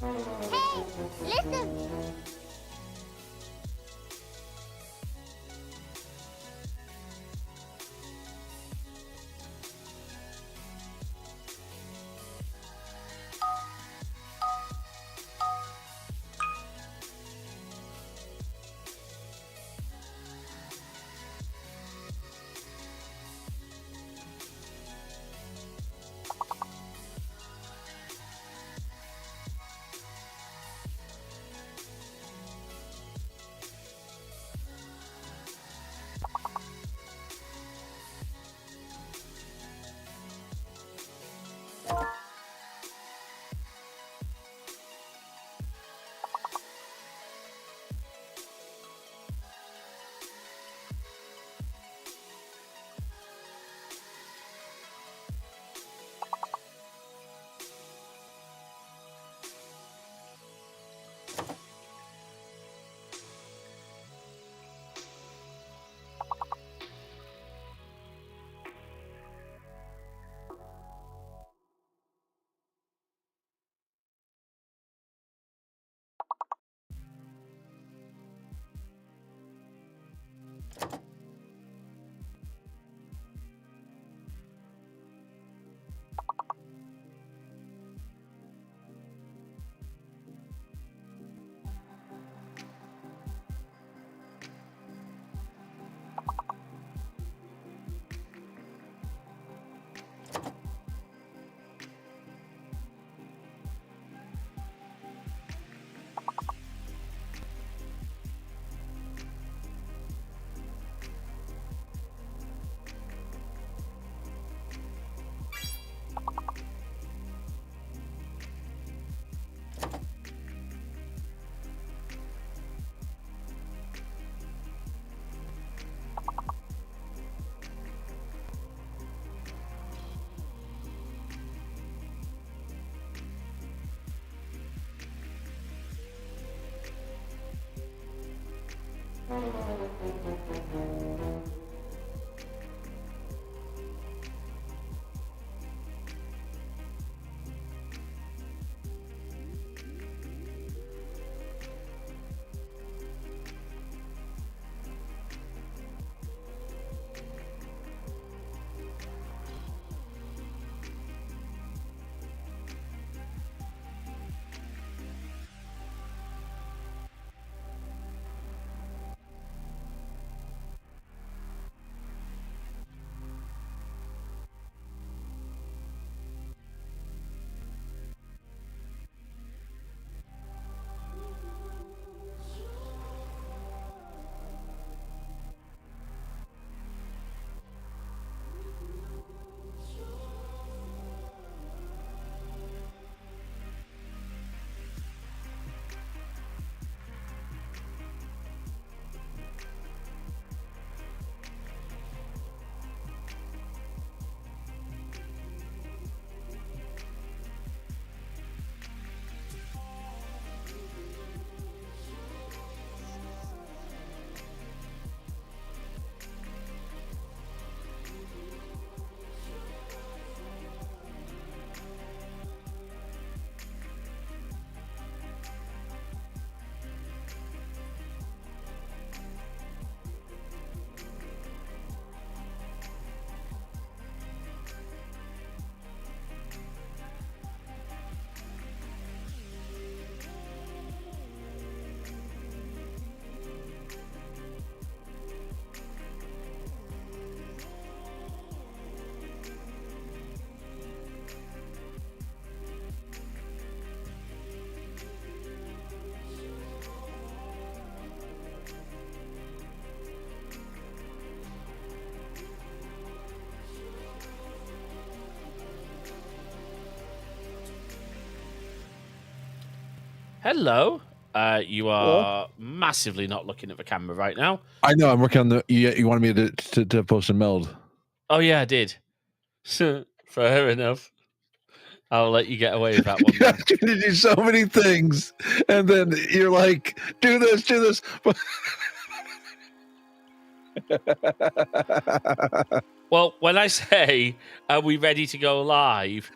Hey, listen. Hello. You Hello. are massively not looking at the camera right now. I know. I'm working on the. You wanted me to post a meld. Oh yeah, I did. Fair enough. I'll let you get away with that one. You Then. asked me to do so many things, and then you're like, "Do this, do this." Well, when I say, "Are we ready to go live?"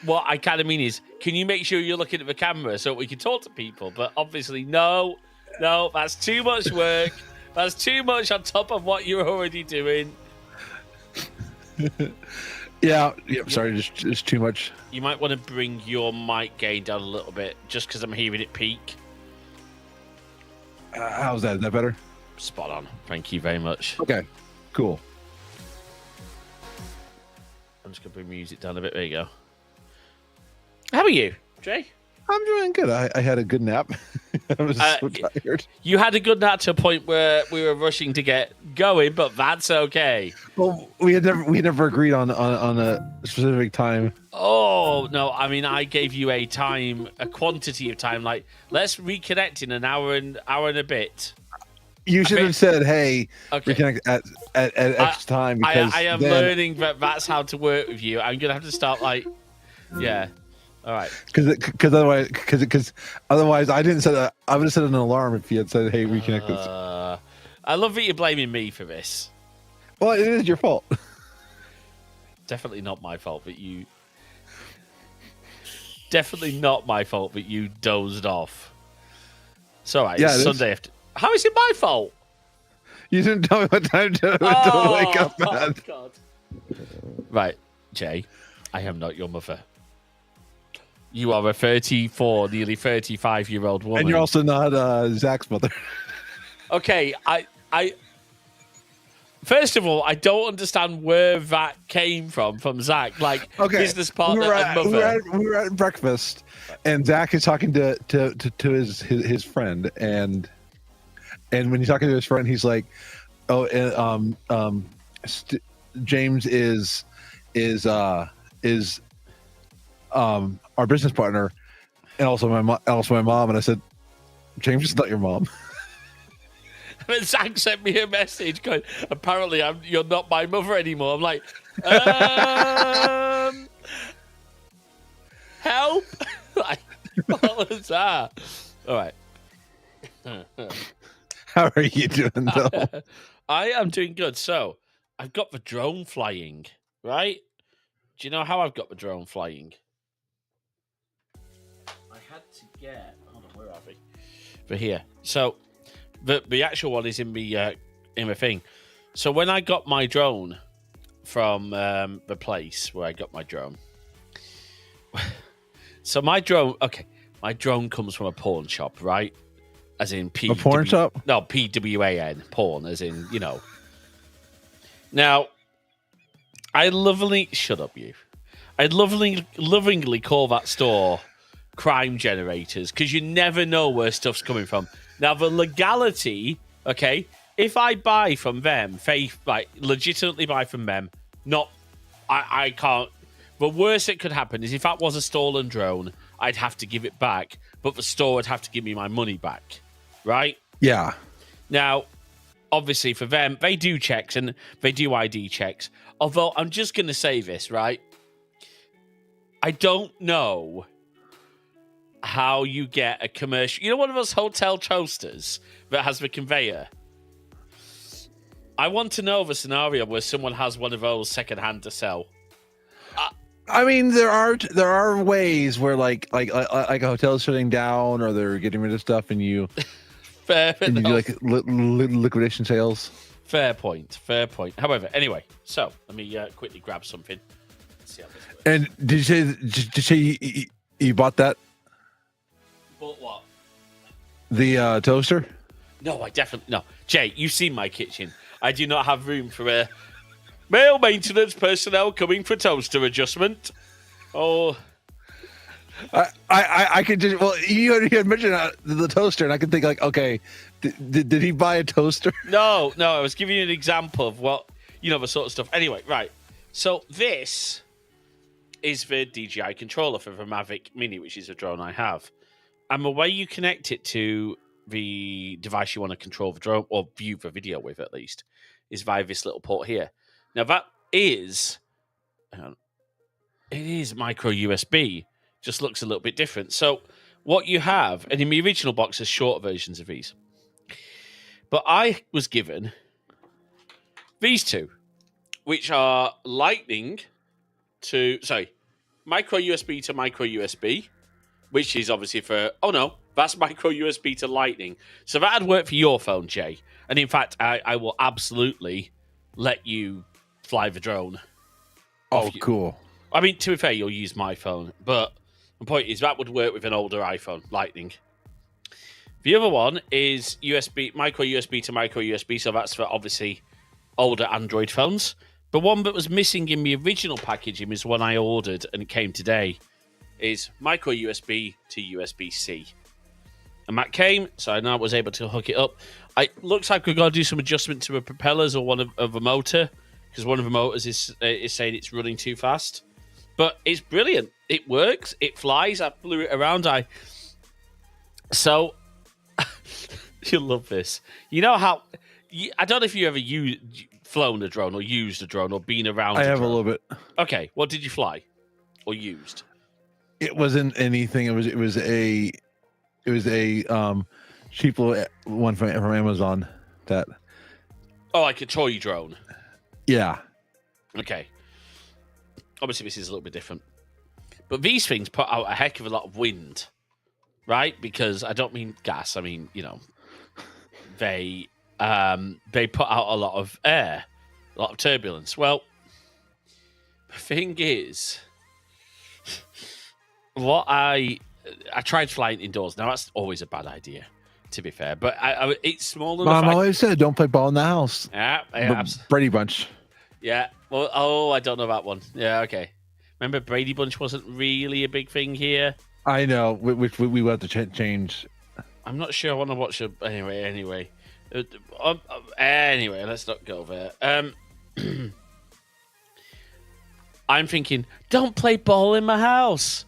what I kind of mean is, can you make sure you're looking at the camera so we can talk to people? But obviously, no, that's too much work. That's too much on top of what you're already doing. Yeah. Sorry, just too much. You might want to bring your mic gain down a little bit, just because I'm hearing it peak. How's that? Is that better? Spot on. Thank you very much. Okay. Cool. I'm just going to bring music down a bit. There you go. How are you, Jay? I'm doing good. I had a good nap. I was so tired. You had a good nap to a point where we were rushing to get going, but that's okay. Well, we never agreed on a specific time. Oh no! I mean, I gave you a quantity of time. Like, let's reconnect in an hour and a bit. You should have said, "Hey, okay. reconnect at X time." Because I am learning that's how to work with you. I'm gonna have to start like, yeah. All right. Because otherwise, I didn't set I would have set an alarm if you had said, "Hey, reconnect this." I love that you're blaming me for this. Well, it is your fault. Definitely not my fault, but you. Definitely not my fault, but you dozed off. It's all right. Yeah, it's Sunday after. How is it my fault? You didn't tell me what time to wake up at. Oh, God. Right, Jay, I am not your mother. You are a 34, nearly 35-year-old woman. And you're also not Zach's mother. Okay, I first of all, I don't understand where that came from Zach. Like, business partner and mother. We were at breakfast, and Zach is talking to his friend, and when he's talking to his friend, he's like, "Oh, James is our business partner, and also my mom." And I said, "James is not your mom." And Zach sent me a message going, "Apparently, you're not my mother anymore." I'm like, help! Like, what was that? All right. How are you doing, though? I am doing good. So, I've got the drone flying, right? Do you know how I've got the drone flying? I had to get... Hold on, where are we? For here. So, the actual one is in the thing. So, when I got my drone from the place where I got my drone... So, my drone comes from a pawn shop, right? As in a porn shop? No, PWAN, porn, as in, you know. Now, shut up, you. I'd lovingly call that store crime generators, because you never know where stuff's coming from. Now, the legality, okay, if I buy from them, legitimately buy from them, I can't. The worst that could happen is if that was a stolen drone, I'd have to give it back, but the store would have to give me my money back. Right? Yeah. Now, obviously for them, they do checks and they do ID checks. Although I'm just going to say this, right? I don't know how you get a commercial... You know one of those hotel toasters that has the conveyor? I want to know the scenario where someone has one of those secondhand to sell. I mean, there are ways where like a hotel's shutting down or they're getting rid of stuff, and you do like liquidation sales. Fair point. However, anyway, so let me quickly grab something. Let's see how this works. And did you say you bought that? Bought what? The toaster? No, I definitely no. Jay, you've seen my kitchen. I do not have room for male maintenance personnel coming for toaster adjustment. Oh, I could just... Well, you had mentioned the toaster, and I could think like, okay, did he buy a toaster? No, I was giving you an example of what, the sort of stuff. Anyway, right. So this is the DJI controller for the Mavic Mini, which is a drone I have. And the way you connect it to the device you want to control the drone, or view the video with at least, is via this little port here. Now that is... It is micro USB. Just looks a little bit different. So what you have, and in the original box, there's short versions of these. But I was given these two, which are lightning to... Sorry, micro USB to micro USB, which is obviously for. Oh no, that's micro USB to Lightning. So that'd work for your phone, Jay. And in fact, I will absolutely let you fly the drone. Oh, cool. I mean, to be fair, you'll use my phone, but the point is that would work with an older iPhone, Lightning. The other one is USB, micro USB to micro USB, so that's for obviously older Android phones. The one that was missing in the original packaging is one I ordered and it came today, is micro USB to USB-C. And that came, so I now was able to hook it up. It looks like we've got to do some adjustment to the propellers or one of the motor, because one of the motors is saying it's running too fast. But it's brilliant. It works. It flies. I flew it around. So, you'll love this. You know how... I don't know if you ever flown a drone or used a drone or been around I a have drone. a little bit. Okay, what did you fly or used? It wasn't anything. It was a cheap little one from Amazon that... Oh, like a toy drone. Yeah. Okay. Obviously, this is a little bit different. But these things put out a heck of a lot of wind, right? Because I don't mean gas. I mean, they put out a lot of air, a lot of turbulence. Well, the thing is, I tried flying indoors. Now, that's always a bad idea, to be fair. But it's small enough. Mom always said, don't play ball in the house. Yeah. Brady Bunch. Yeah. Well, I don't know that one. Yeah, okay. Remember, Brady Bunch wasn't really a big thing here. I know, which we will have to change. I'm not sure I want to watch it anyway. Anyway, let's not go there. I'm thinking, don't play ball in my house.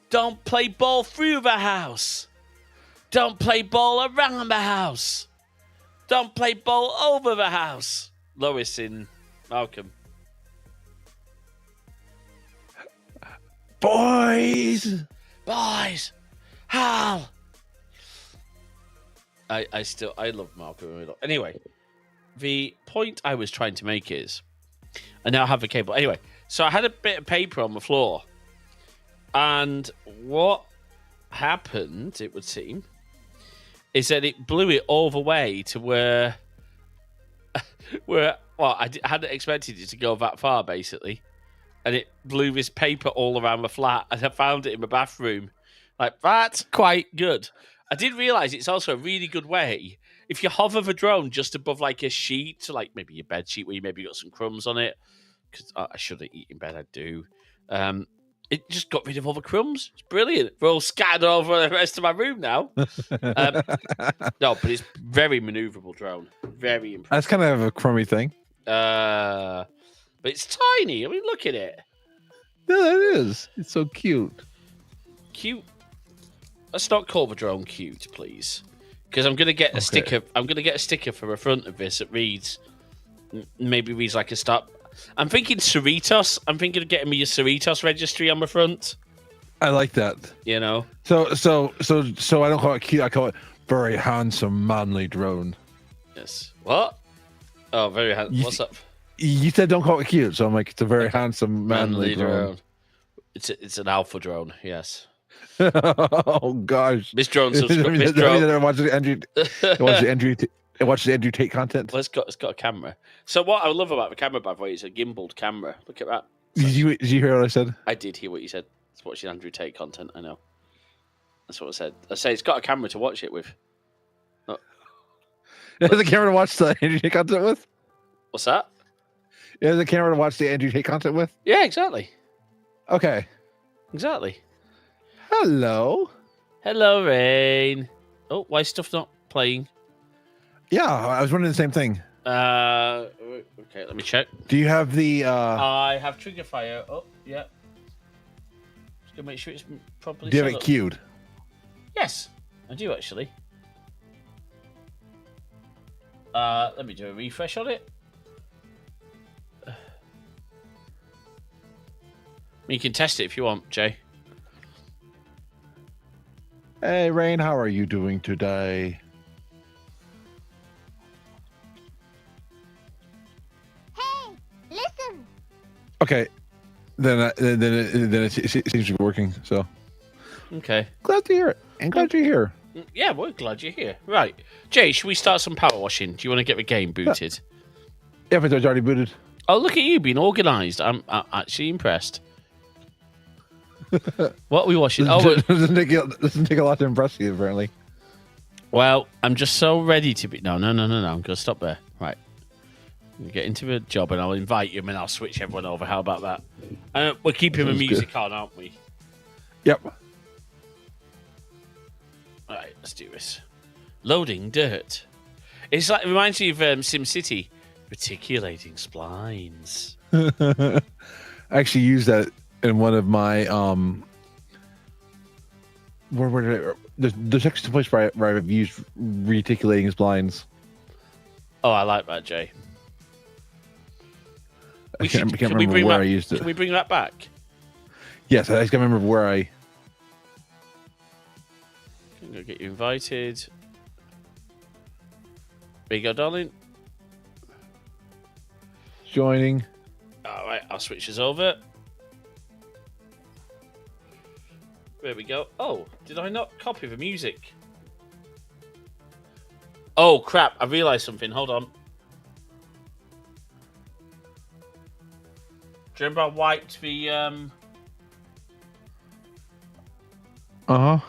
Don't play ball through the house. Don't play ball around the house. Don't play ball over the house. Lois in Malcolm. Boys, Hal. I love Malcolm. Anyway, the point I was trying to make is, I now have the cable. Anyway, so I had a bit of paper on the floor, and what happened, it would seem, is that it blew it all the way to where I hadn't expected it to go that far, basically. And it blew this paper all around the flat, and I found it in my bathroom. Like, that's quite good. I did realise it's also a really good way, if you hover the drone just above like a sheet, like maybe your bed sheet where you maybe got some crumbs on it, because I shouldn't eat in bed, I do. It just got rid of all the crumbs. It's brilliant. They're all scattered over the rest of my room now. No, but it's very manoeuvrable drone. Very impressive. That's kind of a crummy thing. But it's tiny. I mean, look at it. Yeah, it is. It's so cute. Cute. Let's not call the drone cute, please. Because I'm gonna get a sticker. I'm gonna get a sticker for the front of this that reads, maybe reads like a stop. I'm thinking Cerritos. I'm thinking of getting me a Cerritos registry on the front. I like that. You know. So I don't call it cute. I call it very handsome, manly drone. Yes. What? Oh, very handsome. What's up? You said don't call it cute, so I'm like, it's a very handsome, manly drone. It's an alpha drone. Yes. Oh gosh. This drone. This drone. Watch the Andrew Tate content. Well, it's got a camera. So what I love about the camera, by the way, is a gimbaled camera. Look at that. Did you hear what I said? I did hear what you said. It's watching Andrew Tate content. I know. That's what I said. I say it's got a camera to watch it with. Oh. It has a camera to watch the Andrew Tate content with. What's that? It has a camera to watch the Andrew Tate content with. Yeah, exactly. Okay. Exactly. Hello. Hello, Rain. Oh, why is stuff not playing? Yeah, I was wondering the same thing. Okay, let me check. Do you have the? I have trigger fire. Oh, yeah. Just gonna make sure it's properly. Do you have set it up. queued? Yes, I do actually. Let me do a refresh on it. You can test it if you want, Jay. Hey, Rain, how are you doing today? Hey, listen. Okay. then it seems to be working. So okay, glad to hear it, and glad you're here. Yeah, we're glad you're here. Right, Jay, should we start some power washing? Do you want to get the game booted? Yeah, if it's already booted. Oh, look at you being organised. I'm actually impressed. What are we washing? Doesn't take a lot to impress you, apparently. Well, I'm just so ready to be. No. I'm going to stop there. Right. We'll get into the job and I'll invite you and I'll switch everyone over. How about that? We're keeping the music on, aren't we? Yep. All right, let's do this. Loading dirt. It reminds me of SimCity. Reticulating splines. I actually used that in one of my where did there's actually a place where I've used reticulating splines. Oh, I like that, Jay. I can't remember where I used it. Can we bring that back? Yes, I just can't remember where I. I'm gonna get you invited. There you go, darling. Joining. All right, I'll switch this over. There we go. Oh, did I not copy the music? Oh, crap. I realised something. Hold on. Do you remember I wiped the... Uh-huh.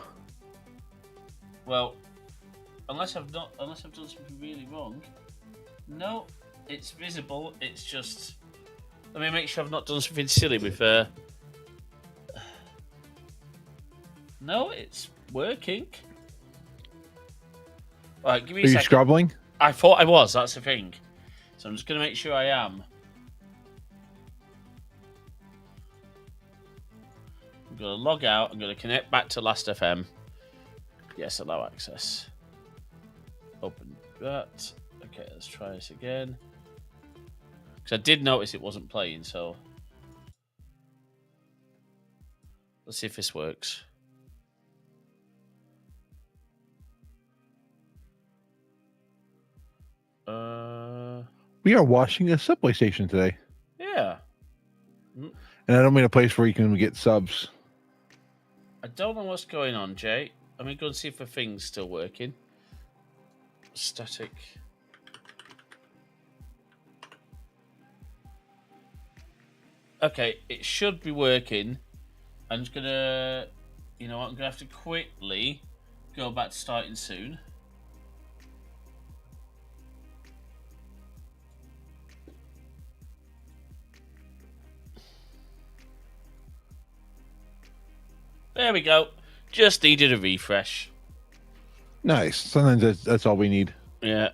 Well, unless I've done something really wrong. No, it's visible. It's just... Let me make sure I've not done something silly with... No, it's working. All right, give me a second. Are you scrubbling? I thought I was. That's the thing. So I'm just going to make sure I am. I'm going to log out. I'm going to connect back to Last.fm. Yes, allow access. Open that. Okay, let's try this again. Because I did notice it wasn't playing, so... Let's see if this works. We are washing a subway station today. Yeah. And I don't mean a place where you can get subs. I don't know what's going on, Jay. Let me go and see if the thing's still working. Static. Okay, it should be working. I'm just gonna... You know what? I'm gonna have to quickly go back to starting soon. There we go. Just needed a refresh. Nice. Sometimes that's all we need. Yeah.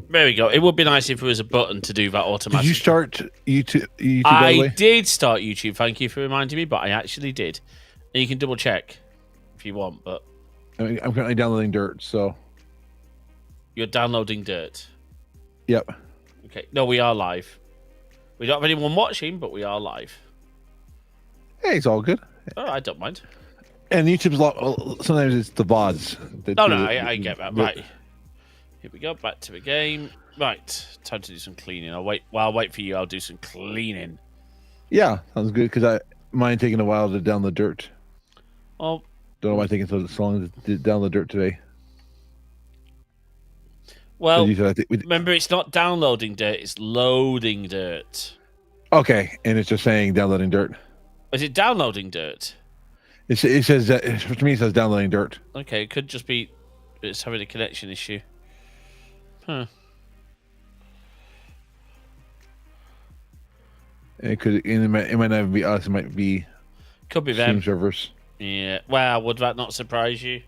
There we go. It would be nice if there was a button to do that automatically. Did you start YouTube I did start YouTube. Thank you for reminding me, but I actually did. And you can double check if you want, but... I mean, I'm currently downloading Dirt, so... You're downloading Dirt? Yep. Okay. No, we are live. We don't have anyone watching, but we are live. Hey, it's all good. Oh, I don't mind. And YouTube's a lot... Well, sometimes it's the VODs. I get that. Right. Here we go. Back to the game. Right. Time to do some cleaning. While I wait for you, I'll do some cleaning. Yeah, sounds good, because mine taking a while to download Dirt. Oh. Don't know why it's taking so long to download Dirt today. Well, remember, it's not downloading Dirt, it's loading Dirt. Okay, and it's just saying downloading Dirt. Is it downloading Dirt? It says that, to me, it says downloading Dirt. Okay, it could just be it's having a connection issue. Huh. It might not be us. It might be could be Steam them servers. Yeah. Well, would that not surprise you?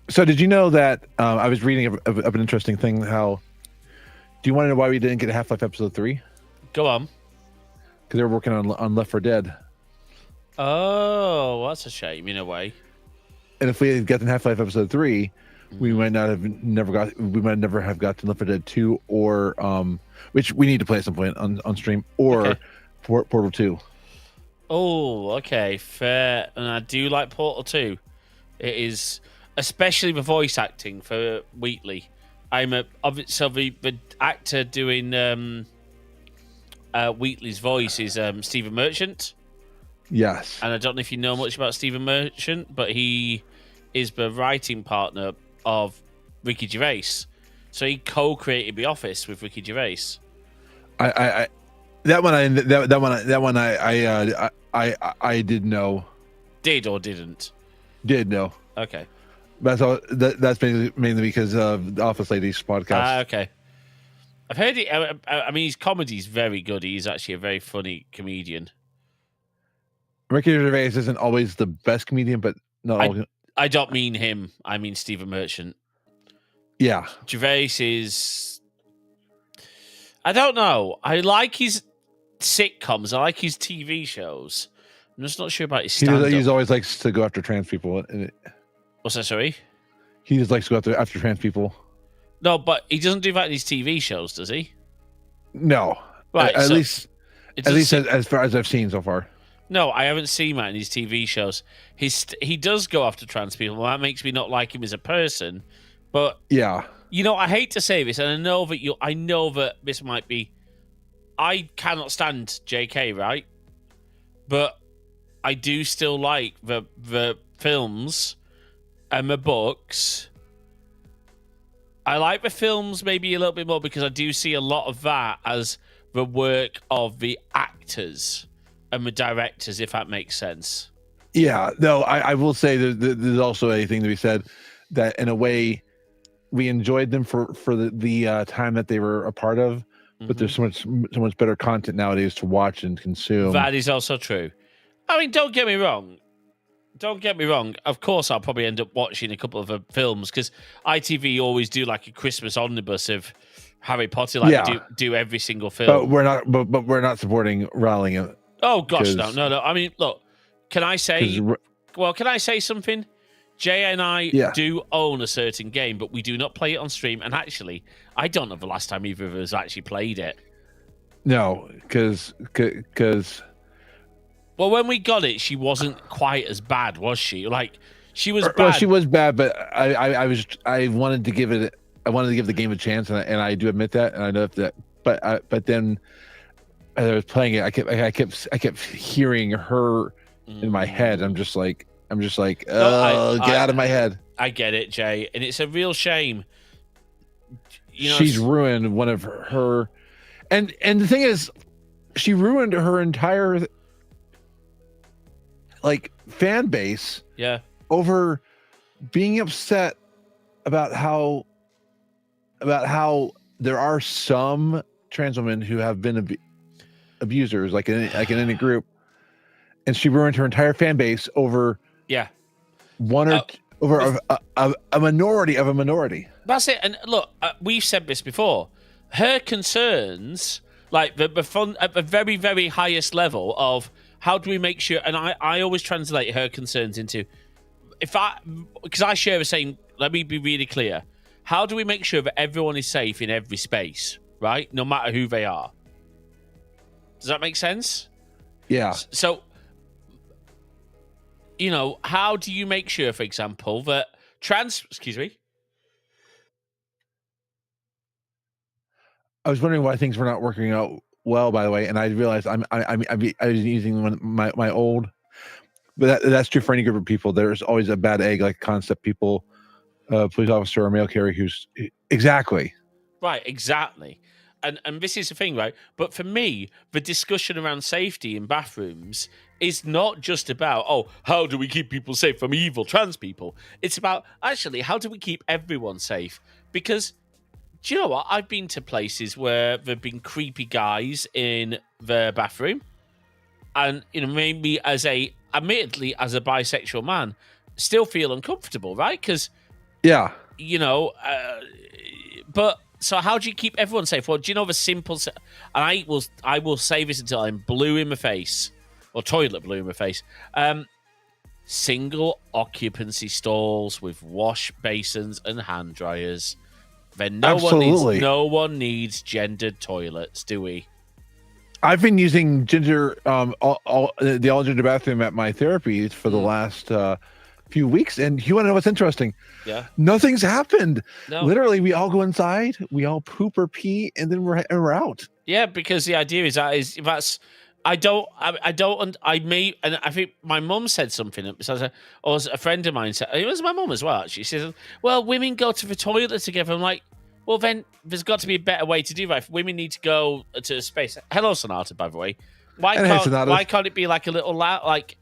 So, did you know that I was reading of an interesting thing? How do you want to know why we didn't get Half-Life Episode 3? Go on. Because they were working on Left 4 Dead. Oh, that's a shame in a way. And if we had gotten Half-Life Episode 3, we might never have gotten Left 4 Dead 2 or which we need to play at some point on stream, or Portal 2. Oh, okay, fair. And I do like Portal 2. It is, especially the voice acting for Wheatley. The actor doing Wheatley's voice is Stephen Merchant. Yes. And I don't know if you know much about Stephen Merchant, but he is the writing partner of Ricky Gervais. So he co-created The Office with Ricky Gervais. I did know. Did or didn't? Did know. Okay. That's all. That's mainly because of the Office Ladies podcast. Okay. I've heard it. I mean, his comedy is very good. He's actually a very funny comedian. Ricky Gervais isn't always the best comedian, but I don't mean him. I mean Stephen Merchant. Yeah. Gervais is... I don't know. I like his sitcoms. I like his TV shows. I'm just not sure about his stand-up. He always likes to go after trans people. What's that, sorry? He just likes to go after trans people. No, but he doesn't do that in his TV shows, does he? No. Right. At least as far as I've seen so far. No, I haven't seen that in his TV shows. He does go after trans people. That makes me not like him as a person. But yeah, you know, I hate to say this, and I know that this might be. I cannot stand JK, right? But I do still like the films and the books. I like the films maybe a little bit more because I do see a lot of that as the work of the actors and the directors, if that makes sense. Yeah, no, I will say that there's also a thing to be said that in a way we enjoyed them for the time that they were a part of, but there's so much better content nowadays to watch and consume. That is also true. I mean, don't get me wrong. Of course, I'll probably end up watching a couple of films because ITV always do like a Christmas omnibus of Harry Potter, do every single film. But we're not. But we're not supporting Rowling it. Oh gosh, no. I mean, look. Can I say something? Jay and I do own a certain game, but we do not play it on stream. And actually, I don't know the last time either of us actually played it. No, because. Well, when we got it, she wasn't quite as bad, was she? Like, she was bad. Well, she was bad, but I wanted to give it. I wanted to give the game a chance, and I do admit that, and I know that. But then, as I was playing it, I kept hearing her in my head. I'm just like, get out of my head. I get it, Jay, and it's a real shame. You know, she's ruined one of her, and the thing is, she ruined her entire fan base. Yeah. Over being upset about how there are some trans women who have been abusers, like in any group, and she ruined her entire fan base over over a minority of a minority. That's it. And look, we've said this before. Her concerns, like the fun at the very, very highest level of how do we make sure, and I always translate her concerns into, because I share the same, let me be really clear. How do we make sure that everyone is safe in every space, right? No matter who they are. Does that make sense? Yeah. So, you know, how do you make sure, for example, that excuse me? I was wondering why things were not working out well, by the way, and I realized I was using my old, but that's true for any group of people. There's always a bad egg, like concept people, police officer or mail carrier who's exactly. And this is the thing, right? But for me, the discussion around safety in bathrooms is not just about, how do we keep people safe from evil trans people? It's about, actually, how do we keep everyone safe? Because, do you know what? I've been to places where there have been creepy guys in the bathroom. And, you know, maybe admittedly, as a bisexual man, still feel uncomfortable, right? Because, you know, but... So how do you keep everyone safe? Well, do you know the simple... And I will say this until I'm blue in my face. Or toilet blue in my face. Single occupancy stalls with wash basins and hand dryers. Then no one needs gendered toilets, do we? I've been using the all gender bathroom at my therapy for the last few weeks, and you want to know what's interesting? Yeah. Nothing's happened. No. Literally, we all go inside, we all poop or pee, and then we're out. Yeah, because the idea is that's I may, and I think my mum said something. So or a friend of mine said, it was my mum as well. Actually, she said, "Well, women go to the toilet together." I'm like, well, then there's got to be a better way to do that. If women need to go to space. Hello, Sonata, by the way. Why can't it be like a little like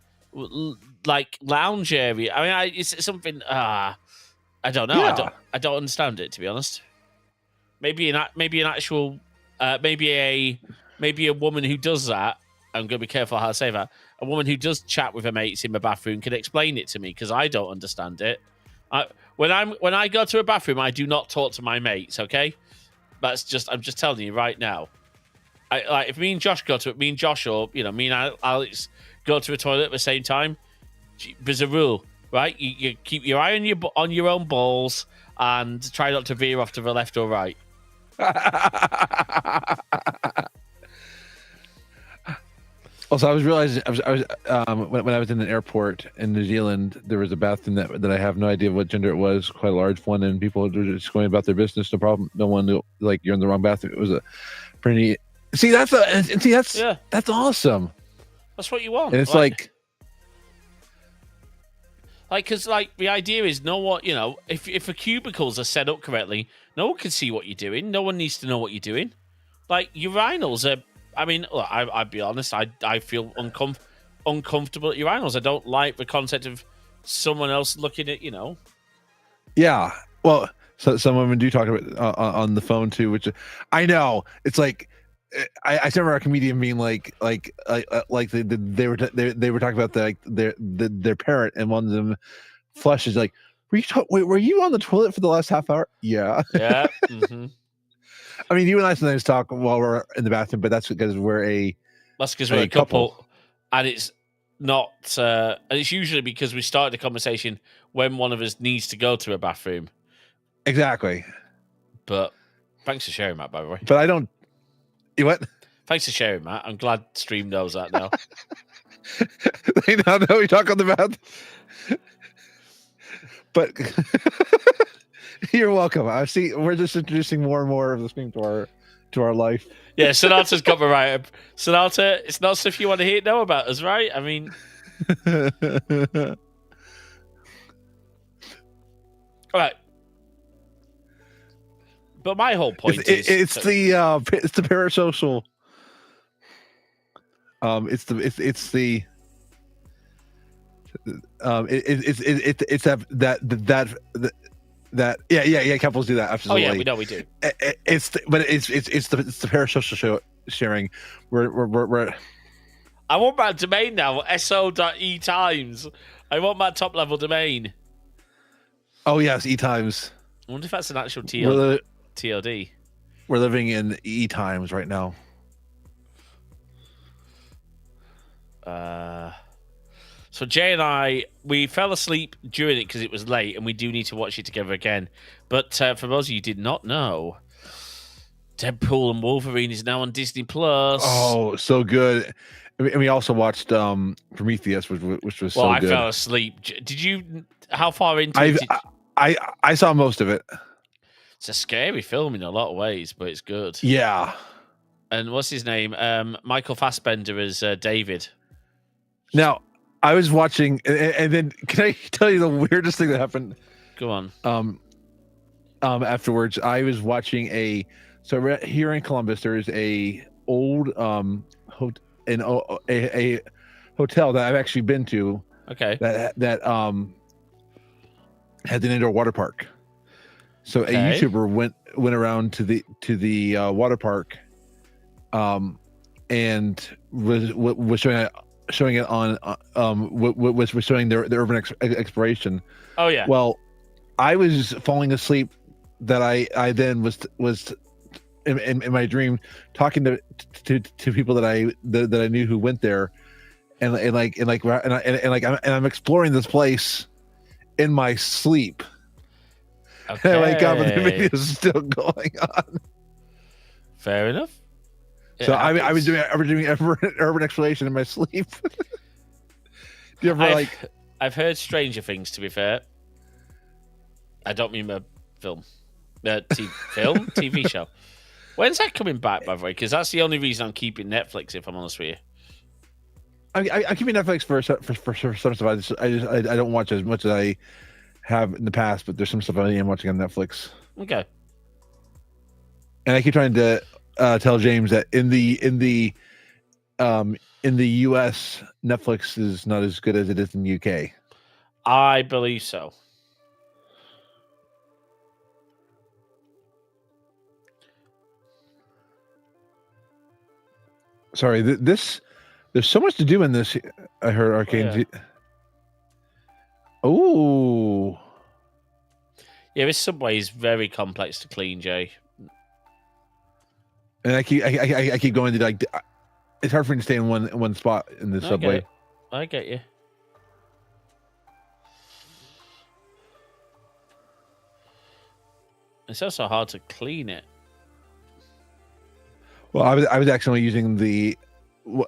lounge area? I mean, it's something. I don't know. Yeah. I don't understand it, to be honest. Maybe an actual maybe a woman who does that. I'm going to be careful how I say that. A woman who does chat with her mates in the bathroom can explain it to me because I don't understand it. When I go to a bathroom, I do not talk to my mates. Okay, I'm just telling you right now. Like if me and Josh or me and Alex go to a toilet at the same time, there's a rule, right? You keep your eye on your own balls and try not to veer off to the left or right. Also, I was realizing when I was in an airport in New Zealand, there was a bathroom that I have no idea what gender it was, quite a large one, and people were just going about their business. No problem. No one knew, like, you're in the wrong bathroom. It was a pretty. That's awesome. That's what you want. And it's because the idea is if the cubicles are set up correctly, no one can see what you're doing. No one needs to know what you're doing. Like urinals are. I mean, look, I'd be honest. I feel uncomfortable at urinals. I don't like the concept of someone else looking at. Yeah. Well, so some women do talk about on the phone too, which I know. It's like I remember a comedian being like they were talking about their parent, and one of them flushes like, were you on the toilet for the last half hour? Yeah. Yeah. Mm-hmm. I mean, you and I sometimes talk while we're in the bathroom, but that's because we're a couple, and it's not. And it's usually because we started a conversation when one of us needs to go to a bathroom. Exactly. But thanks for sharing, Matt. By the way, but I don't. You what? Thanks for sharing, Matt. I'm glad Stream knows that now. They now know we talk on the bathroom. But you're welcome. I see. We're just introducing more and more of the Stream to our life. Yeah, Sonata's got me right. Sonata, it's not stuff you want to know about us, right? I mean, all right. But my whole point is it's the parasocial. It's that couples do that absolutely. Oh yeah, we know we do. It's the parasocial sharing. We're I want my domain now. so.etimes. I want my top level domain. Oh yes, etimes. I wonder if that's an actual TLD. We're living in etimes right now. So Jay and I, we fell asleep during it because it was late, and we do need to watch it together again. But for those of you who did not know, Deadpool and Wolverine is now on Disney Plus. Oh, so good! And we also watched Prometheus, which was so good. I fell asleep. Did you? How far into it? I saw most of it. It's a scary film in a lot of ways, but it's good. Yeah. And what's his name? Michael Fassbender as David. Now, I was watching, and then can I tell you the weirdest thing that happened? Go on. Afterwards, I was watching so here in Columbus, there's a old a hotel that I've actually been to. Okay. That had an indoor water park. So a YouTuber went around to the water park, and was showing it on was showing their urban exploration. Oh yeah. Well, I was falling asleep. That I then was in my dream talking to people that I knew who went there, and I'm exploring this place in my sleep. Okay. And I wake up and the video is still going on. Fair enough. So I was doing urban exploration in my sleep. Do you ever I've heard Stranger Things. To be fair, I don't mean a film, TV show. When's that coming back, by the way? Because that's the only reason I'm keeping Netflix. If I'm honest with you. I keep Netflix for some stuff. I don't watch as much as I have in the past, but there's some stuff I am watching on Netflix. Okay. And I keep trying to tell James that in the US, Netflix is not as good as it is in the UK. I believe so. Sorry, there's so much to do in this. I heard Arcane. Oh, yeah, this subway is very complex to clean, Jay. And I keep going to like. It's hard for me to stay in one spot in the subway. I get you. It's also hard to clean it. Well, I was actually using the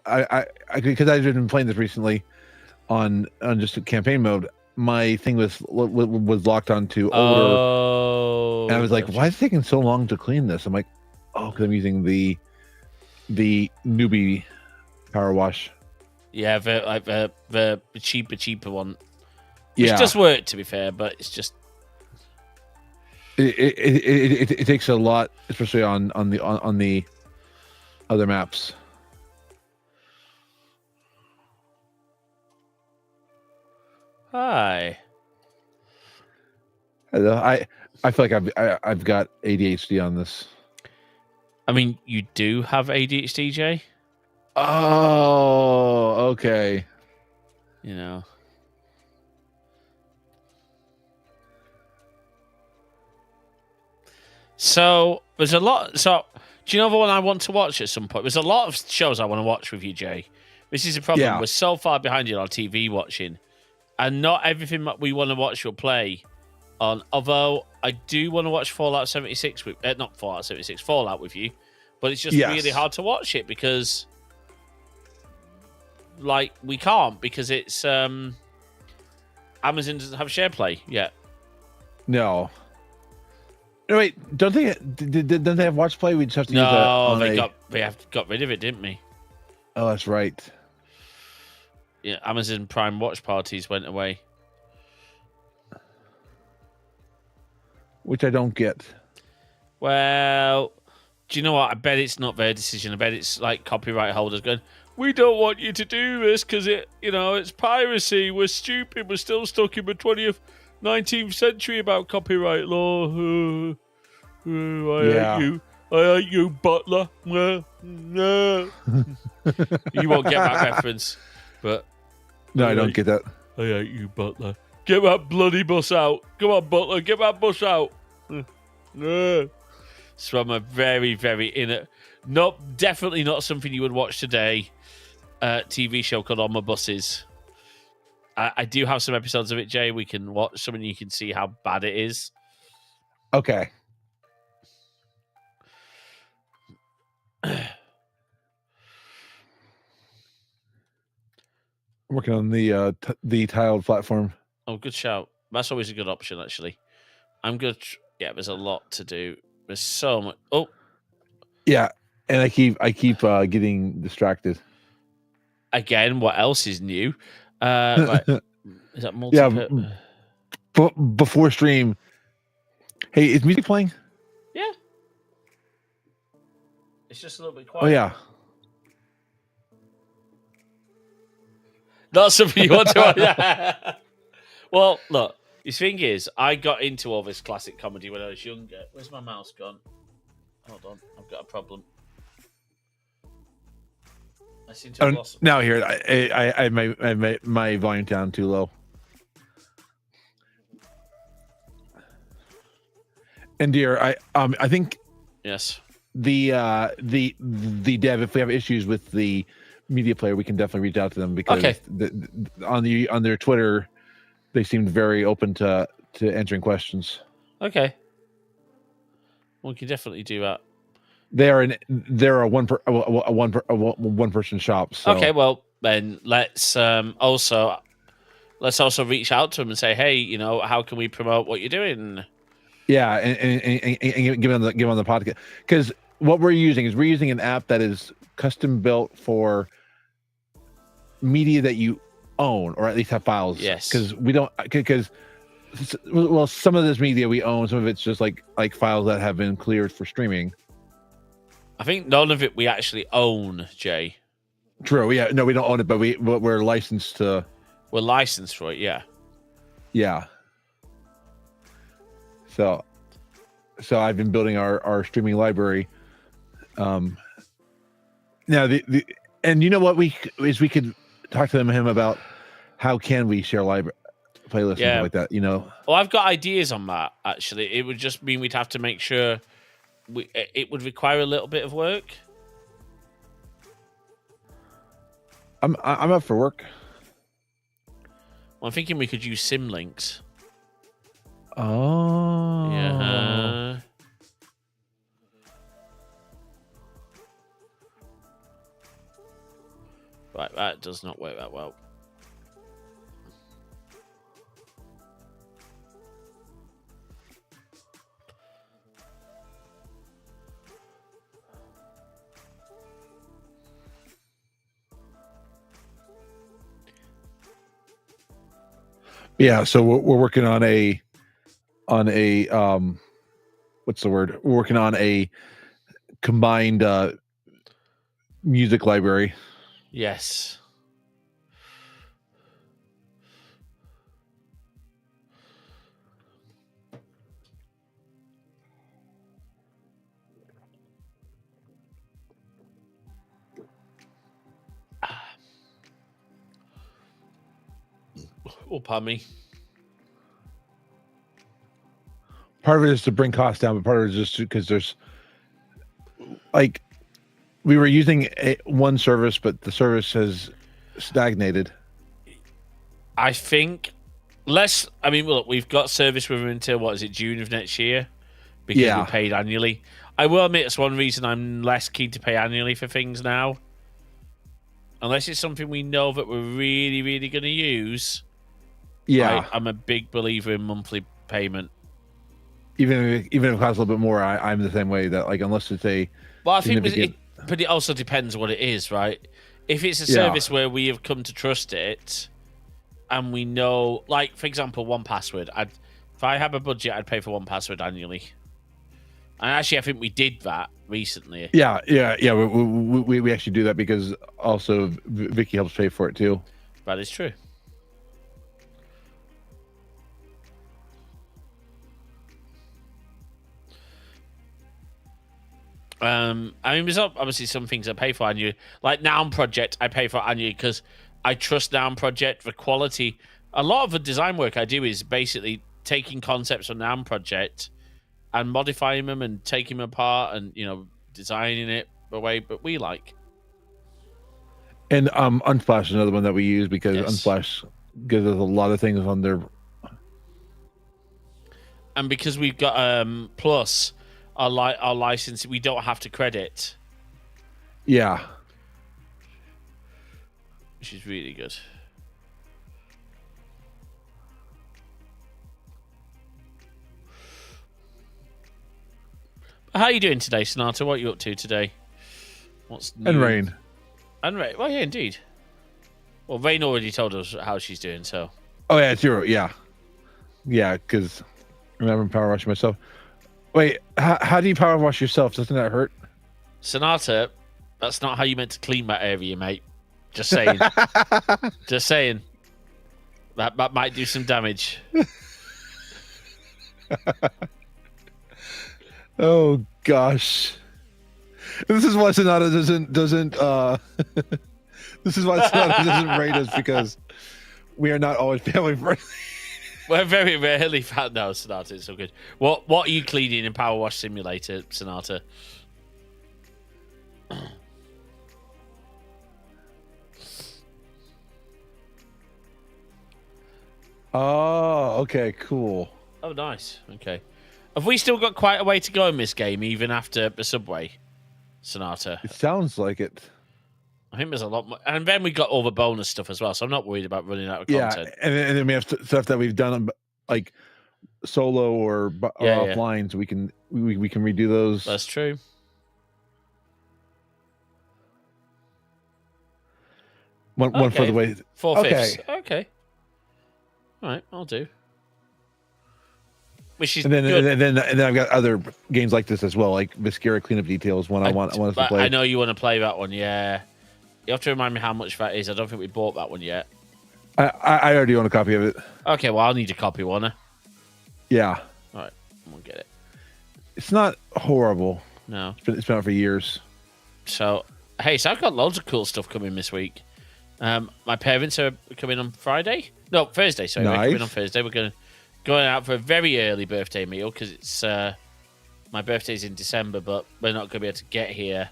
I because I've been playing this recently on just a campaign mode. My thing was locked onto older, and I was like, "Why is it taking so long to clean this?" I'm like, "Oh, because I'm using the newbie power wash." Yeah, the cheaper one. Which does work, to be fair, but it's just it takes a lot, especially on the other maps. Hi. Hello. I feel like I've got ADHD on this. I mean, you do have ADHD, Jay? Oh, okay. You know. So there's a lot. So do you know the one I want to watch at some point? There's a lot of shows I want to watch with you, Jay. This is the problem. Yeah. We're so far behind you on TV watching, and not everything that we want to watch will play on. Although I do want to watch Fallout 76 with not Fallout 76, Fallout with you, but it's just really hard to watch it because, like, we can't because it's Amazon doesn't have share play yet. No. No, wait, don't they have watch play? We just have to use that. No, they got rid of it, didn't we? Oh, that's right. Yeah, Amazon Prime watch parties went away. Which I don't get. Well, do you know what? I bet it's not their decision. I bet it's like copyright holders going, "We don't want you to do this because it's piracy. We're stupid. We're still stuck in the 19th century about copyright law. I hate you, Butler." No. You won't get that reference, but no, I don't get that. I hate you, Butler. Get that bloody bus out. Come on, Butler, get that bus out. It's from a very, very definitely not something you would watch today. TV show called On My Buses. I do have some episodes of it, Jay. We can watch some and you can see how bad it is. Okay. I'm working on the tiled platform. Oh, good shout. That's always a good option, actually. I'm good. Yeah, there's a lot to do. There's so much. Oh, yeah, and I keep getting distracted. Again, what else is new? Right. Is that multi? Yeah, before stream. Hey, is music playing? Yeah. It's just a little bit quiet. Oh yeah. Not something you want to. Well, look. The thing is, I got into all this classic comedy when I was younger. Where's my mouse gone? Hold on, I've got a problem. I seem to have lost. Now here, I my volume down too low. And dear, I think yes. The dev, if we have issues with the media player, we can definitely reach out to them because on their Twitter, they seemed very open to answering questions. Okay. We can definitely do that. They're a one person shop. So. Okay, well then let's also let's also reach out to them and say, hey, you know, how can we promote what you're doing? Yeah, and give on the podcast, because what we're using an app that is custom built for media that you own or at least have files. Yes. Because we don't, because well, some of this media we own, some of it's just like files that have been cleared for streaming. I think none of it we actually own, Jay. True. Yeah. No, we don't own it, but we're licensed to. We're licensed for it. Yeah. Yeah. So I've been building our streaming library. Now and you know what we could talk to him about how can we share library playlists and stuff like that. You know. Well, I've got ideas on that. Actually, it would just mean we'd have to make sure it would require a little bit of work. I'm up for work. Well, I'm thinking we could use sim links. Oh. Yeah. Right, that does not work that well. Yeah, so we're working on a what's the word? We're working on a combined music library. Yes. Oh, pardon me. Part of it is to bring costs down, but part of it is just because there's like we were using one service, but the service has stagnated. I think I mean, look, we've got service with them until what is it, June of next year? Because we're paid annually. I will admit it's one reason I'm less keen to pay annually for things now. Unless it's something we know that we're really, really going to use. Yeah, I'm a big believer in monthly payment. Even if it costs a little bit more, I'm the same way. That like unless it's a I think but it also depends what it is, right? If it's a service where we have come to trust it, and we know, like for example, 1Password. If I have a budget, I'd pay for 1Password annually. And actually, I think we did that recently. Yeah. We actually do that because also Vicky helps pay for it too. That is true. I mean, there's obviously some things I pay for annually. Like Noun Project, I pay for annually because I trust Noun Project for quality. A lot of the design work I do is basically taking concepts from Noun Project and modifying them and taking them apart and, you know, designing it the way that we like. And Unsplash is another one that we use because Unsplash gives us a lot of things on there. And because we've got Plus, our license, we don't have to credit. Yeah. Which is really good. How are you doing today, Sonata? What are you up to today? What's new? And Rain. And Rain. Well, yeah, indeed. Well, Rain already told us how she's doing, so. Oh, yeah, it's zero. Yeah. Yeah, because I'm having power wash myself. Wait, how do you power wash yourself? Doesn't that hurt? Sonata, that's not how you meant to clean that area, mate. Just saying. Just saying. That might do some damage. Oh gosh. This is why Sonata doesn't this is why Sonata doesn't rate us, because we are not always family friendly. We're very rarely found now, Sonata. It's so good. What are you cleaning in Powerwash Simulator, Sonata? Oh, okay, cool. Oh, nice. Okay. Have we still got quite a way to go in this game, even after the subway, Sonata? It sounds like it. I think there's a lot more, and then we got all the bonus stuff as well. So I'm not worried about running out of content. Yeah, and then we have stuff that we've done like solo or offline, so we can redo those. That's true. One for the way. 4/5. Okay. All right, I'll do. Which is and then good. And then I've got other games like this as well, like Viscera Cleanup Details. One I want us to play. I know you want to play that one. Yeah, you have to remind me how much that is. I don't think we bought that one yet. I already own a copy of it. Okay, well I'll need a copy, won't I? Yeah. All right, we'll get it. It's not horrible. No, it's been out for years. So hey, so I've got loads of cool stuff coming this week. My parents are coming on Friday. No, Thursday. Sorry, nice. We're coming on Thursday. We're going out for a very early birthday meal because it's my birthday's in December, but we're not going to be able to get here.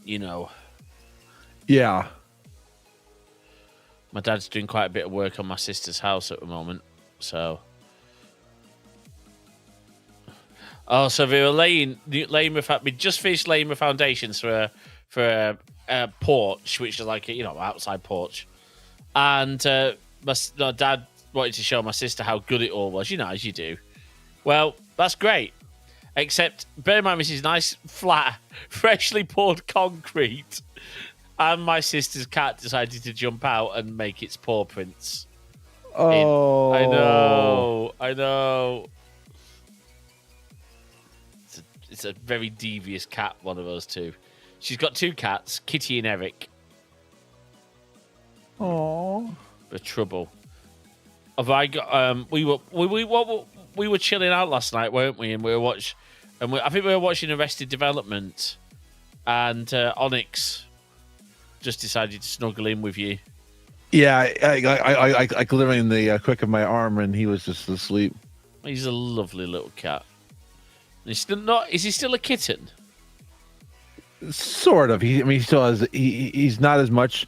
You know. Yeah. My dad's doing quite a bit of work on my sister's house at the moment, so. Oh, so they were we just finished laying the foundations for a porch, which is like a, outside porch, and my dad wanted to show my sister how good it all was, as you do. Well, that's great, except bear in mind this is nice, flat, freshly poured concrete, and my sister's cat decided to jump out and make its paw prints. Oh, I know. It's a very devious cat, one of those two. She's got two cats, Kitty and Eric. Oh, The trouble. Have I got? We were chilling out last night, weren't we? And I think we were watching Arrested Development, and Onyx just decided to snuggle in with you. Yeah, I clipped him in the quick of my arm, and he was just asleep. He's a lovely little cat. He's still not. Is he still a kitten? Sort of. He still has. He's not as much,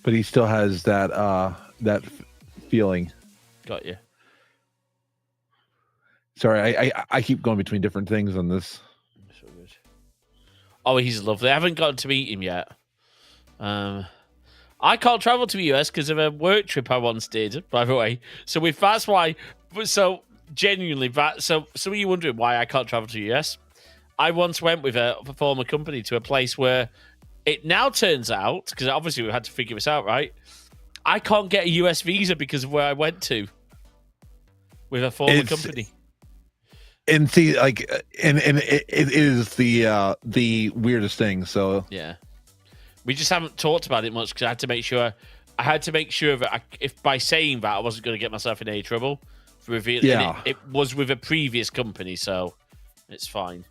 but he still has that feeling. Got you. Sorry, I keep going between different things on this. So good. Oh, he's lovely. I haven't gotten to meet him yet. I can't travel to the US because of a work trip I once did. By the way, so that's why. So genuinely, so are you wondering why I can't travel to the US? I once went with a former company to a place where it now turns out, because obviously we had to figure this out, right? I can't get a US visa because of where I went to with a former company. And see, and it is the weirdest thing. So yeah, we just haven't talked about it much because I had to make sure that if by saying that I wasn't going to get myself in any trouble. Yeah, it was with a previous company, so it's fine.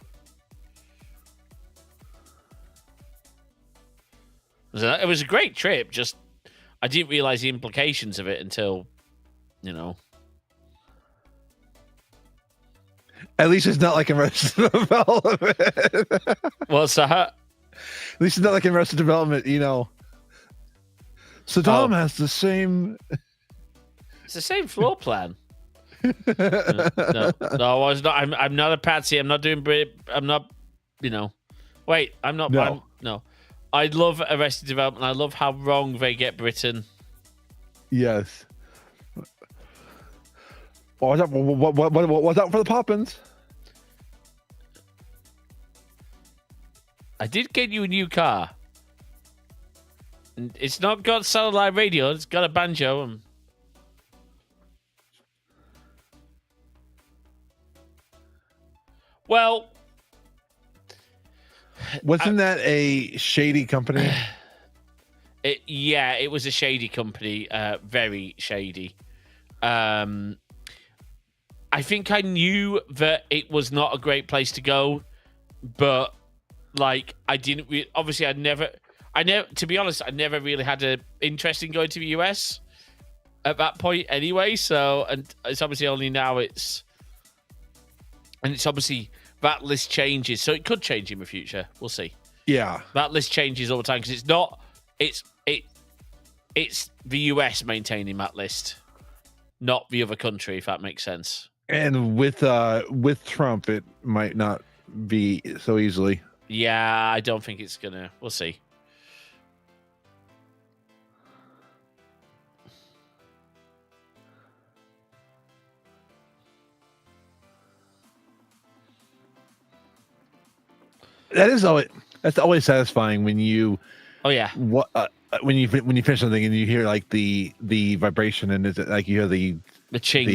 It was a great trip. Just I didn't realize the implications of it until, At least it's not like in Arrested Development. What's that? At least it's not like in Arrested Development, Saddam has the same. It's the same floor plan. No, I was not. I'm not a patsy. I'm not doing Brit. I'm not. Wait. I'm not. No. No. I love Arrested Development. I love how wrong they get Britain. Yes. What was that for the Poppins? I did get you a new car. And it's not got satellite radio. It's got a banjo. And well, wasn't that a shady company? It was a shady company. Very shady. I think I knew that it was not a great place to go, but I didn't. Obviously, to be honest, I never really had an interest in going to the US at that point anyway. So, and it's obviously only now it's obviously that list changes. So it could change in the future. We'll see. Yeah. That list changes all the time because it's the US maintaining that list, not the other country, if that makes sense. And with Trump, it might not be so easily. Yeah, I don't think it's gonna. We'll see. That's always satisfying when you Oh yeah, when you finish something and you hear like the vibration and it's like you hear the ching.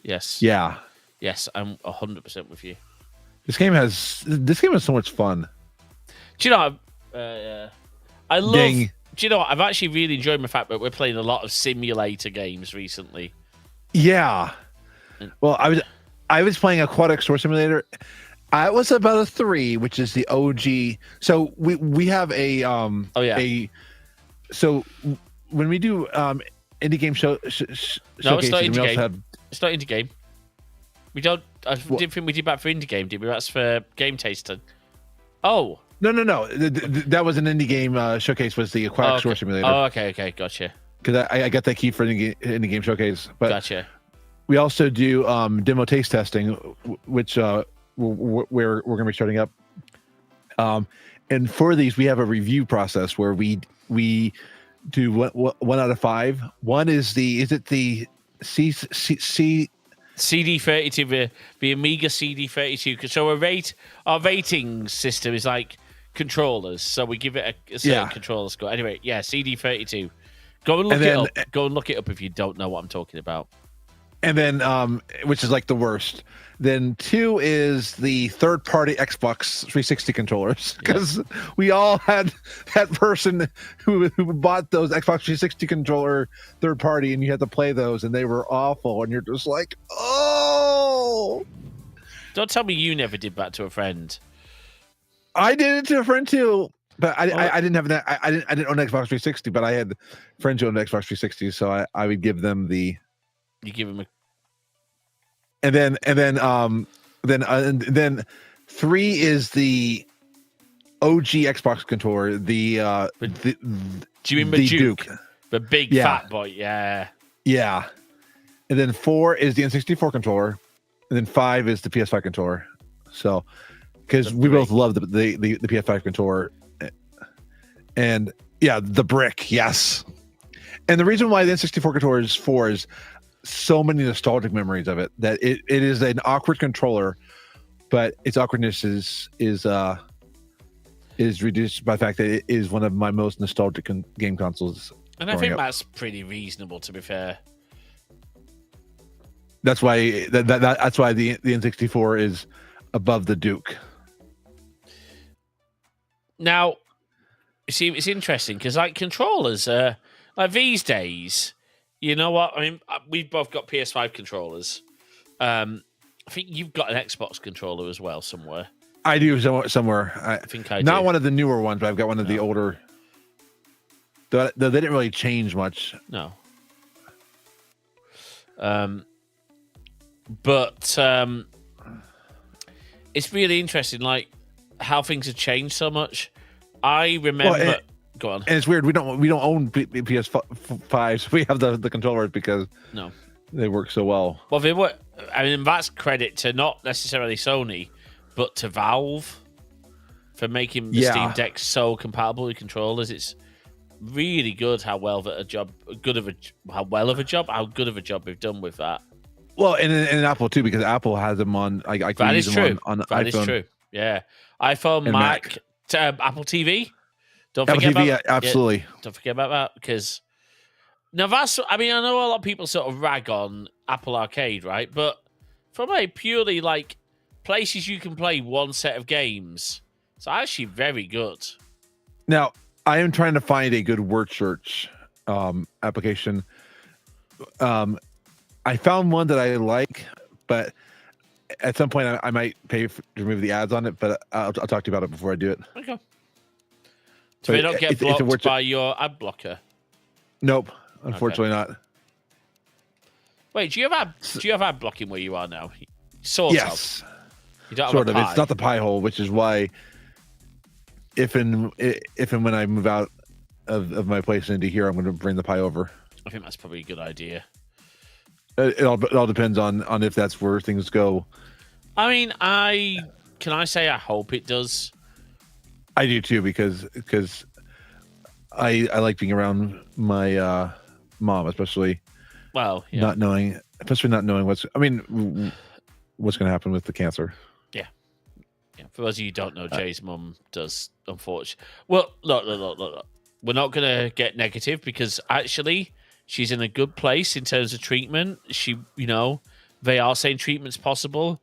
Yes. Yeah. Yes, I'm 100% with you. This game has so much fun. Do you know? I love. Ding. Do you know what? I've actually really enjoyed the fact that we're playing a lot of simulator games recently. Yeah. Well, I was playing Aquatic Store Simulator. I was about a 3, which is the OG. So we have a so when we do indie game showcases, it's not indie we also game. have. It's not indie game. We don't. I didn't think we did that for indie game, did we? That's for game tasting. Oh. No. That was an indie game showcase. Was the Aquatic Store Simulator? Oh, okay, gotcha. Because I got that key for indie game showcase. But gotcha. We also do demo taste testing, which we're going to be starting up. And for these, we have a review process where we do 1 out of 5. One is the CD32, the Amiga CD32. So our rating system is like controllers. So we give it a certain controller score. Anyway, CD32. Go and look it up. Go and look it up if you don't know what I'm talking about. And then, which is like the worst. Then 2 is the third-party Xbox 360 controllers, because we all had that person who bought those Xbox 360 controller third-party, and you had to play those, and they were awful, and you're just like, oh! Don't tell me you never did that to a friend. I did it to a friend too, but I didn't have that. I didn't own Xbox 360, but I had friends who owned Xbox 360, so I would give them the. You give them a. And then 3 is the OG Xbox controller. Do you mean the Duke? The big fat boy, yeah. Yeah. And then 4 is the N64 controller, and then 5 is the PS5 controller. So, because we both love the PS5 controller, and the brick, yes. And the reason why the N64 controller is 4 is so many nostalgic memories of it, that it is an awkward controller, but its awkwardness is reduced by the fact that it is one of my most nostalgic game consoles. And I think that's pretty reasonable, to be fair. That's why that's why the N64 is above the Duke. Now, see, it's interesting because like controllers, like these days. You know what? I mean, we've both got PS5 controllers. I think you've got an Xbox controller as well somewhere. I do somewhere. I think I not do. one of the newer ones, but I've got one of the older. They didn't really change much. No. But it's really interesting, like how things have changed so much. I remember. Well, go on. And it's weird. We don't own PS5s. We have the controllers because they work so well. Well, they were. I mean, that's credit to not necessarily Sony, but to Valve for making the Steam Deck so compatible with controllers. It's really good how good of a job they've done with that. Well, and Apple too, because Apple has them on. I can use them on that iPhone. Is true. Yeah, iPhone, Mac. Apple TV. Don't Apple forget TV, about absolutely. Don't forget about that, because now that's. I mean, I know a lot of people sort of rag on Apple Arcade, right? But from a purely like places you can play one set of games, it's actually very good. Now, I am trying to find a good word search application. I found one that I like, but at some point I might pay to remove the ads on it. But I'll talk to you about it before I do it. Okay. So they don't get blocked by your ad blocker? Nope, unfortunately not. Wait, do you have ad blocking where you are now? Sort yes. of. You don't sort have of. It's not the pie hole, which is why if and when I move out of my place into here, I'm going to bring the pie over. I think that's probably a good idea. It all depends on if that's where things go. I mean, can I say I hope it does? I do too, because I like being around my mom, especially. Well, yeah. not knowing what's going to happen with the cancer. Yeah. Yeah, for those of you who don't know, Jay's mum does, unfortunately. Well, look. We're not going to get negative because actually she's in a good place in terms of treatment. They are saying treatment's possible.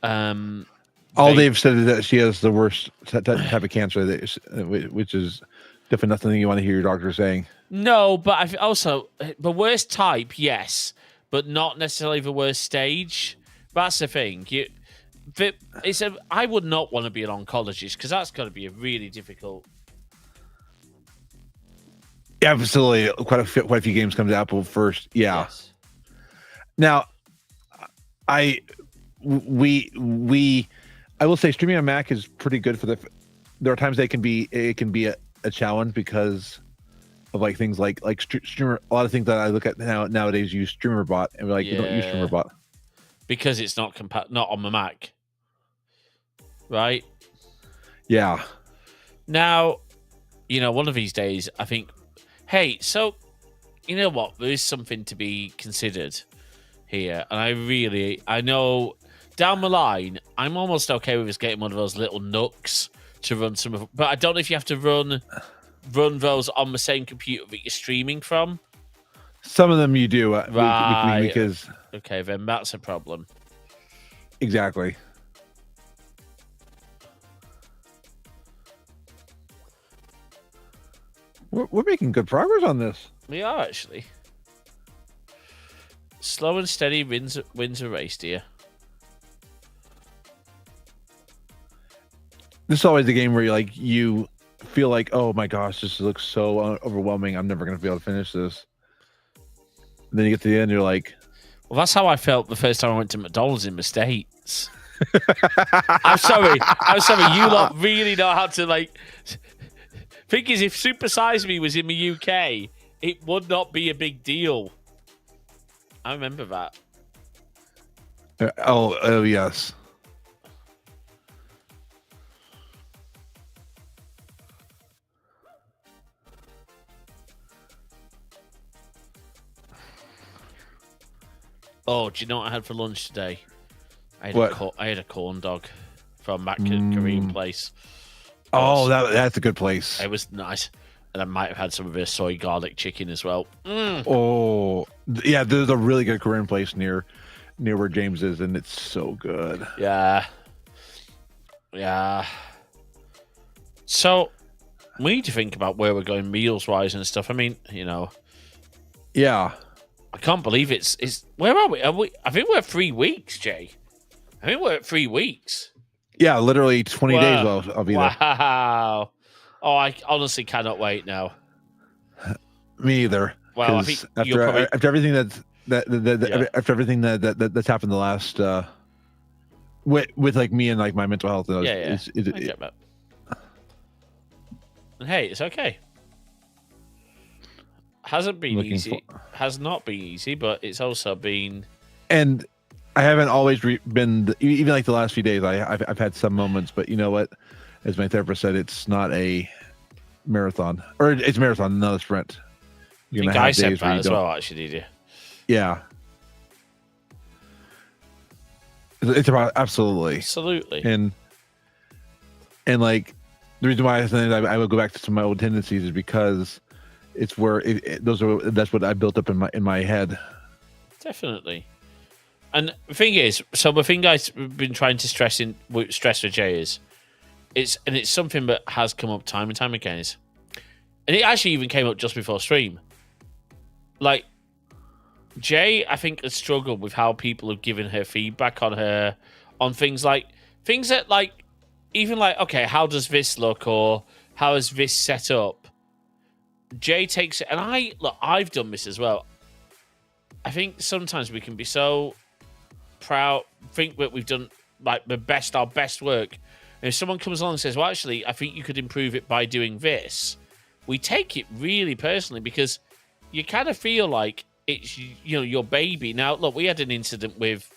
All they've said is that she has the worst type of cancer, which is definitely not something you want to hear your doctor saying. No, but I've also the worst type, yes, but not necessarily the worst stage. That's the thing. I would not want to be an oncologist because that's got to be a really difficult. Yeah, absolutely. Quite a few games come to Apple first. Yeah. Yes. Now, I will say streaming on Mac is pretty good for there are times it can be a challenge because of like things like streamer. A lot of things that I look at nowadays use StreamerBot, and we're like, you don't use StreamerBot because it's not not on the Mac, right? Yeah. Now, one of these days, I think. Hey, so you know what? There is something to be considered here, and I know down the line, I'm almost okay with us getting one of those little nooks to run some of. But I don't know if you have to run those on the same computer that you're streaming from. Some of them you do, right? Because okay, then that's a problem. Exactly. We're making good progress on this. We are actually. Slow and steady wins a race, dear. This is always the game where you feel like, oh my gosh, this looks so overwhelming. I'm never going to be able to finish this. And then you get to the end, you're like, well, that's how I felt the first time I went to McDonald's in the States. I'm sorry. You lot really know how to Thing is, if Super Size Me was in the UK, it would not be a big deal. I remember that. Oh yes. Oh, do you know what I had for lunch today? I had a corn dog from Matt Kareem place. Oh, that's a good place. It was nice. And I might have had some of their soy garlic chicken as well. Oh, yeah, there's a really good Korean place near where James is, and it's so good. Yeah. So, we need to think about where we're going meals-wise and stuff. I mean, Yeah. I can't believe it's where are we? I think we're at 3 weeks, Jay. I think we're at 3 weeks. Yeah, literally 20 days I'll be there. Wow. Oh, I honestly cannot wait now. Me either. Well, I think after everything after everything that's happened the last with me and my mental health. I get that. And hey, it's okay. Hasn't been easy. Has not been easy, but it's also been. And I haven't always been even the last few days. I've had some moments, but you know what? As my therapist said, it's not a marathon, or it's a marathon, not a sprint. I think I said that as well. Actually, did you? Yeah. It's about absolutely, and the reason why I would go back to some of my old tendencies is because it's where that's what I built up in my head. Definitely. And the thing is, so the thing I've been trying to stress for Jay is, it's something that has come up time and time again. And it actually even came up just before stream. Jay, I think, has struggled with how people have given her feedback on things that even okay, how does this look, or how is this set up? Jay takes it, and I've done this as well. I think sometimes we can be so proud, think that we've done our best work. And if someone comes along and says, well, actually, I think you could improve it by doing this, we take it really personally because you kind of feel like it's your baby. Now, look, we had an incident with,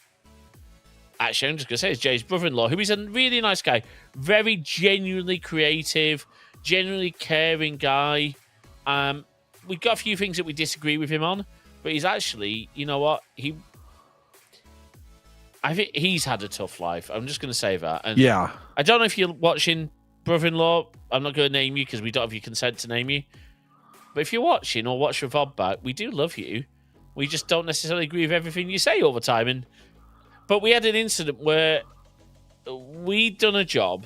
actually, I'm just going to say it's Jay's brother-in-law, who is a really nice guy, very genuinely creative, genuinely caring guy. We've got a few things that we disagree with him on, but he's actually, you know what, he I think he's had a tough life. I'm just going to say that. And Yeah. I don't know if you're watching Brother-in-Law. I'm not going to name you because we don't have your consent to name you. But if you're watching or watch your VOD back, we do love you. We just don't necessarily agree with everything you say all the time. But we had an incident where we'd done a job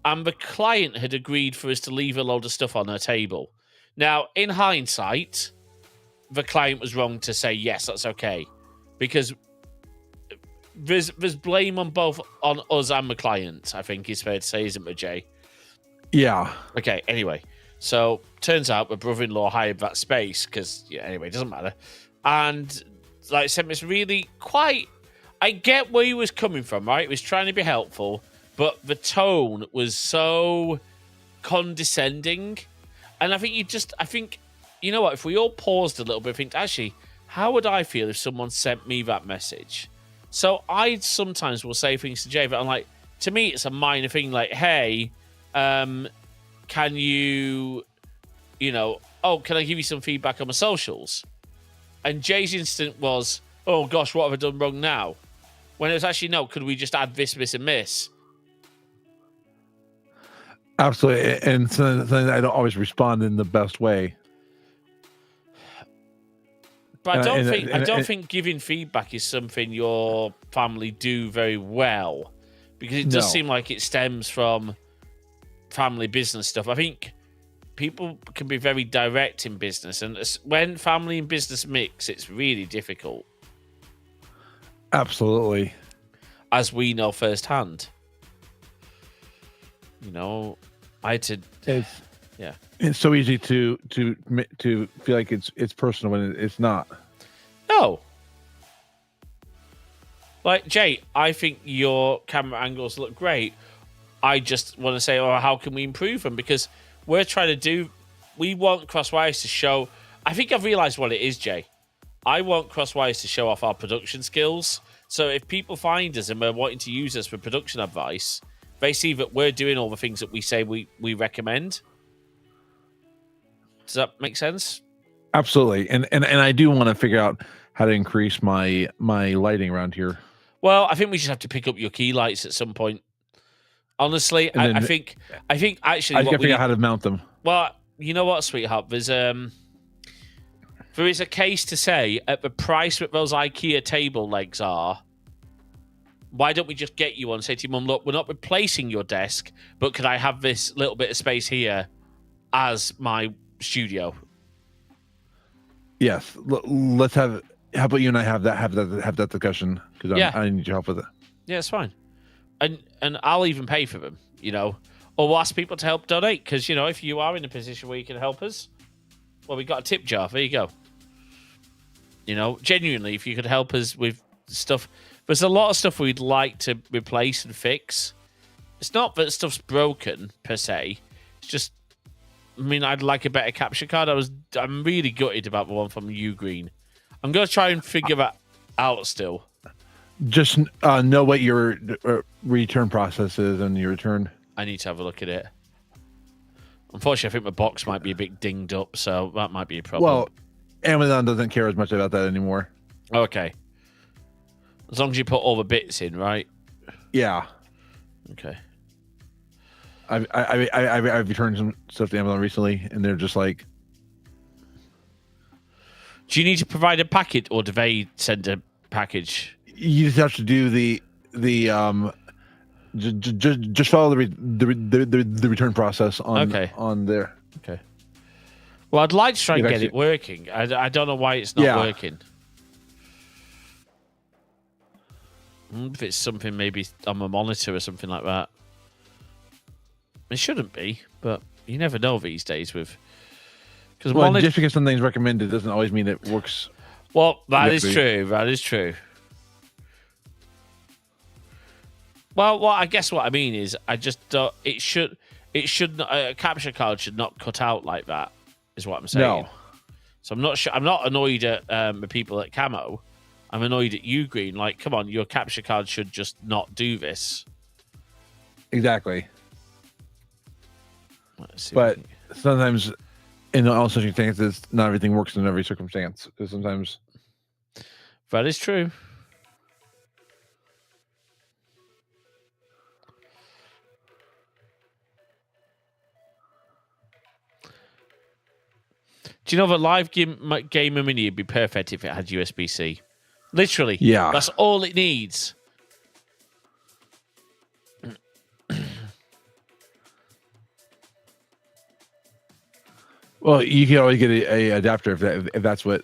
and the client had agreed for us to leave a load of stuff on her table. Now, in hindsight, the client was wrong to say, yes, that's okay. Because there's blame on both on us and the client, I think is fair to say, isn't there, Jay? Yeah. Okay, anyway. So, turns out the brother-in-law hired that space because, anyway, it doesn't matter. And, like I said, it's really quite... I get where he was coming from, right? He was trying to be helpful, but the tone was so condescending. And I think, you know what? If we all paused a little bit, think, actually, how would I feel if someone sent me that message? So I sometimes will say things to Jay that I'm like, to me, it's a minor thing like, hey, can you, can I give you some feedback on my socials? And Jay's instinct was, oh gosh, what have I done wrong now? When it was actually, no, could we just add this, and this? Absolutely. And so I don't always respond in the best way. But I don't think giving feedback is something your family do very well, because it does seem like it stems from family business stuff. I think people can be very direct in business, and when family and business mix, it's really difficult. Absolutely. As we know firsthand. I had to... It's so easy to feel like it's personal when it's not. No. Like, Jay, I think your camera angles look great. I just want to say, how can we improve them? Because we're trying to we want Crosswires to show... I think I've realised what it is, Jay. I want Crosswires to show off our production skills. So if people find us and they're wanting to use us for production advice, they see that we're doing all the things that we say we recommend. Does that make sense? Absolutely. And I do want to figure out how to increase my lighting around here. Well, I think we just have to pick up your key lights at some point. Honestly, I think actually I just got to figure out how to mount them. Well, you know what, sweetheart? There is a case to say at the price that those IKEA table legs are, why don't we just get you one and say to your mum, look, we're not replacing your desk, but could I have this little bit of space here as my studio? Yes. Let's have... How about you and I have that discussion? Because I need your help with it. Yeah, it's fine. And I'll even pay for them, Or we'll ask people to help donate, because, if you are in a position where you can help us, well, we got a tip jar. There you go. Genuinely, if you could help us with stuff. There's a lot of stuff we'd like to replace and fix. It's not that stuff's broken, per se. It's just, I'd like a better capture card. I'm really gutted about the one from Ugreen. I'm going to try and figure that out still. Just know what your return process is and your return. I need to have a look at it. Unfortunately, I think my box might be a bit dinged up, so that might be a problem. Well, Amazon doesn't care as much about that anymore. Okay. As long as you put all the bits in, right? Yeah. Okay. I've returned some stuff to Amazon recently, and they're just like... Do you need to provide a packet, or do they send a package? You just have to do just follow the return process on there. Okay. Well, I'd like to try and get it working. I don't know why it's not working. If it's something maybe on my monitor or something like that. It shouldn't be, but you never know these days with... Just because something's recommended doesn't always mean it works. Well, that is true. That is true. Well, I guess what I mean is, I just don't... It should not... A capture card should not cut out like that, is what I'm saying. No. So I'm not sure... I'm not annoyed at the people at Camo. I'm annoyed at you, Green. Like, come on, your capture card should just not do this. Exactly. But sometimes, in all circumstances, not everything works in every circumstance. Because sometimes... That is true. Do you know the live gamer mini would be perfect if it had USB-C? Literally. Yeah. That's all it needs. Well, you can always get a adapter if that's what.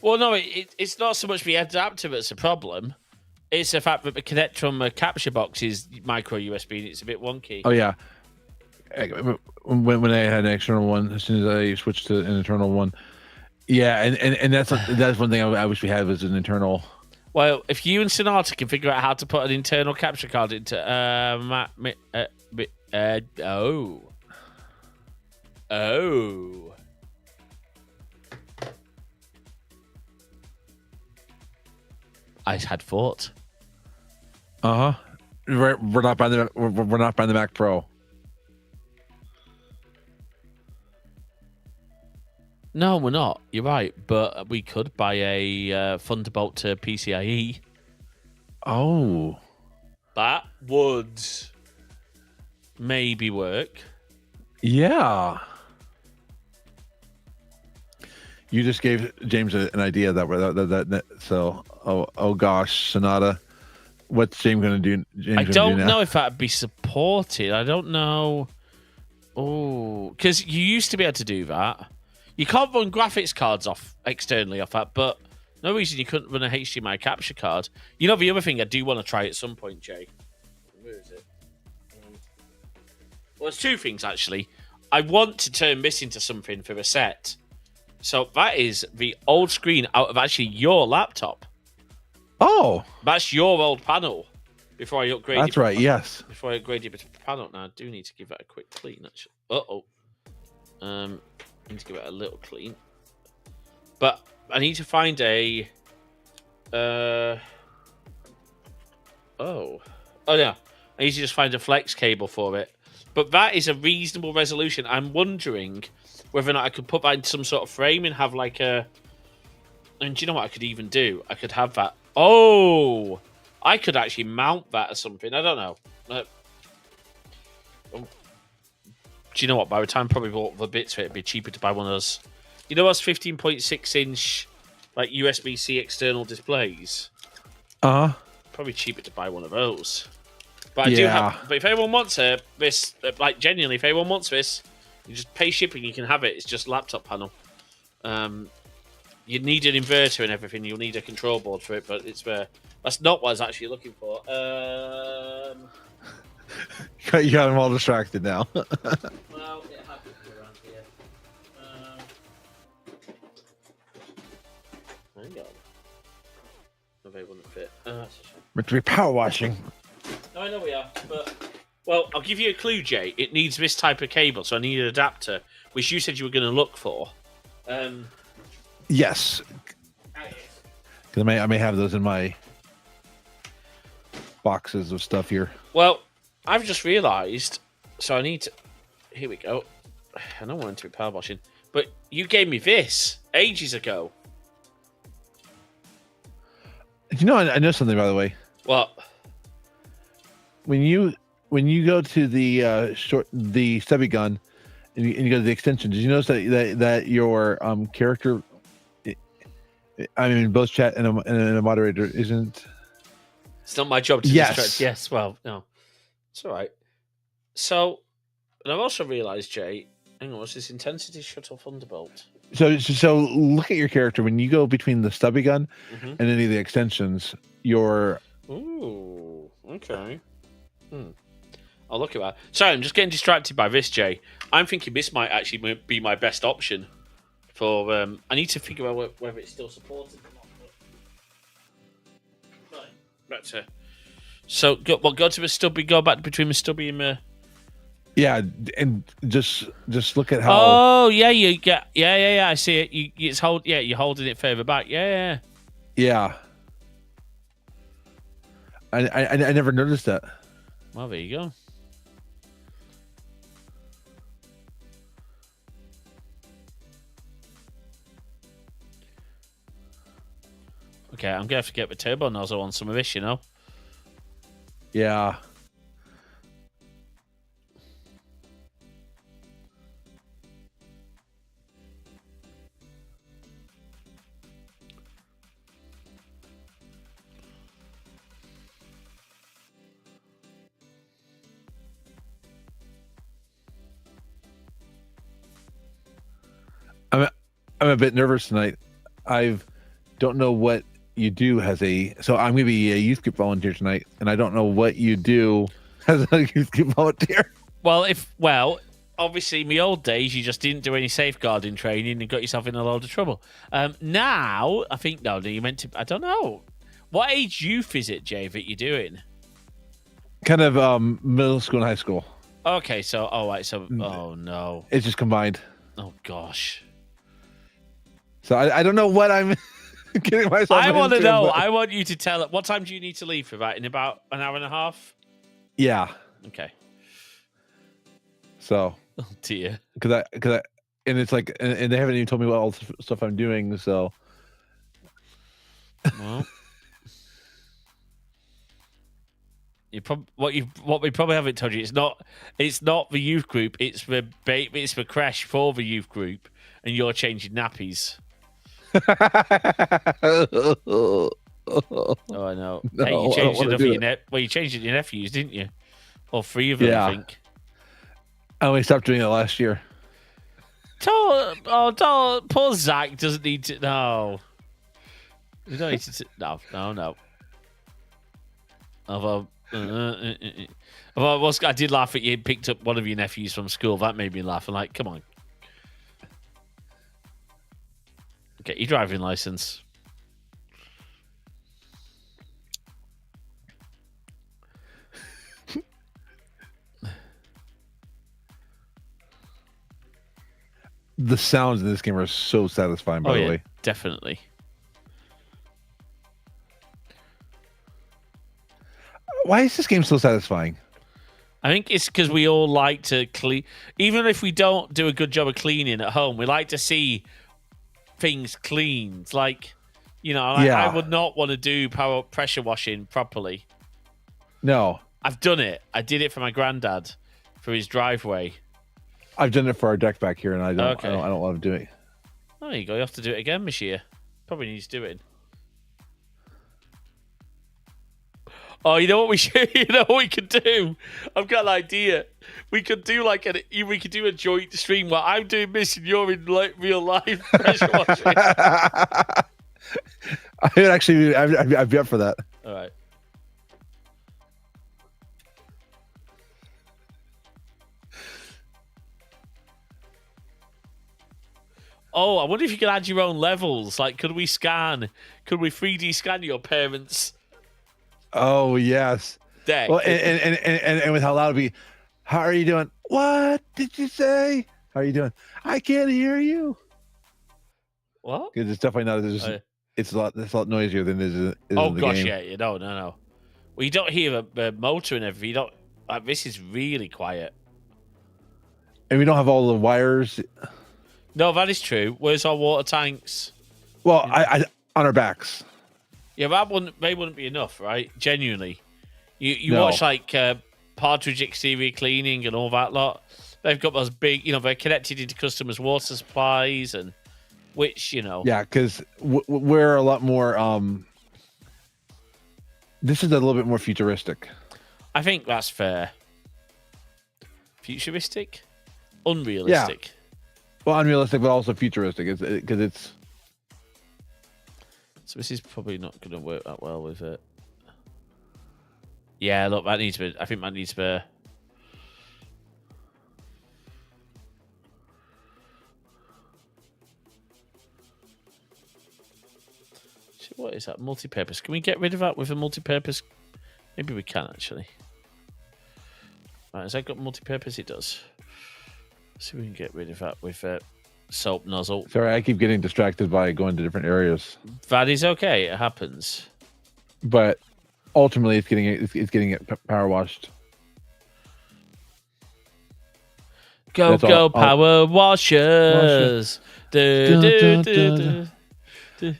Well, no, it's not so much the adapter that's a problem. It's the fact that the connector on the capture box is micro USB and it's a bit wonky. Oh yeah. When I had an external one, as soon as I switched to an internal one, yeah, and that's one thing I wish we had was an internal. Well, if you and Sonata can figure out how to put an internal capture card into I had thought. We're not buying the Mac Pro. No, we're not. You're right, but we could buy a Thunderbolt to PCIe. Oh, That would maybe work. yeah. You just gave James an idea that so oh gosh, Sonata. What's James going to do? I don't know if that'd be supported. I don't know. Oh, because you used to be able to do that. You can't run graphics cards externally off that, but no reason you couldn't run a HDMI capture card. You know, the other thing I do want to try at some point, Jay. Where is it? Well, there's two things actually. I want to turn this into something for a set. So that is the old screen out of actually your laptop. Oh, That's your old panel. Before I upgrade. that's right. Yes. Before I upgrade it to panel, now I do need to give that a quick clean. Actually, I need to give it a little clean. But I need to find a. Oh yeah. I need to just find a flex cable for it. But that is a reasonable resolution. I'm wondering whether or not I could put that in some sort of frame and have like a. And do you know what I could even do? I could have that. Oh, I could actually mount that or something. I don't know. Do you know what? By the time I probably bought the bits for it, it'd be cheaper to buy one of those. You know those 15.6 inch like USB-C external displays? Probably cheaper to buy one of those. But I do have. But if anyone wants this, like genuinely, if anyone wants this, you just pay shipping. You can have it. It's just laptop panel. You need an inverter and everything. You'll need a control board for it, but it's that's not what I was actually looking for. You got them all distracted now. Well, it happens around here. Hang on. No, they wouldn't fit. That's a shame. We're to be power washing. No, I know we are, but well, I'll give you a clue, Jay. It needs this type of cable, so I need an adapter, which you said you were going to look for. Yes, because I may have those in my boxes of stuff here. Well, I've just realised, so I need to. Here we go. I don't want it to be power washing, but you gave me this ages ago. You know, I know something, by the way. What? When you go to the stubby gun and you go to the extension, did you notice that your character, I mean, both chat and a moderator isn't? It's not my job to distract. Yes, well, no, it's all right. So, and I've also realised, Jay. Hang on, what's this intensity shuttle Thunderbolt? So look at your character when you go between the stubby gun and any of the extensions. Your ooh, okay. I'll look at that. Sorry, I'm just getting distracted by this, Jay. I'm thinking this might actually be my best option for. I need to figure out whether it's still supported or not. Right, better. So go to the stubby. Go back between the stubby and the. Yeah, and just look at how. Oh yeah, you get yeah. I see it. You're holding it further back. Yeah. I never noticed that. Well, there you go. Okay, I'm gonna have to get the turbo nozzle on some of this, you know. Yeah. I'm a bit nervous tonight. I don't know what you do so I'm going to be a youth group volunteer tonight, and I don't know what you do as a youth group volunteer. Well, obviously, in the old days, you just didn't do any safeguarding training and got yourself in a load of trouble. Now, I think, no, you meant to, I don't know. What age youth is it, Jay, that you're doing? Kind of middle school and high school. Okay, so, oh no. It's just combined. Oh, gosh. So I don't know what I'm getting myself I want to into, know. but- I want you to tell it. What time do you need to leave for that? In about an hour and a half? Yeah. Okay. So. Oh, dear. Because and it's like, and they haven't even told me what all the stuff I'm doing. So. Well. What we probably haven't told you, it's not the youth group, it's the crash for the youth group, and you're changing nappies. Oh, I know. No, hey, you changed it for your you changed it to your nephews, didn't you? Or 3 of them, I think. I only stopped doing it last year. Poor Zach doesn't need to. No, you don't need to. No. Although I did laugh at you. Picked up one of your nephews from school. That made me laugh. I'm like, come on, get your driving license. The sounds in this game are so satisfying, by the way. Definitely. Why is this game so satisfying? I think it's because we all like to clean. Even if we don't do a good job of cleaning at home, we like to see things cleaned. Like, I would not want to do pressure washing properly. No. I've done it. I did it for my granddad for his driveway. I've done it for our deck back here, and I don't love doing it. Oh, there you go. You have to do it again this year. Probably needs doing. Oh, you know what we should? You know what we could do? I've got an idea. We could do we could do a joint stream where I'm doing this and you're in real life pressure washing. I would actually, I'd be up for that. All right. Oh, I wonder if you could add your own levels. Like, could we 3D scan your parents' Oh yes. deck? Well, and with how loud it'd be. How are you doing? What did you say? How are you doing? I can't hear you. What? Because it's definitely not. It's a lot noisier than it is in Oh the gosh, game. yeah. No. Well, you don't hear a motor and everything. You don't. This is really quiet. And we don't have all the wires. No, that is true. Where's our water tanks? Well, I on our backs. Yeah, they wouldn't be enough, right? Genuinely. You No. watch like Partridge Exterior Cleaning and all that lot. They've got those big, they're connected into customers' water supplies and which, Yeah, because we're a lot more. This is a little bit more futuristic. I think that's fair. Futuristic? Unrealistic. Yeah. Well, unrealistic, but also futuristic. Because it's. So this is probably not going to work that well with it. Yeah, look, I think that needs to be. What is that? Multi-purpose. Can we get rid of that with a multi-purpose? Maybe we can, actually. Right, has that got multi-purpose? It does. Let's see if we can get rid of that with a soap nozzle. Sorry, I keep getting distracted by going to different areas. That is okay. It happens. But ultimately, it's getting it power washed. Go, power washers.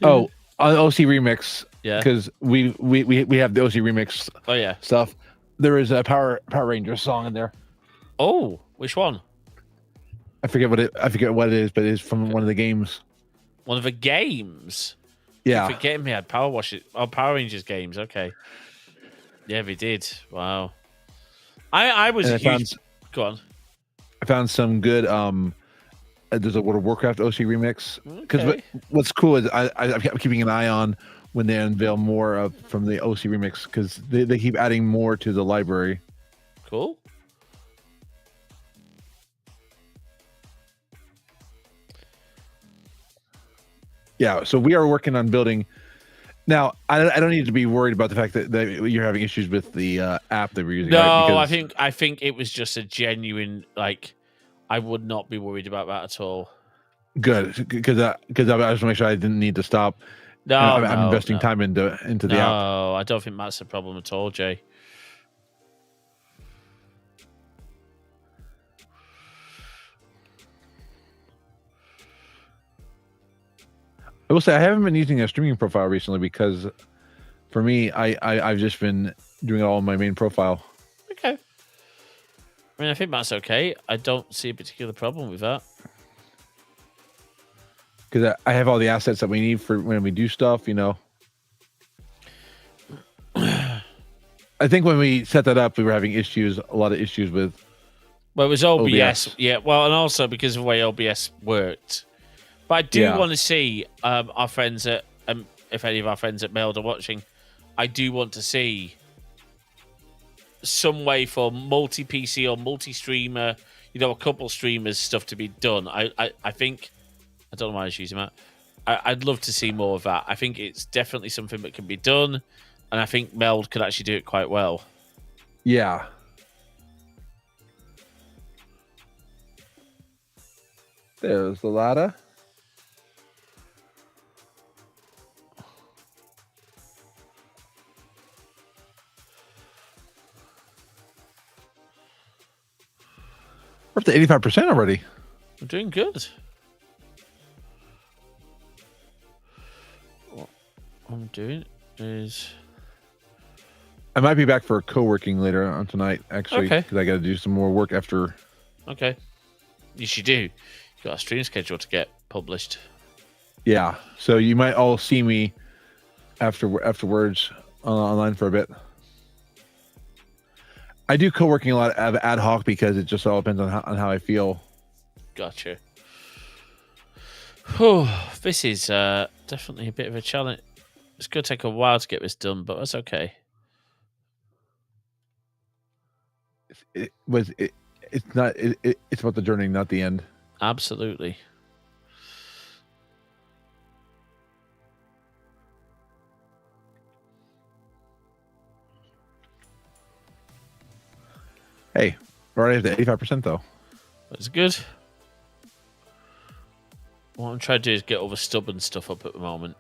Oh, on OC Remix. Yeah. Because we have the OC Remix. Oh yeah. Stuff. There is a Power Rangers song in there. Oh, which one? I forget what it is, but it's from one of the games. One of the games. Yeah. I forget me had Power Rangers games. Okay. Yeah, we did. Wow. I was a huge. Go on. I found some good there's a World of Warcraft OC remix. Because Okay. what's cool is I'm keeping an eye on when they unveil more from the OC remix, because they keep adding more to the library. Cool. Yeah, so we are working on building. Now, I don't need to be worried about the fact that you're having issues with the app that we're using. No, right? Because, I think it was just a genuine, like, I would not be worried about that at all. good, because I just want to make sure I didn't need to stop. No, I'm investing time into the app. No, I don't think that's a problem at all, Jay. I will say I haven't been using a streaming profile recently because, for me, I've just been doing it all on my main profile. Okay. I mean, I think that's okay. I don't see a particular problem with that. Because I have all the assets that we need for when we do stuff, I think when we set that up, we were having a lot of issues with. Well, it was OBS. Yeah, well, and also because of the way OBS worked. But I do want to see our friends at, if any of our friends at Meld are watching, I do want to see some way for multi-PC or multi-streamer, a couple streamers stuff to be done. I think, I don't know why I was using that. I'd love to see more of that. I think it's definitely something that can be done, and I think Meld could actually do it quite well. Yeah. There's the ladder. We're up to 85% already. We're doing good. What I'm doing is... I might be back for co-working later on tonight, actually, Okay. because I got to do some more work after. Okay. Yes, you do. You've got a stream schedule to get published. Yeah, so you might all see me afterwards online for a bit. I do co-working a lot of ad hoc because it just all depends on how I feel. Gotcha. Whew, this is definitely a bit of a challenge. It's going to take a while to get this done, but that's okay. It's about the journey, not the end. Absolutely. Hey, we're already at 85% though. That's good. What I'm trying to do is get all the stubborn stuff up at the moment.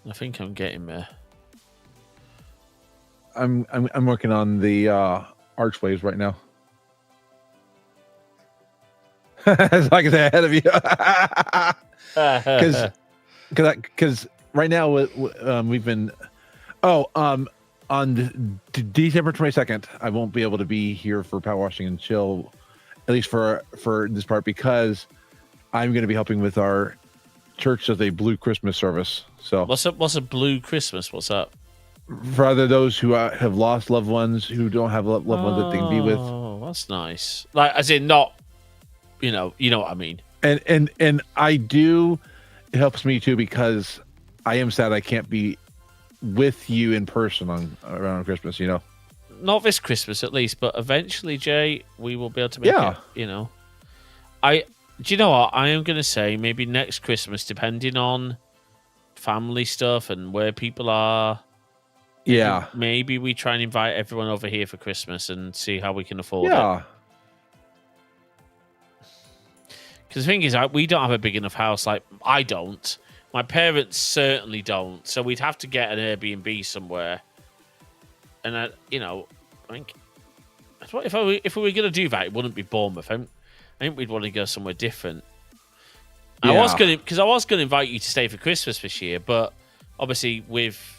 I think I'm getting there. I'm working on the archways right now. So I can say ahead of you. Because right now we've been on December 22nd, I won't be able to be here for Powerwashing and Chill, at least for this part, because I'm going to be helping with our church as a Blue Christmas service. So what's a Blue Christmas? What's that? For other those who have lost loved ones, who don't have loved ones that they can be with. Oh, that's nice. Like, as in, not, you know what I mean. And I do. It helps me too, because I am sad I can't be with you in person around Christmas. Not this Christmas, at least, but eventually, Jay, we will be able to make it. Do you know what? I am going to say maybe next Christmas, depending on family stuff and where people are. Yeah. Maybe we try and invite everyone over here for Christmas and see how we can afford it. Yeah. Because the thing is, we don't have a big enough house. Like, I don't. My parents certainly don't. So we'd have to get an Airbnb somewhere. And, I think if we were going to do that, it wouldn't be Bournemouth. I think we'd want to go somewhere different. Yeah. I was going to invite you to stay for Christmas this year, but obviously with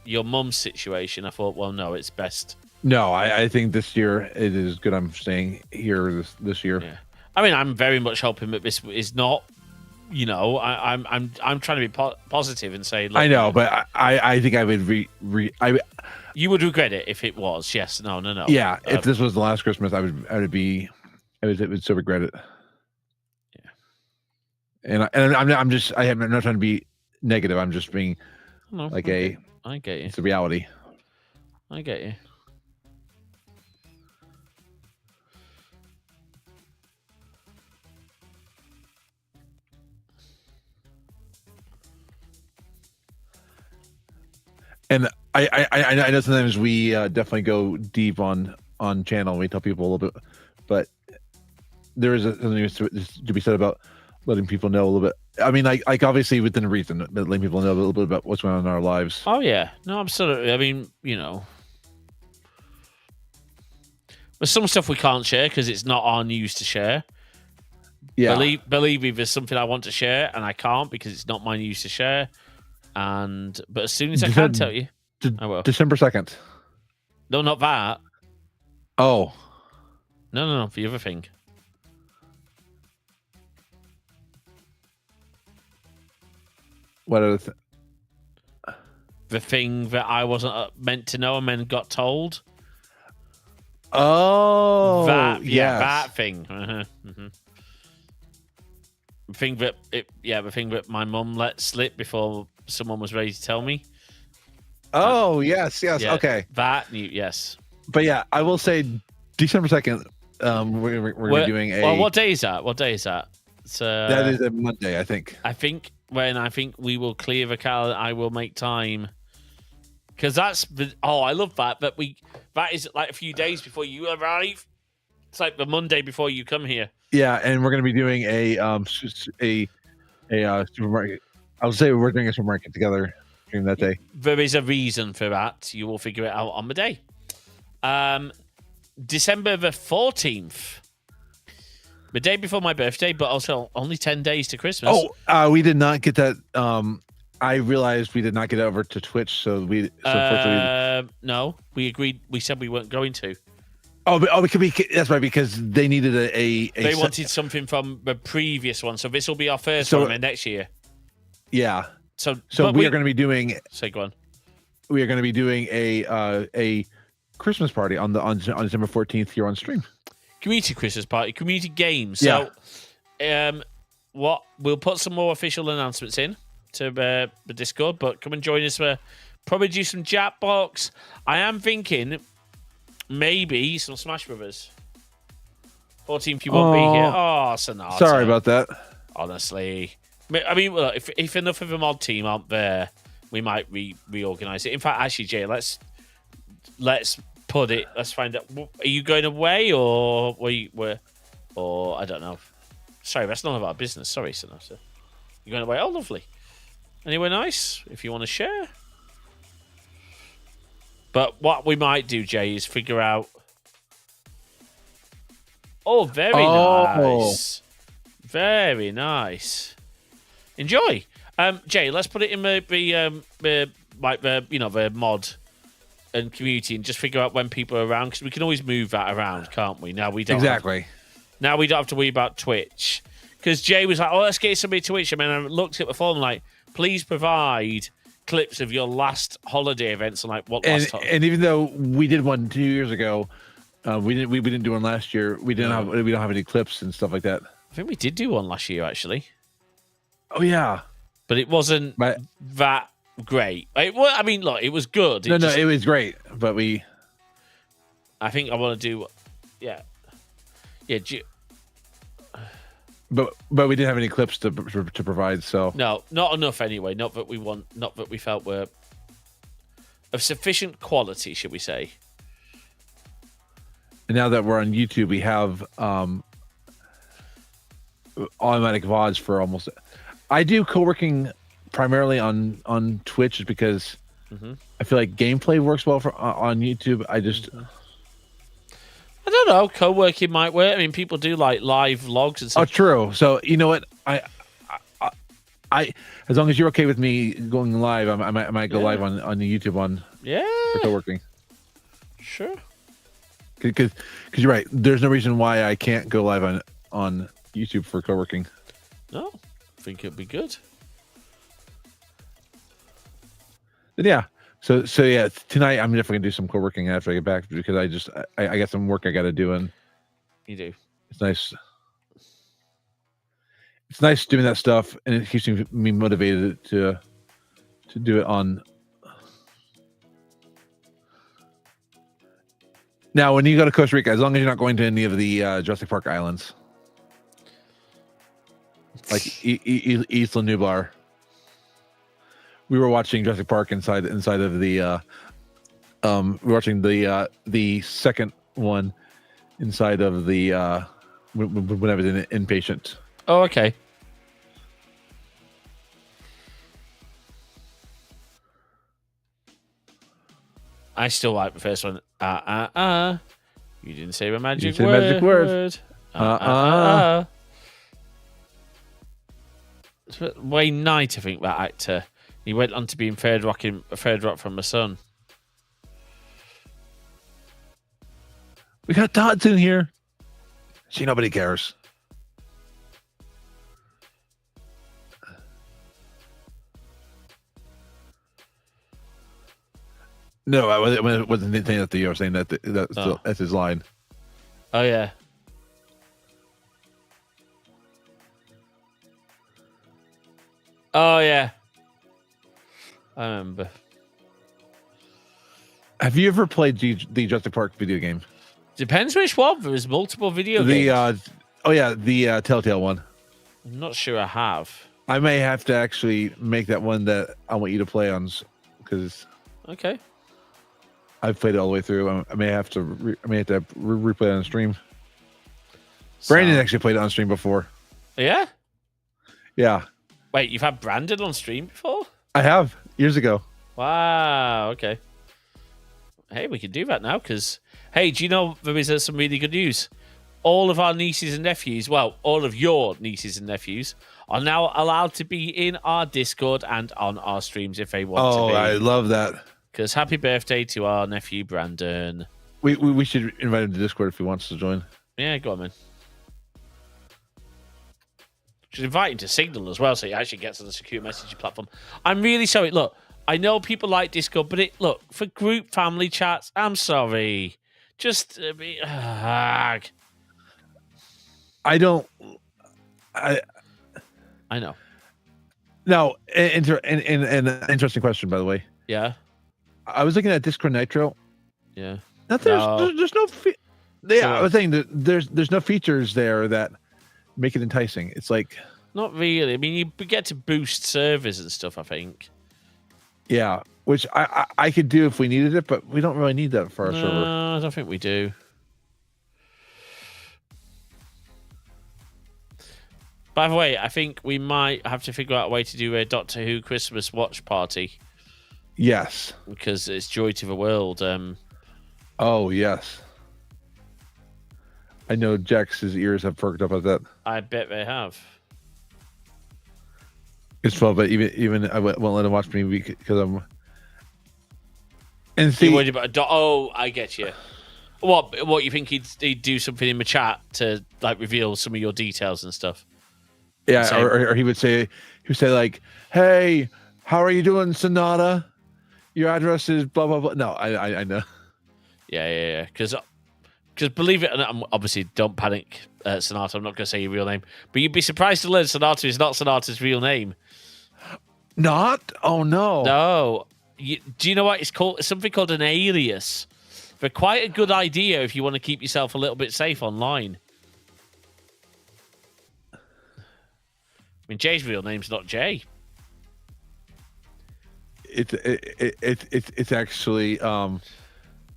your mum's situation, I thought, well, no, it's best. No, I think this year it is good. I'm staying here this year. Yeah. I mean, I'm very much hoping that this is not. I'm trying to be positive and say. Look, I know, but I think I would you would regret it if it was. Yes. No. Yeah. If this was the last Christmas, I would be I would so regret it. Yeah. And I'm not trying to be negative. I'm just being I get you. It's a reality. I get you. And I know sometimes we definitely go deep on channel. We tell people a little bit, but there is something to be said about letting people know a little bit. I mean, like obviously within reason, but letting people know a little bit about what's going on in our lives. Oh yeah, no, absolutely. I mean, there's some stuff we can't share because it's not our news to share. Yeah, believe me, there's something I want to share and I can't because it's not my news to share. But as soon as I can tell you, I will. December 2nd. No, not that. Oh, no, the other thing. what other The thing that I wasn't meant to know and then got told. Oh, that thing. Mm-hmm. The thing that my mum let slip before someone was ready to tell me. Oh, yes, Yeah, okay. Yes. But yeah, I will say December 2nd. We're going to be doing a. Well, what day is that? That is a Monday, I think. I think we will clear the calendar, I will make time. Because I love that. That is like a few days before you arrive. It's like the Monday before you come here. Yeah, and we're going to be doing a supermarket. I'll say we're doing a supermarket together during that day. There is a reason for that. You will figure it out on the day. December the 14th. The day before my birthday, but also only 10 days to Christmas. Oh, we did not get that. I realized we did not get over to Twitch, so unfortunately. No, we agreed. We said we weren't going to. That's right, because they needed they wanted something from the previous one, so this will be our first one next year. Yeah. So we are going to be doing. Go on. We are going to be doing a Christmas party on December 14th here on stream. Community Christmas party, community games. Yeah. So, we'll put some more official announcements in to the Discord, but come and join us for probably do some Jackbox. I am thinking maybe some Smash Brothers. 14th, you won't be here. Oh, Sonata. Sorry about that. Honestly, I mean, well, if enough of the mod team aren't there, we might reorganize it. In fact, actually, Jay, let's put it. Let's find out. Are you going away or or I don't know. Sorry, that's none of our business. Sorry, Sonata. You're going away? Oh, lovely. Anywhere nice? If you want to share. But what we might do, Jay, is figure out. Oh, very nice. Very nice. Enjoy. Jay, let's put it in the mod and community and just figure out when people are around, because we can always move that around, can't we? Now we don't now we don't have to worry about Twitch. Because Jay was like, let's get somebody to Twitch. I mean, I looked at the form like, please provide clips of your last holiday events. And like, what last and even though we did one 2 years ago, we didn't do one last year. We don't have any clips and stuff like that. I think we did do one last year, actually. Oh yeah, but it wasn't that great. It was good. It was great, but I think I want to do, yeah. But we didn't have any clips to provide, so no, not enough anyway. Not that we felt were of sufficient quality, should we say? And now that we're on YouTube, we have automatic VODs for almost. I do co-working primarily on Twitch because I feel like gameplay works well on YouTube. I don't know. Co-working might work. I mean, people do like live vlogs and stuff. Oh, true. So you know what? I as long as you're okay with me going live, I might go live on the YouTube for co-working. Sure. Because you're right. There's no reason why I can't go live on YouTube for co-working. No, I think it'd be good. But yeah. So yeah, tonight I'm definitely gonna do some co-working after I get back because I got some work I got to do. And you do. It's nice. It's nice doing that stuff, and it keeps me motivated to do it on. Now, when you go to Costa Rica, as long as you're not going to any of the Jurassic Park islands, like Isla Nublar, we were watching Jurassic Park inside of the. We're watching the second one inside of the when I was in inpatient. Oh, okay. I still like the first one. You didn't say the magic word. Magic word. It's Wayne Knight, I think, that actor. He went on to be in Third Rock from the Sun. We got Todd's in here. See, nobody cares. No, I wasn't saying that to you. I was saying that's his line. Oh, yeah. Oh, yeah. I remember. Have you ever played the Jurassic Park video game? Depends which one. There's multiple video games. The Telltale one. I'm not sure I have. I may have to actually make that one that I want you to play on, because Okay. I've played it all the way through. I may have to replay it on stream. Brandon actually played it on stream before. Yeah? Yeah. Wait, you've had Brandon on stream before? I have, years ago. Wow, okay. Hey, we can do that now, because... Hey, do you know there is some really good news? All of our nieces and nephews, well, all of your nieces and nephews, are now allowed to be in our Discord and on our streams if they want to be. Oh, I love that. Because happy birthday to our nephew, Brandon. We should invite him to Discord if he wants to join. Yeah, go on, man. Should invite him to Signal as well, so he actually gets on the secure messaging platform. I'm really sorry. Look, I know people like Discord, but look, for group family chats, I'm sorry. Just I don't. I know. No, an interesting question, by the way. Yeah. I was looking at Discord Nitro. Yeah. There's no. I was saying that there's no features there that make it enticing. It's like not really. I mean, you get to boost servers and stuff, I think. Yeah, which I could do if we needed it, but we don't really need that for our server. No, I don't think we do. By the way, I think we might have to figure out a way to do a Doctor Who Christmas watch party. Yes. Because it's Joy to the World. Oh, yes. I know Jax's ears have perked up at that. I bet they have. It's fun, but even I won't let him watch me because I'm. And see, you're worried about I get you. What you think he'd do something in the chat to like reveal some of your details and stuff? Yeah, or he would say like, "Hey, how are you doing, Sonata? Your address is blah blah blah." No, I know. Yeah. Because believe it or not, obviously don't panic, Sonata. I'm not going to say your real name, but you'd be surprised to learn Sonata is not Sonata's real name. Not? Oh no. No. Do you know what it's called? It's something called an alias. They're quite a good idea if you want to keep yourself a little bit safe online. I mean, Jay's real name's not Jay. It's actually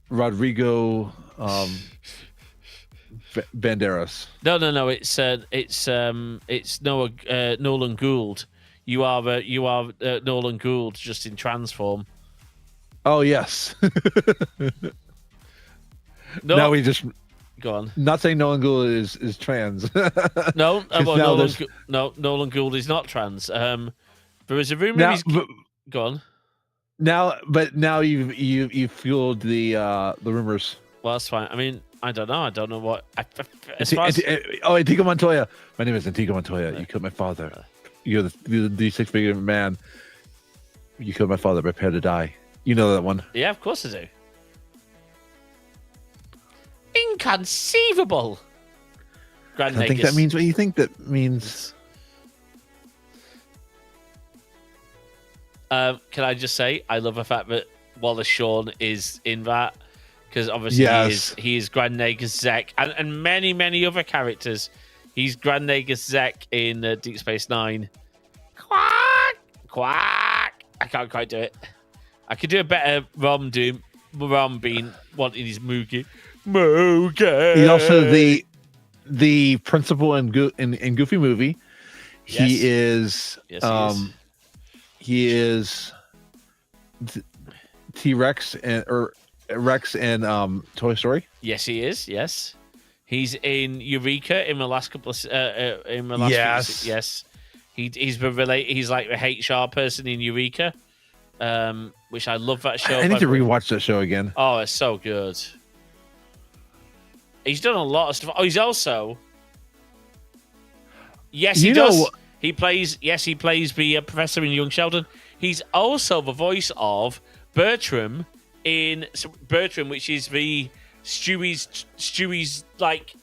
Rodrigo Banderas. No. It's Nolan Gould. You are Nolan Gould, just in trans form. Oh yes. No, now we just go on. Not saying Nolan Gould is trans. No, Nolan Gould is not trans. There is a rumor. Now, go on. Now you've fueled the rumors. Well, that's fine. I mean, I don't know what. Antigua Montoya. My name is Antigua Montoya. You killed my father. You're the six-figure man. You killed my father. Prepare to die. You know that one. Yeah, of course I do. Inconceivable. Grand I think that means what you think that means. Can I just say, I love the fact that Wallace Shawn is in that, because obviously he is Grand Nagus Zek and many other characters. He's Grand Nagus Zek in Deep Space Nine. Quack! Quack! I can't quite do it. I could do a better Rom being wanting his Moogie. Moogie! He's also the principal in Goofy Movie. He is. Yes, he is T-Rex and Rex and Toy Story. Yes, he is. Yes, he's in Eureka in the last couple of yes. He's like the HR person in Eureka, which I love that show. I need to rewatch that show again. Oh, it's so good. He's done a lot of stuff. Oh, he's also. Yes, he does. He plays the professor in Young Sheldon. He's also the voice of Bertram in Bertram, which is the Stewie's like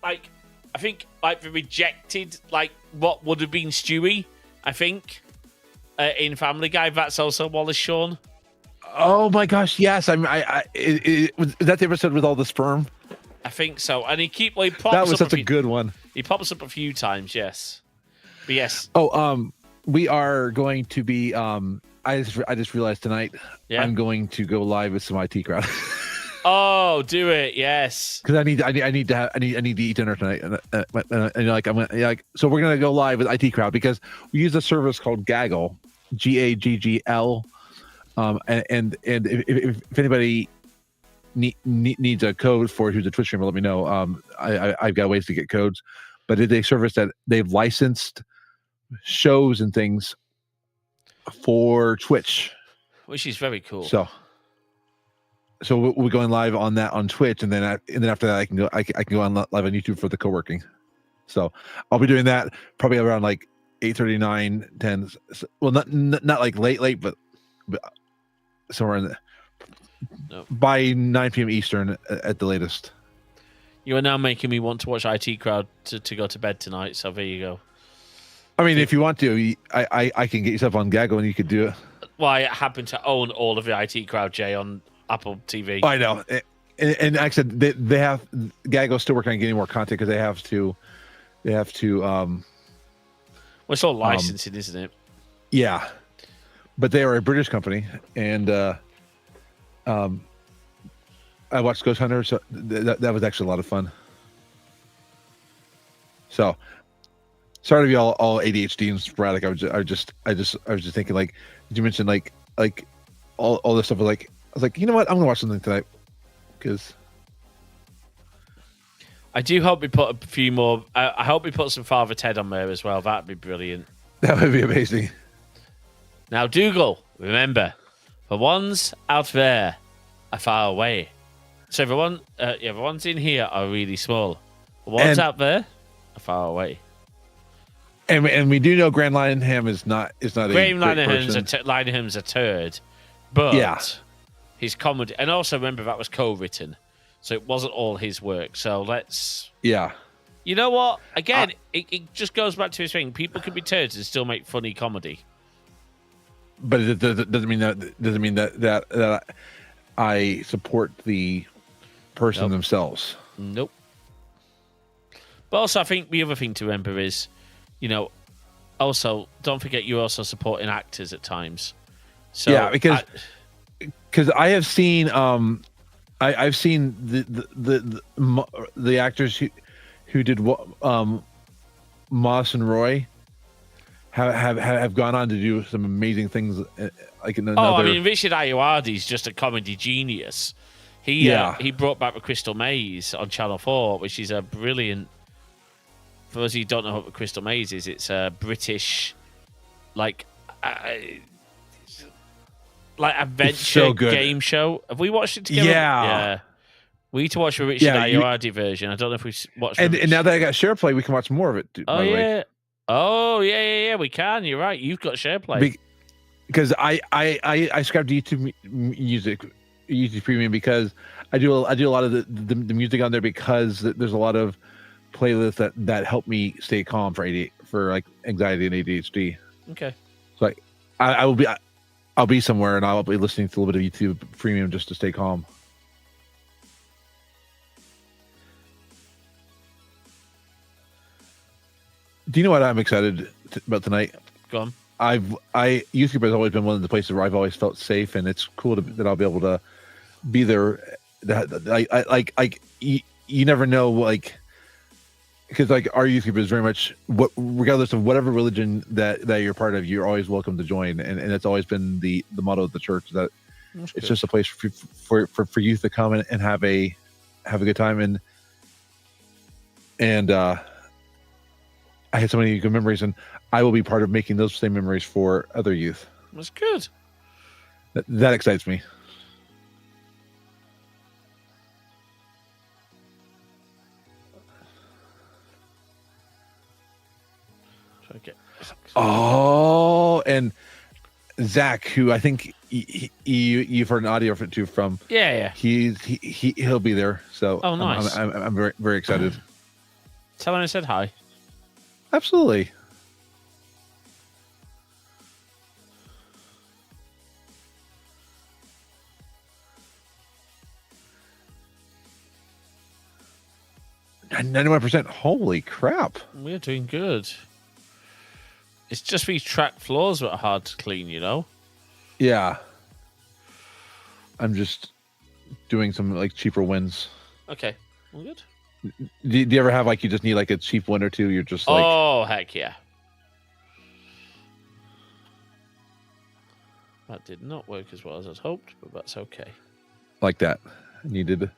I think like the rejected, like what would have been Stewie, I think, in Family Guy. That's also Wallace Shawn. Oh my gosh, yes! Was that the episode with all the sperm? I think so. And he pops that was up such a good one. He pops up a few times, yes. But yes. Oh, we are going to be. I just realized tonight. Yeah. I'm going to go live with some IT crowd. Oh, do it, yes. Because I need to eat dinner tonight, and so we're gonna go live with IT crowd because we use a service called Gaggle, Gaggl, and if anybody needs a code for who's a Twitch streamer, let me know. I've got ways to get codes, but it's a service that they've licensed shows and things for Twitch, which is very cool. So we're going live on that on Twitch, and then after that I can go on live on YouTube for the co-working. So I'll be doing that probably around like 8:39, 10. Well, not like late, but somewhere in by 9 p.m. Eastern at the latest. You are now making me want to watch IT Crowd to go to bed tonight. So there you go. I mean, if you want to, I can get yourself on Gaggle and you could do it. Well, I happen to own all of the IT Crowd, Jay, on Apple TV. I know, and like I said, they have Gaggle's still working on getting more content because they have to. Well, it's all licensing, isn't it? Yeah, but they are a British company, and I watched Ghost Hunter, so that was actually a lot of fun. So, sorry to be all ADHD and sporadic. I was just thinking, like, did you mention like all this stuff? I was like, you know what? I'm gonna watch something tonight because I do hope we put a few more. I hope we put some Father Ted on there as well. That'd be brilliant. That would be amazing. Now, Dougal, remember, the ones out there are far away. So the ones in here are really small. The ones out there are far away. And we do know Grand Lionham is not Graham Lineham's a turd, but his comedy, and also remember that was co-written, so it wasn't all his work. So let's you know what? Again, it just goes back to his thing. People can be turds and still make funny comedy. But it doesn't mean that I support the person themselves. Nope. But also, I think the other thing to remember is, also don't forget you're also supporting actors at times. So yeah, because I have seen I've seen the actors who did Moss and Roy have gone on to do some amazing things. Like in another... I mean, Richard Ayoade's just a comedy genius. He brought back the Crystal Maze on Channel 4, which is a brilliant. For those who don't know what the Crystal Maze is, it's a British, adventure game show. Have we watched it together? Yeah. We need to watch the Richard Ayoade version. I don't know if we've watched it. And now that I got SharePlay, we can watch more of it. By the way. Oh, yeah, we can. You're right. You've got SharePlay. Because I subscribe to YouTube Premium because I do a lot of the music on there because there's a lot of playlists that help me stay calm for like anxiety and ADHD. Okay. So like I'll be somewhere and I'll be listening to a little bit of YouTube Premium just to stay calm. Do you know what I'm excited about tonight? Go on. YouTuber has always been one of the places where I've always felt safe, and it's cool that I'll be able to be there. You never know, like, because like our YouTuber is very much regardless of whatever religion that you're part of, you're always welcome to join, and it's always been the motto of the church that it's just a place for youth to come and have a good time, and I had so many good memories, and I will be part of making those same memories for other youth. That's good. That excites me. Oh, and Zach, who I think you've heard an audio from. Yeah. He'll be there. So oh, nice. I'm very, very excited. Tell him I said hi. Absolutely. And 91%. Holy crap. We're doing good. It's just these track floors that are hard to clean, you know? Yeah. I'm just doing some like cheaper wins. Okay. All good. Do you ever have like you just need like a cheap win or two? You're just like, oh, heck yeah. That did not work as well as I'd hoped, but that's okay. Like that. Needed.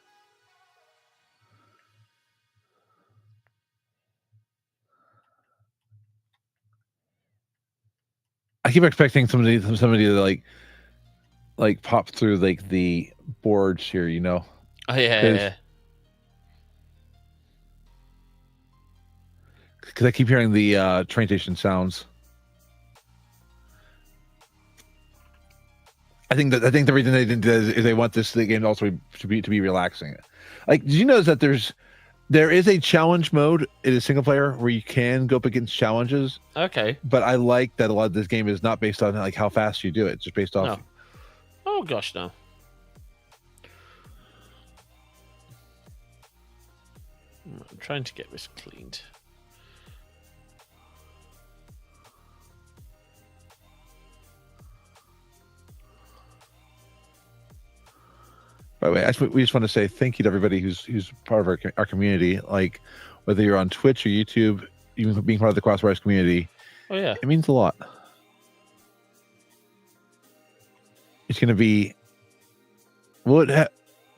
I keep expecting somebody to like pop through like the boards here, you know? Oh yeah. Because I keep hearing the train station sounds. I think the reason they didn't do that is they want the game also to be relaxing. Like, did you notice that there is a challenge mode in a single player where you can go up against challenges? Okay. But I like that a lot of this game is not based on like how fast you do it. It's just based off. No. Oh gosh, no. I'm trying to get this cleaned. By the way, we just want to say thank you to everybody who's part of our community. Like, whether you're on Twitch or YouTube, even being part of the Crosswires community. Oh yeah, it means a lot. It's going to be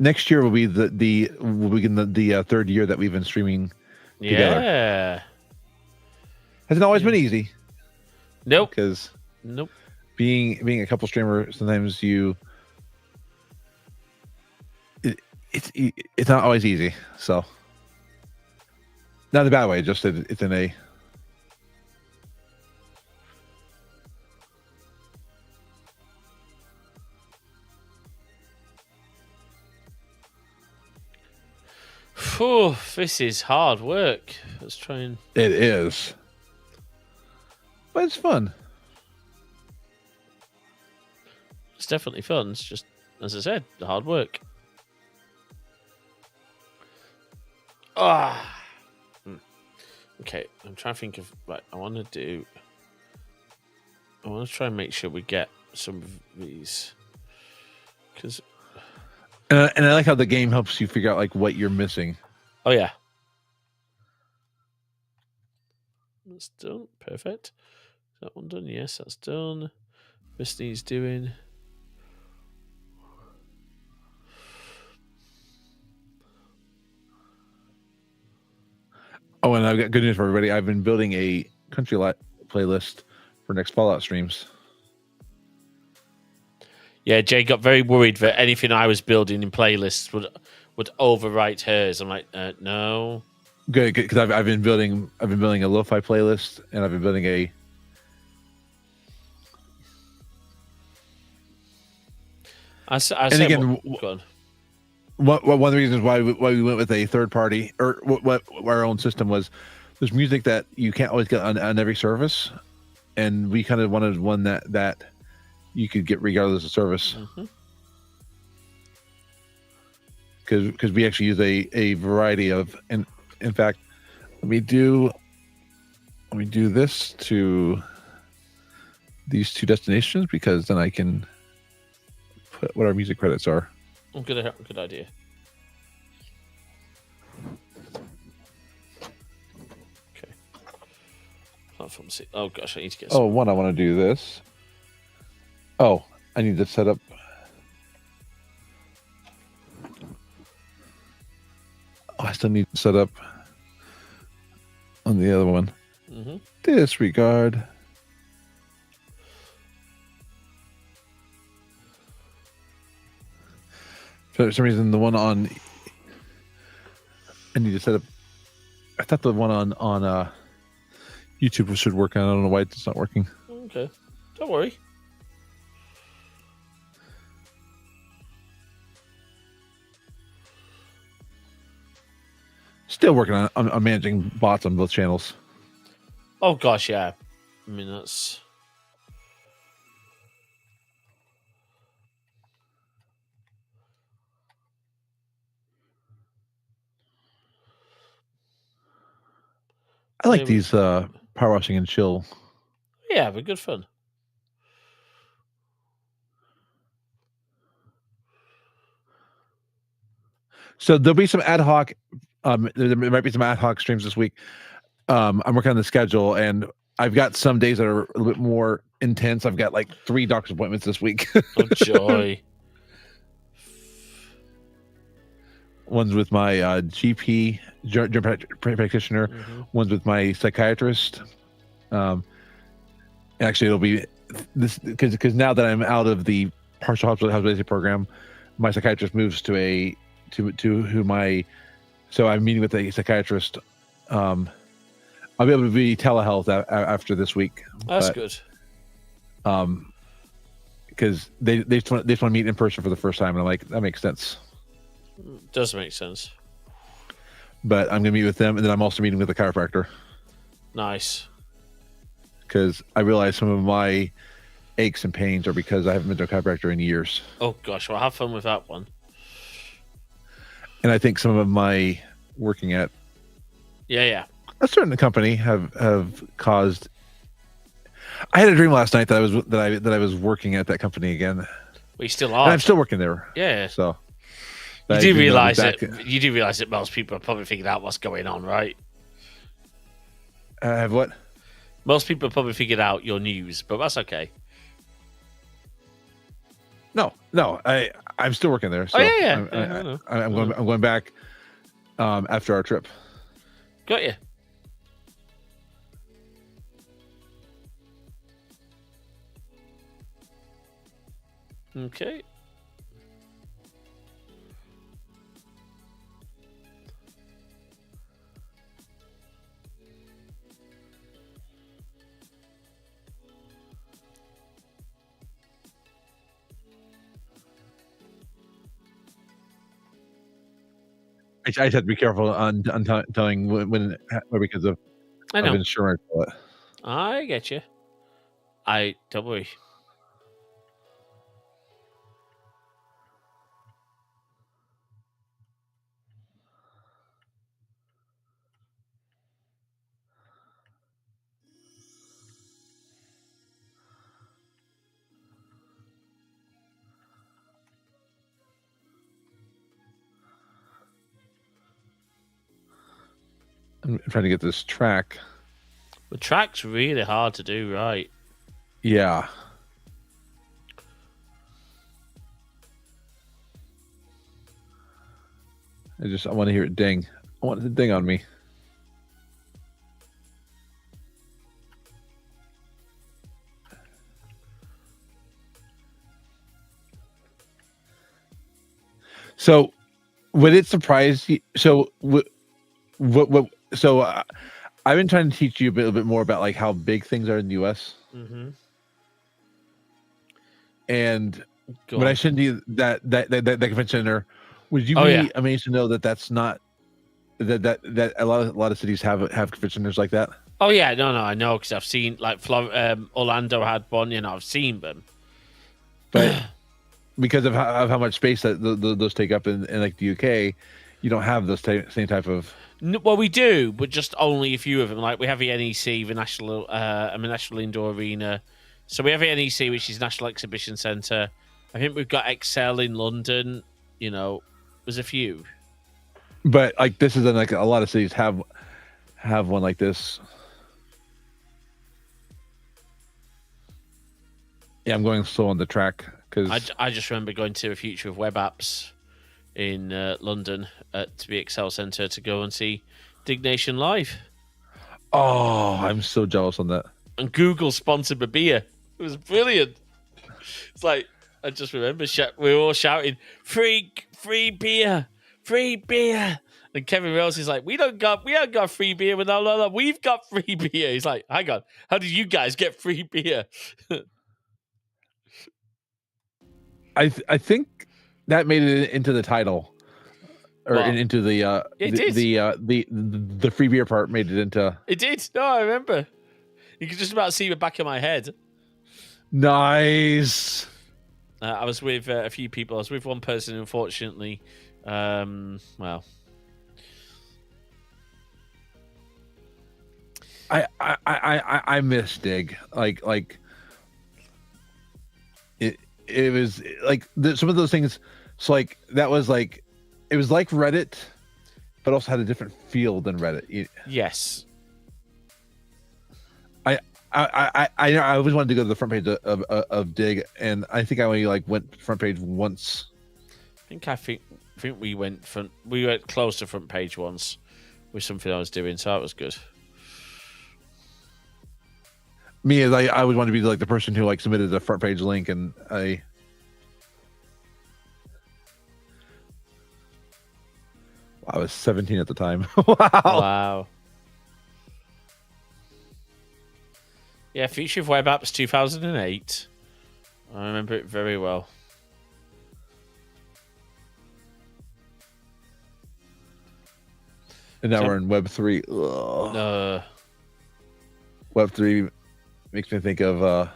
next year will be the third year that we've been streaming together. Yeah, Hasn't always been easy. Nope. Because nope. Being a couple streamer, sometimes it's not always easy. So not in a bad way, just it's in a Phew, this is hard work. Let's try and... It is. But it's fun. It's definitely fun. It's just, as I said, the hard work. Ah. Okay, I'm trying to think of... Right, I want to try and make sure we get some of these. Because... And I like how the game helps you figure out like what you're missing. Oh yeah, that's done. Perfect. Is that one done? Yes, that's done. This needs doing. Oh, and I've got good news for everybody. I've been building a country playlist for next Fallout streams. Yeah, Jay got very worried that anything I was building in playlists would overwrite hers. I'm like, no. Good, because I've been building a lo-fi playlist, and I've been building a. I and again, go on. one of the reasons why we went with a third party or what our own system was. There's music that you can't always get on every service, and we kind of wanted one that you could get regardless of service. Because we actually use a variety of, and in fact, let me do this to these two destinations, because then I can put what our music credits are. Good idea. Okay. Platform C. Oh gosh, I need to get. Oh, one, I want to do this. Oh, I need to set up. Oh, I still need to set up on the other one. Disregard. For some reason, the one on I need to set up. I thought the one on YouTube should work. I don't know why it's not working. Okay, don't worry. Still working on managing bots on both channels. Oh gosh, yeah. I mean that's. I like these power washing and chill. Yeah, they're good fun. So there'll be some ad hoc. There might be some ad hoc streams this week. I'm working on the schedule, and I've got some days that are a little bit more intense. I've got like 3 doctor's appointments this week. Oh joy! One's with my GP, general practitioner. One's with my psychiatrist. Actually, it'll be this because now that I'm out of the partial hospitalization program, my psychiatrist moves to who my. So I'm meeting with a psychiatrist. I'll be able to be telehealth after this week. That's good. Because they just want to meet in person for the first time, and I'm like, that makes sense. Does make sense. But I'm gonna meet with them, and then I'm also meeting with the chiropractor. Nice. Because I realize some of my aches and pains are because I haven't been to a chiropractor in years. Oh gosh, well have fun with that one. And I think some of my working at Yeah. a certain company have caused. I had a dream last night that I was working at that company again. We still are. And I'm still working there. Yeah. So you do realize that most people are probably figured out what's going on, right? Have what? Most people have probably figured out your news, but that's okay. No, I'm still working there. So I'm going back after our trip. Got you. Okay. I just have to be careful on telling when because of insurance. But I get you. Don't worry. I'm trying to get this track. The track's really hard to do, right? Yeah. I want to hear it ding. I want it to ding on me. So, would it surprise you? So, what? So, I've been trying to teach you a little bit more about like how big things are in the U.S. Mm-hmm. And when I showed you that convention center, Would you Oh, be yeah. amazed to know that that's not that a lot of cities have convention centers like that? Oh yeah, no, I know because I've seen like Orlando had one. I've seen them. But because of how much space that those take up in like the UK, you don't have those same type of. Well, we do, but just only a few of them. Like we have the NEC, the National Indoor Arena. So we have the NEC, which is National Exhibition Centre. I think we've got Excel in London. There's a few. But like this is like a lot of cities have one like this. Yeah, I'm going slow on the track because I just remember going to a Future of Web Apps in London to the Excel Centre to go and see Dignation live. Oh, I'm so jealous on that. And Google sponsored the beer. It was brilliant. It's like I just remember we were all shouting, "Free beer, free beer!" And Kevin Rose is like, "We haven't got free beer." No, we've got free beer. He's like, "Hang on, how did you guys get free beer?" I think that made it into the title, or into the the free beer part made it into. It did. No, I remember. You could just about see the back of my head. Nice. I was with a few people. I was with one person, unfortunately. Well, I miss Dig. Like it was like some of those things. So like that was like it was like Reddit, but also had a different feel than Reddit. Yes. I always wanted to go to the front page of Dig, and I think I only like went front page once. I think we went close to front page once with something I was doing, so that was good. Me, as I always wanted to be like the person who like submitted the front page link, and I was 17 at the time. Wow. Yeah, Future of Web Apps 2008. I remember it very well. And now we're in Web 3. Web 3 makes me think of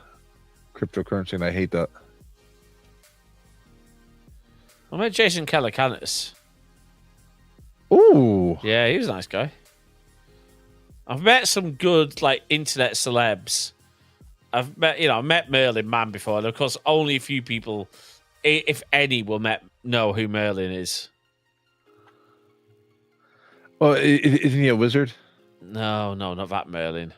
cryptocurrency, and I hate that. I met Jason Calacanis. Ooh. Yeah, he was a nice guy. I've met some good like internet celebs. I met Merlin Mann before, and of course, only a few people, if any, will know who Merlin is. Well, isn't he a wizard? No, not that Merlin.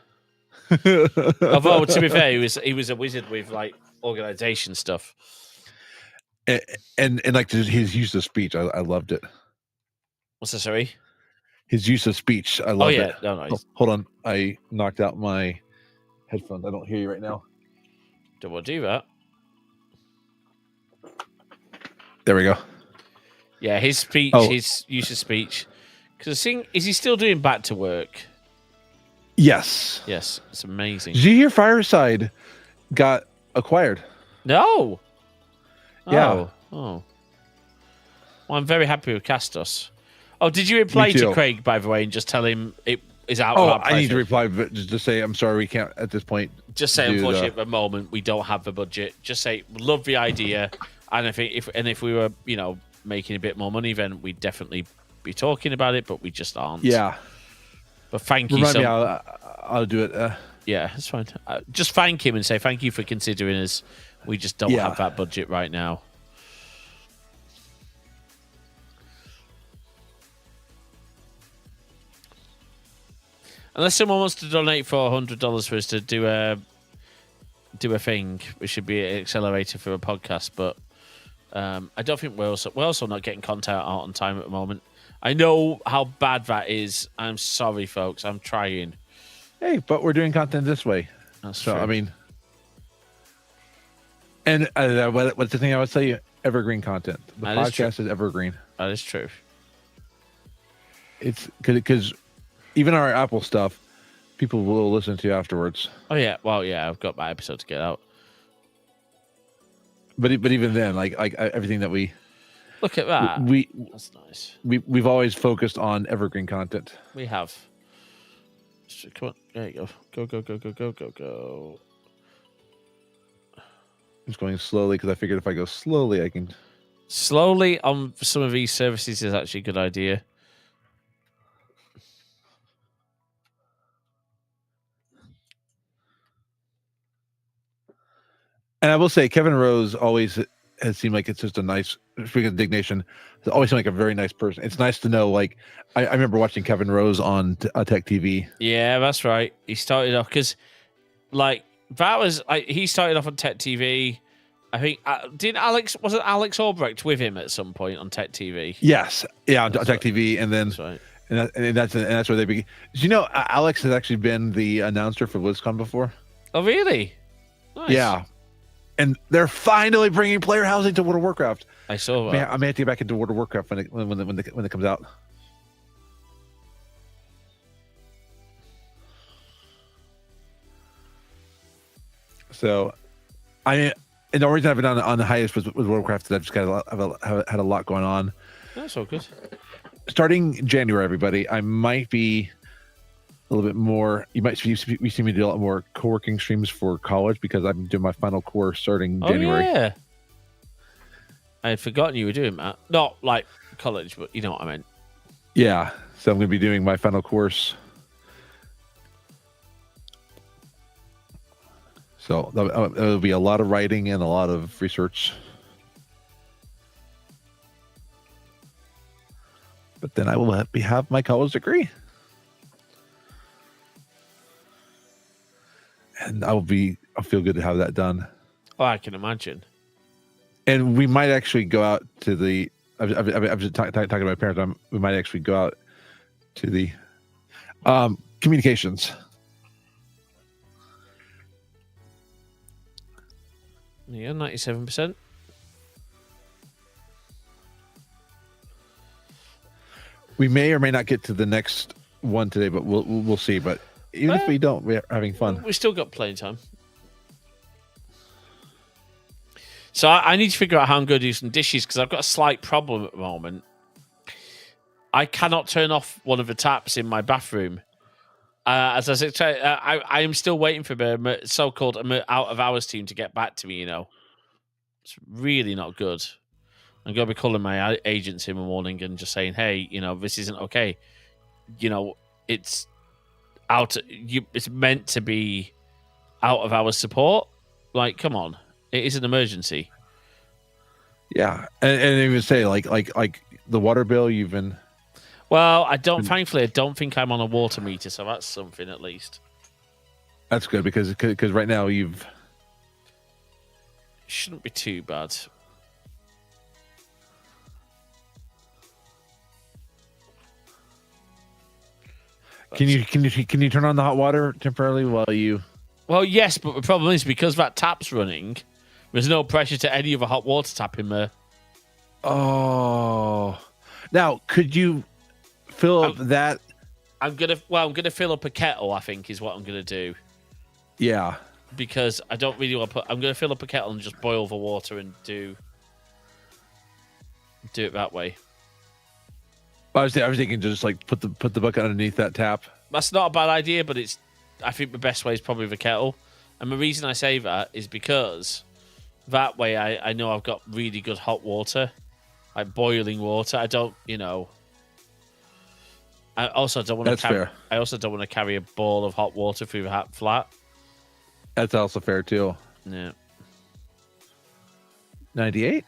Although, to be fair, he was a wizard with like organization stuff. And like his use of speech, I loved it. What's that, sorry? His use of speech, I loved it. No. Oh, hold on, I knocked out my headphones. I don't hear you right now. Don't want to do that. There we go. Yeah, his speech, his use of speech. Because is he still doing Back to Work? Yes. Yes, it's amazing. Did you hear Fireside got acquired? No. Yeah. Oh. Well, I'm very happy with Castos. Oh, did you reply to Craig, by the way, and just tell him it is out of our pleasure? I need to reply, but just say, I'm sorry, we can't at this point. Just say, unfortunately, at the moment, we don't have the budget. Just say, love the idea. And if we were, making a bit more money, then we'd definitely be talking about it, but we just aren't. Yeah. But thank you. Remind me, I'll do it. Yeah, it's fine. Just thank him and say, thank you for considering us. We just don't have that budget right now. Unless someone wants to donate $400 for us to do a thing, which should be an accelerator for a podcast. But I don't think we're also not getting content out on time at the moment. I know how bad that is. I'm sorry, folks. I'm trying. Hey, but we're doing content this way. That's so true. I mean, and what's the thing I would say? Evergreen content. The podcast is evergreen. That is true. It's because even our Apple stuff, people will listen to afterwards. Oh yeah, well yeah, I've got my episode to get out. But even then, like everything that we, Look at that. We That's nice. we've always focused on evergreen content. We have. So, come on. There you go. Go. I'm just going slowly because I figured if I go slowly, I can. Slowly on some of these services is actually a good idea. And I will say, Kevin Rose always has seemed like it's just a nice. Speaking of Dignation, he's always seemed like a very nice person. It's nice to know. Like I remember watching Kevin Rose on Tech TV. Yeah, that's right. He started off because, like, that was he started off on Tech TV. I think wasn't Alex Albrecht with him at some point on Tech TV? Yes, yeah, on That's Tech right. TV, and then That's right. and that's where they begin. Did you know Alex has actually been the announcer for BlizzCon before? Oh, really? Nice. Yeah, and they're finally bringing player housing to World of Warcraft. I saw that. I may have to get back into World of Warcraft when it comes out. So, and the reason I've been on the hiatus with World of Warcraft is I've just got had a lot going on. That's all good. Starting January, everybody, I might be a little bit more. You see me do a lot more co-working streams for college because I'm doing my final course starting January. Oh, yeah. I had forgotten you were doing that. Not like college, but you know what I meant. Yeah, so I'm going to be doing my final course. So there'll be a lot of writing and a lot of research. But then I will have my college degree. And I'll feel good to have that done. Oh, I can imagine. And we might actually go out to the. I've just talking to my parents. We might actually go out to the communications. Yeah, 97%. We may or may not get to the next one today, but we'll see. But even if we don't, we're having fun. We still got plenty of time. So I need to figure out how I'm going to do some dishes because I've got a slight problem at the moment. I cannot turn off one of the taps in my bathroom. As I said, I am still waiting for the so-called out-of-hours team to get back to me, you know. It's really not good. I'm going to be calling my agents in the morning and just saying, hey, you know, this isn't okay. You know, it's it's meant to be out-of-hours support. Like, come on. It is an emergency. Yeah, and even say like the water bill you've been. Well, thankfully, I don't think I'm on a water meter, so that's something at least. That's good because right now you've. Shouldn't be too bad. Can you turn on the hot water temporarily while you? Well, yes, but the problem is because that tap's running, there's no pressure to any of the hot water tap in there. Oh, now could you fill up that? I'm gonna fill up a kettle. I think is what I'm gonna do. Yeah, because I don't really want to put. I'm gonna fill up a kettle and just boil the water and do it that way. I was thinking just like put the bucket underneath that tap. That's not a bad idea, but I think the best way is probably the kettle. And the reason I say that is because that way I know I've got really good hot water, like boiling water. I don't, you know. I also don't want to carry a ball of hot water through the flat. That's also fair too. Yeah. 98.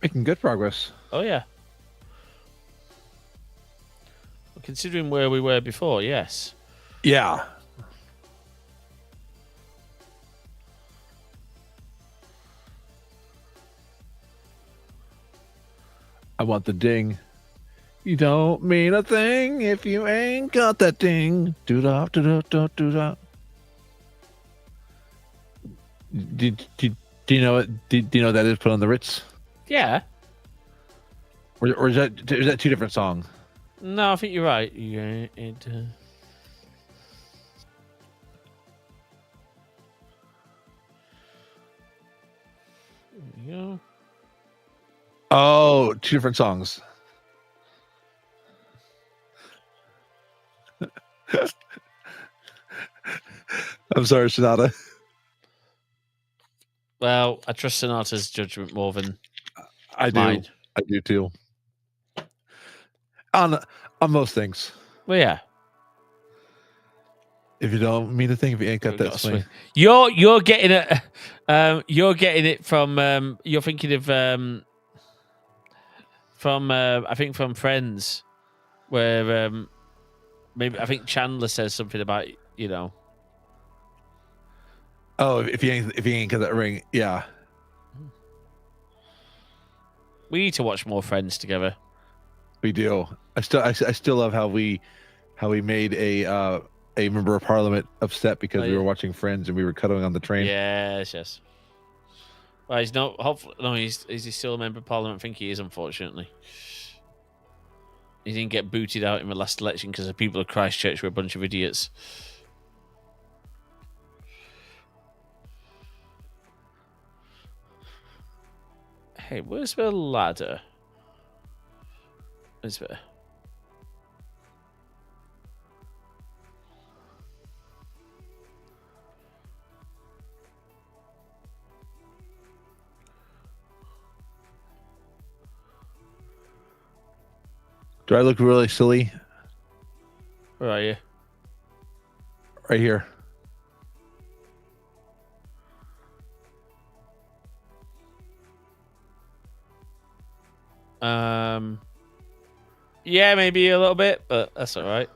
Making good progress. Oh yeah. Considering where we were before, yes. Yeah. I want the ding. You don't mean a thing if you ain't got that ding. Do da do da do do da. Do you know it? Do you know what that is? Put on the Ritz, Yeah. or is that two different songs? No, I think you're right. Yeah, there we go. Oh, two different songs. I'm sorry, Sonata. Well, I trust Sonata's judgment more than I do. mine. I do too. On most things. Well, yeah. If you don't mean a thing, if you ain't got that swing. You're getting it. You're getting it from. You're thinking of from. I think from Friends, where maybe I think Chandler says something about Oh, if you ain't got that ring, yeah. We need to watch more Friends together. We do. I still love how we made a member of parliament upset because we were watching Friends and we were cuddling on the train. Yes. Well, he's not. Hopefully, no. Is he still a member of parliament? I think he is. Unfortunately, he didn't get booted out in the last election because the people of Christchurch were a bunch of idiots. Hey, where's the ladder? Where's the... Do I look really silly? Where are you? Right here. Yeah, maybe a little bit, but that's all right.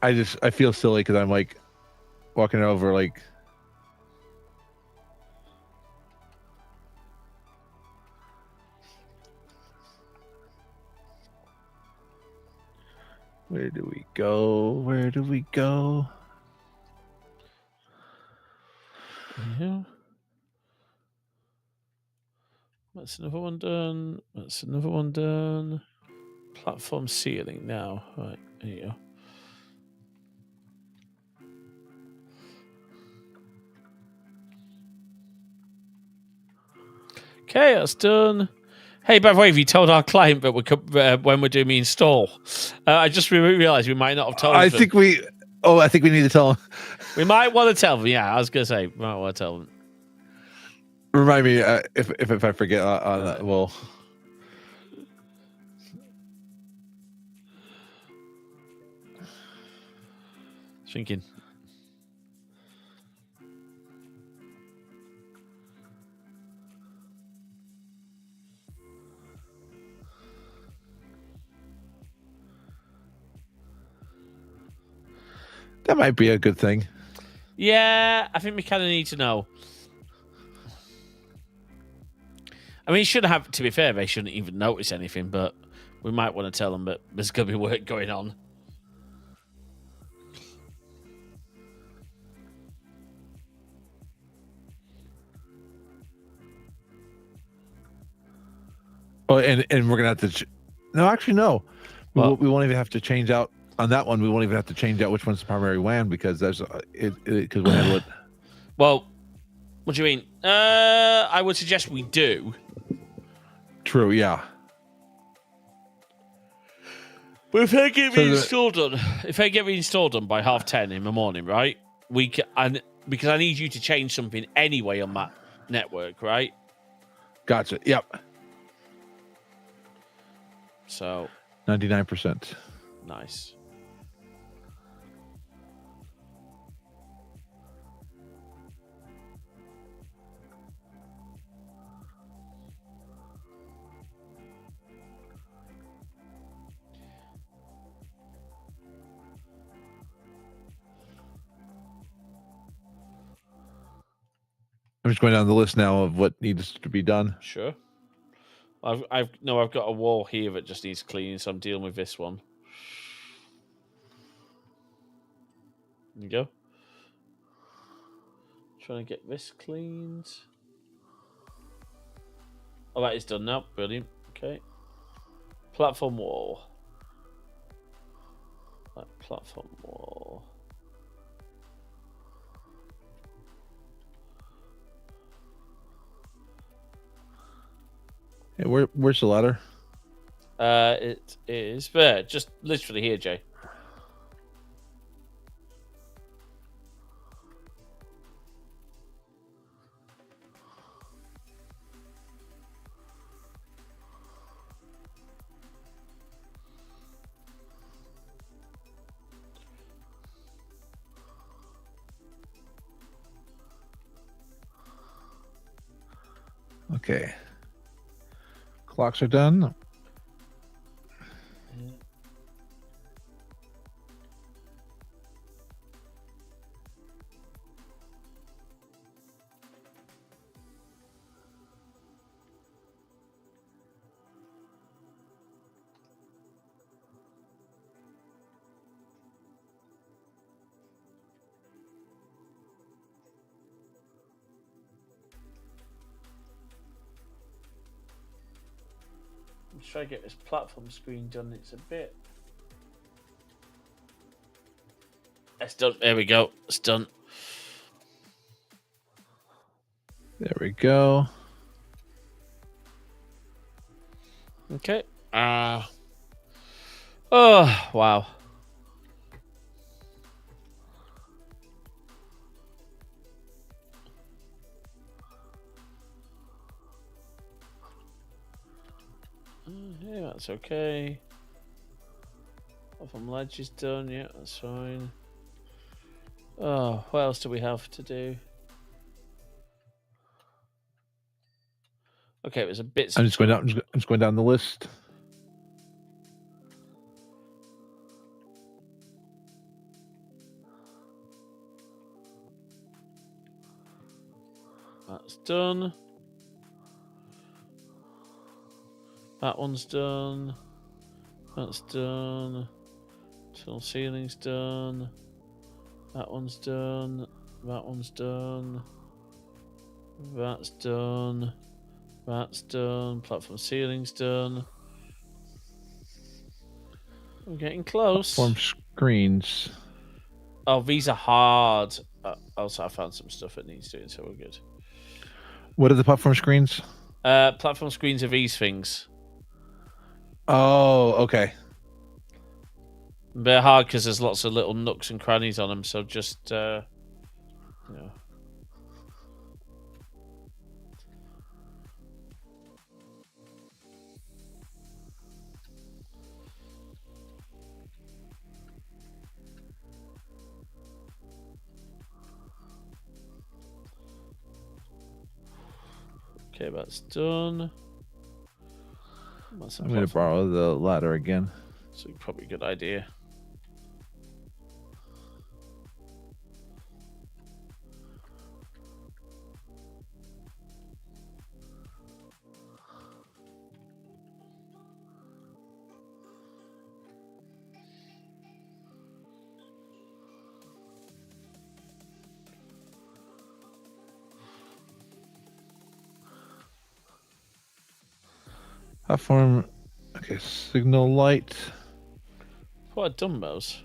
I feel silly because I'm like walking over like. Where do we go? Where do we go? Yeah. That's another one done. That's another one done. Platform ceiling now. Right, there you go. Okay, that's done. Hey, by the way, have you told our client that when we're doing the install? I just realised we might not have told them. I think we need to tell them. We might want to tell them. Yeah, I was going to say, we might want to tell them. Remind me if I forget on that. Well, Thinking. that might be a good thing. Yeah, I think we kind of need to know. I mean, to be fair, they shouldn't even notice anything, but we might want to tell them that there's going to be work going on. Oh, and we're gonna have to. No, actually, no. We won't even have to change out on that one. We won't even have to change out which one's the primary WAN because there's because we handle it. Well, what do you mean? I would suggest we do. True. Yeah. But if they get reinstalled done by 10:30 in the morning, right? Because I need you to change something anyway on that network, right? Gotcha. Yep. So 99%. Nice. I'm just going down the list now of what needs to be done. Sure. I've got a wall here that just needs cleaning, so I'm dealing with this one. There you go. Trying to get this cleaned. Oh, that is done now. Brilliant. Okay. Platform wall. That platform wall. Hey, where's the ladder? It is there, just literally here, Jay. Okay. Clocks are done. Let's try to get this platform screen done. It's a bit. It's done. There we go. It's done. There we go. Okay. Oh, wow. Yeah, that's okay. Platform ledge is done. Yeah, that's fine. Oh, what else do we have to do? Okay, it was a bit. I'm just going down the list. That's done. That one's done. That's done. Till ceiling's done. That one's done. That one's done. That's done. That's done. Platform ceiling's done. We're getting close. Platform screens. Oh, these are hard. Also, I found some stuff that needs doing, so we're good. What are the platform screens? Platform screens are these things. Oh, okay. They're hard because there's lots of little nooks and crannies on them, so just, you know. Okay, that's done. I'm going to borrow the ladder again. So probably a good idea. Platform. Okay, signal light. What a dumbbells.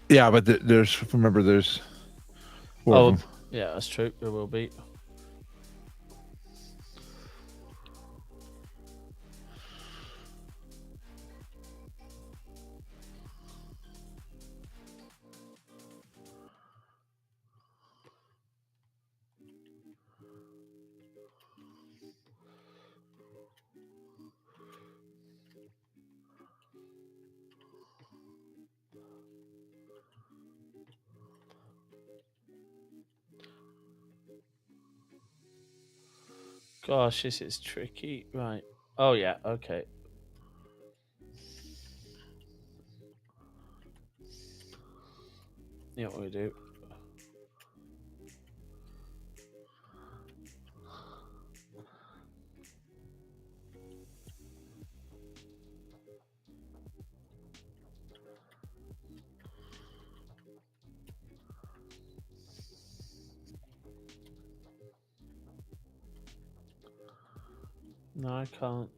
Yeah, but there's there's four of them. Yeah, that's true. There will be. Gosh, this is tricky. Right. Oh, yeah. Okay. Yeah, we do. No, I can't.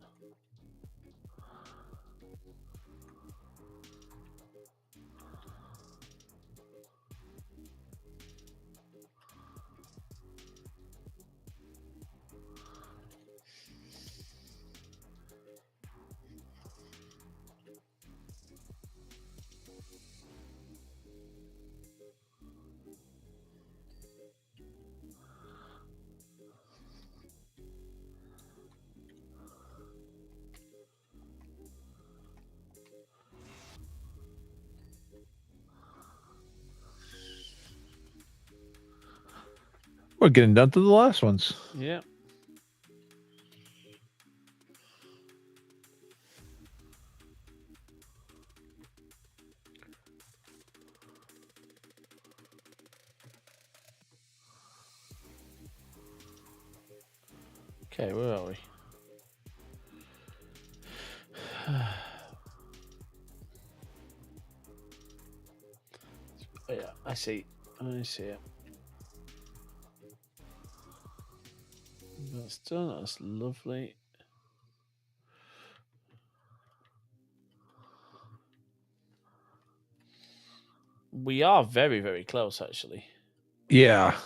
We're getting down to the last ones. Yeah. Okay, where are we? Oh, yeah, I see. I see it. That's done. That's lovely. We are very, very close, actually. Yeah.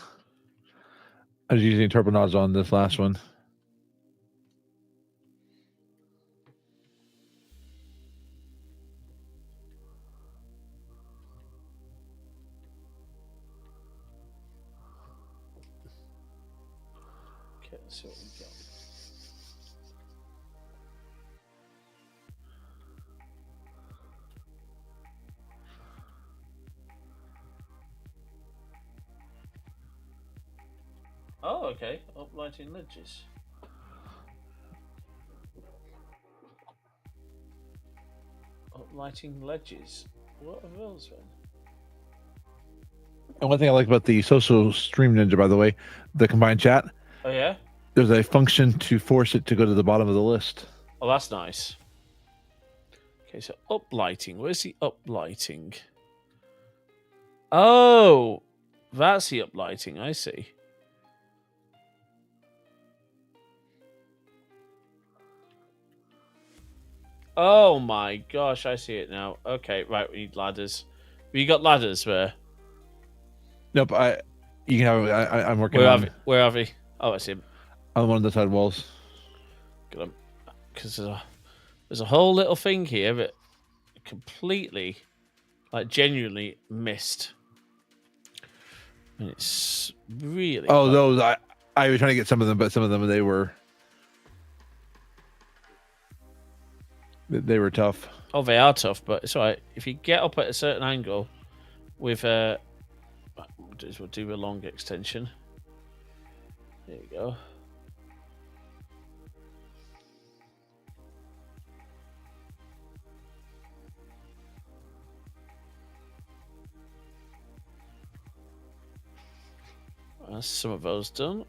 I was using turbo nods on this last one. Okay, let's see what we got. Oh, okay. Uplighting ledges. Uplighting ledges. What are those then? And one thing I like about the social stream ninja, by the way, the combined chat, Oh, yeah? there's a function to force it to go to the bottom of the list. Oh, that's nice. Okay, so uplighting. Where's the uplighting? Oh, that's the uplighting. I see. Oh my gosh, I see it now. Okay, right, we need ladders. You got ladders where? Nope, you can have. I'm working Where on. Where are we? Oh, I see him. On one of the side walls. Got him. Because there's a whole little thing here that completely, like, genuinely missed. And it's really. Oh, those I was trying to get some of them, but some of them they were tough. Oh, they are tough, but it's alright. If you get up at a certain angle with we'll do a long extension. There you go. That's some of those done.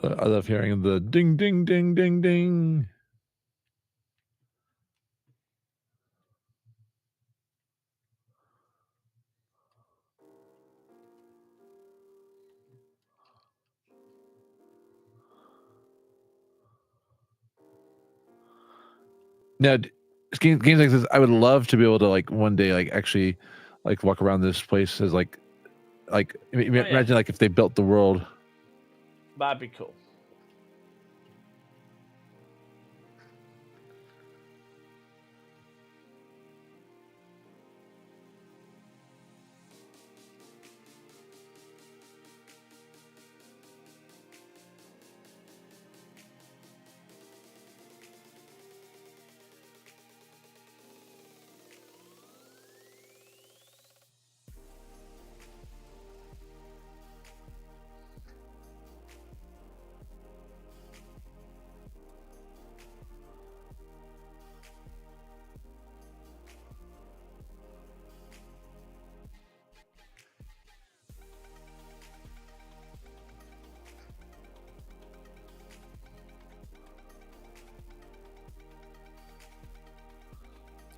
I love hearing the ding, ding, ding, ding, ding. Now, games like this, I would love to be able to like one day like actually like walk around this place as like imagine like if they built the world. That'd be cool.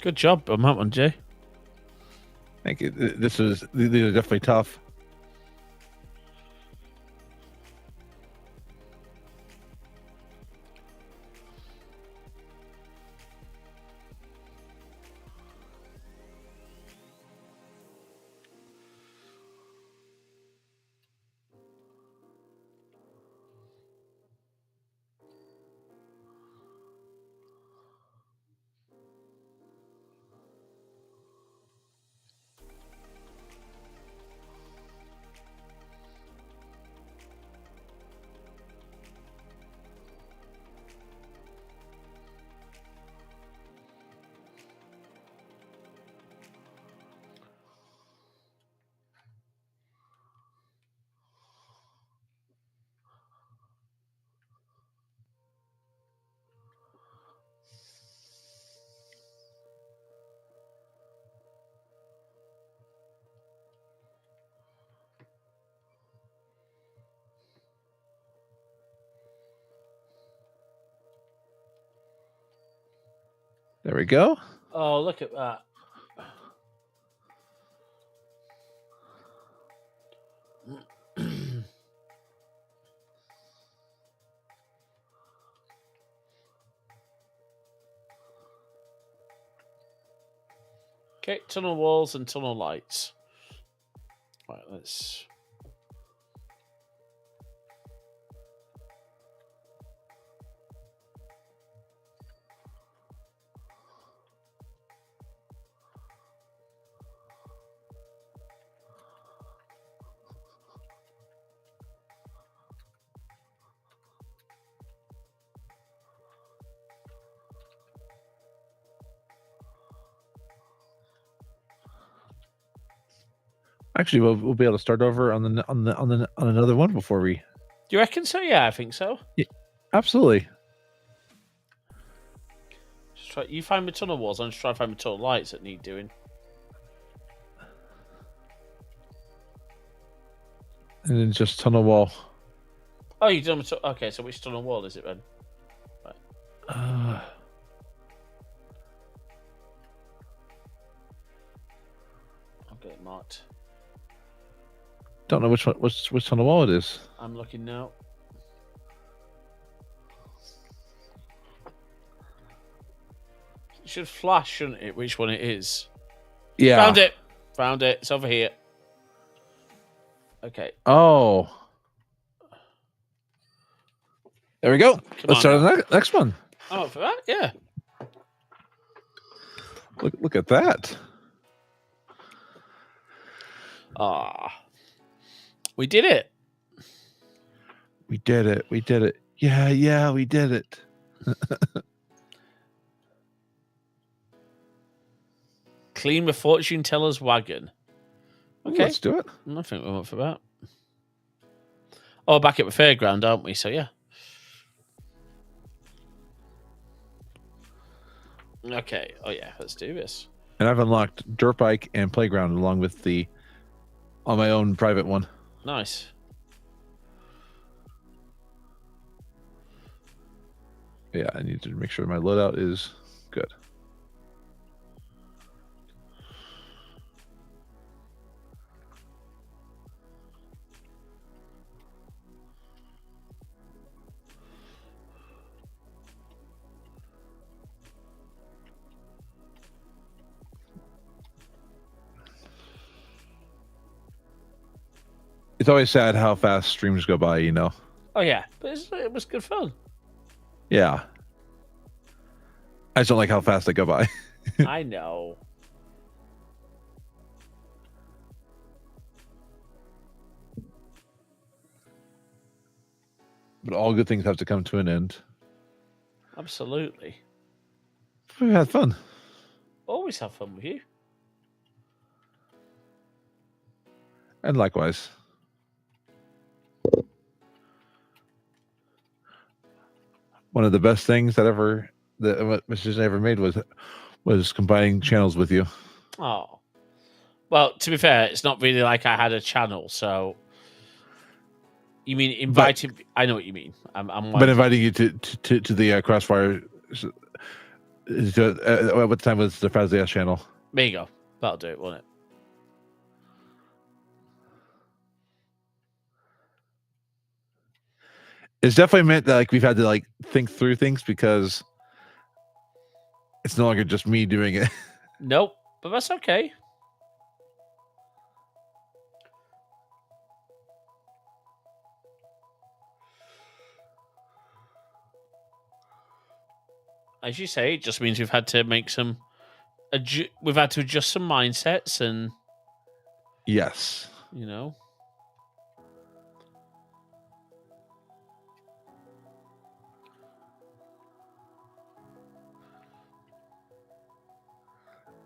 Good job on that one, Jay. Thank you. These are definitely tough. There we go. Oh, look at that. Okay, tunnel walls and tunnel lights. Right, let's... Actually, we'll be able to start over on another one before we. Do you reckon so? Yeah, I think so. Yeah, absolutely. Just try. You find me tunnel walls. I'm just trying to find me tunnel lights that need doing. And then just tunnel wall. Oh, you done? Okay, so which tunnel wall is it then? Right. Uh, I'll get it marked. don't know which tunnel wall it is. I'm looking now. It should flash, shouldn't it? Which one it is? Yeah. Found it. Found it. It's over here. Okay. Oh. There we go. Let's start on the next one. I'm up for that. Yeah. Look at that. Ah. We did it. We did it. We did it. Yeah, we did it. Clean the fortune teller's wagon. Okay. Let's do it. I think we went for that. Oh, back at the fairground, aren't we? So, yeah. Okay. Oh, yeah. Let's do this. And I've unlocked dirt bike and playground along with on my own private one. Nice. Yeah, I need to make sure my loadout is good. It's always sad how fast streams go by, you know? Oh, yeah. But it was good fun. Yeah. I just don't like how fast they go by. I know. But all good things have to come to an end. Absolutely. We had fun. Always have fun with you. And likewise. One of the best things that Mr. ever made was combining channels with you. Oh. Well, to be fair, it's not really like I had a channel, so you mean inviting? I know what you mean. I'm but inviting you to the Crossfire What time was the Fazia channel? There you go. That'll do it, won't it? It's definitely meant that like we've had to like think through things because it's no longer just me doing it. Nope, but that's okay. As you say, it just means we've had to make some. We've had to adjust some mindsets, and Yes. you know.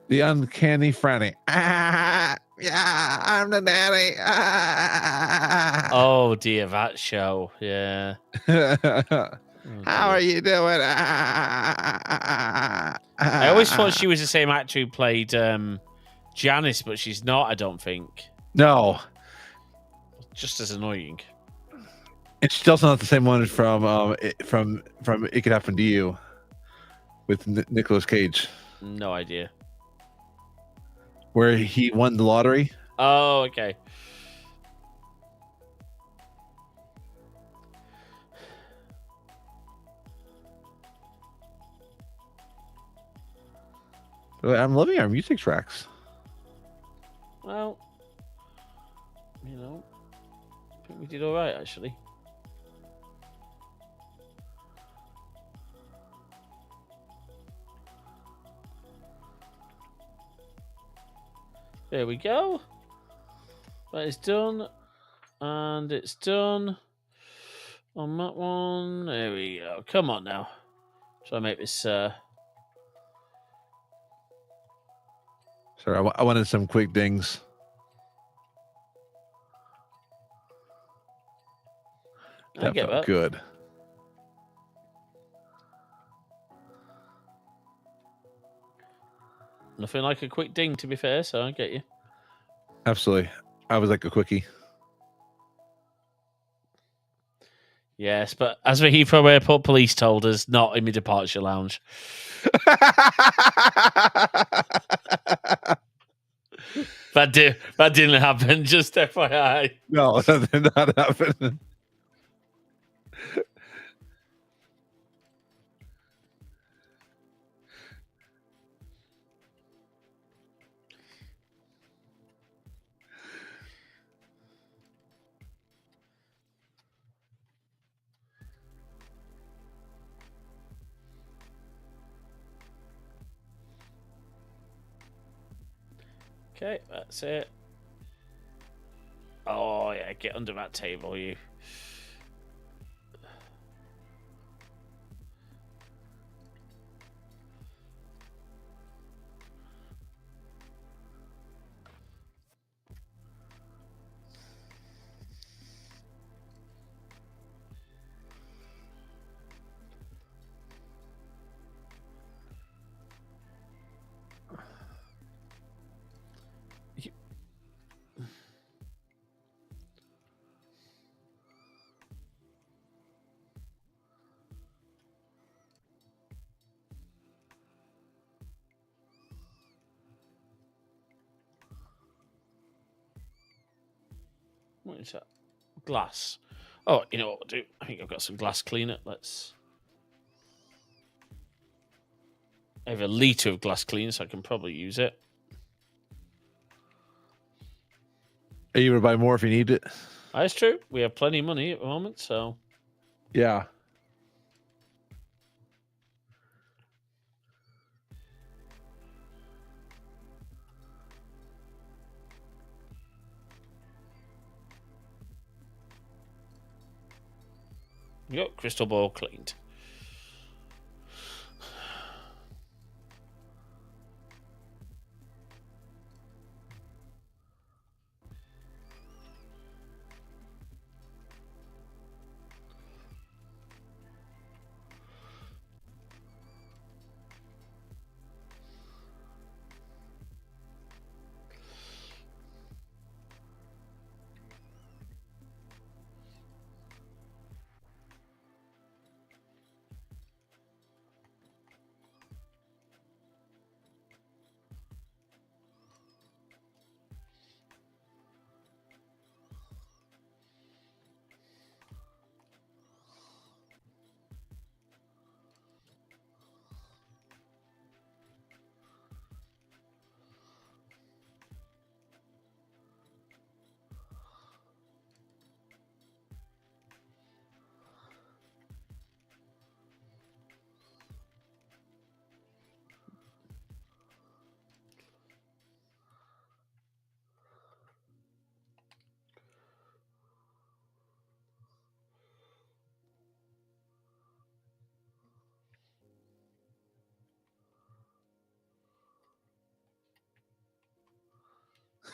The uncanny franny. Ah, yeah, I'm the daddy. Ah. Oh dear, that show. Yeah. How are you doing? I always thought she was the same actor who played Janice, but she's not. I don't think. No, Just as annoying. and she's also not the same one from It Could Happen to You with Nicolas Cage, No idea. where he won the lottery. Oh, okay. I'm loving our music tracks. Well, I think we did all right actually. There we go. That is done. And it's done on that one. There we go. Come on now. Try to make this. Sorry, I wanted some quick dings. I get felt that. good. Nothing like a quick ding, to be fair, so I get you. Absolutely. I was like a quickie. Yes, but as the Heathrow Airport police told us, not in the departure lounge. That didn't happen, just FYI. No, that did not happen. Okay, that's it. Oh, yeah, get under that table, you. What is that? Glass. Oh, you know what we'll do? I think I've got some glass cleaner. I have a litre of glass cleaner, so I can probably use it. Are you going to buy more if you need it? That's true. We have plenty of money at the moment, so. Yeah. You got crystal ball cleaned.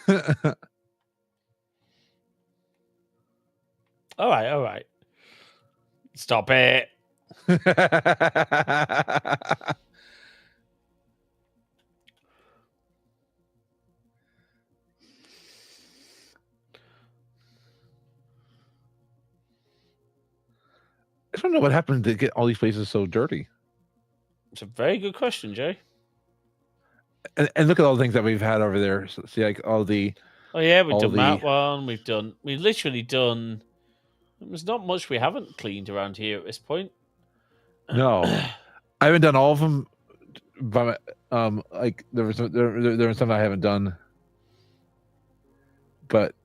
All right. Stop it. I don't know what happened to get all these places so dirty. It's a very good question, Jay. And look at all the things that we've had over there. So, see, like all the. Oh yeah, we've all done the- that one. We've literally done. There's not much we haven't cleaned around here at this point. No, I haven't done all of them. But like there was some I haven't done. But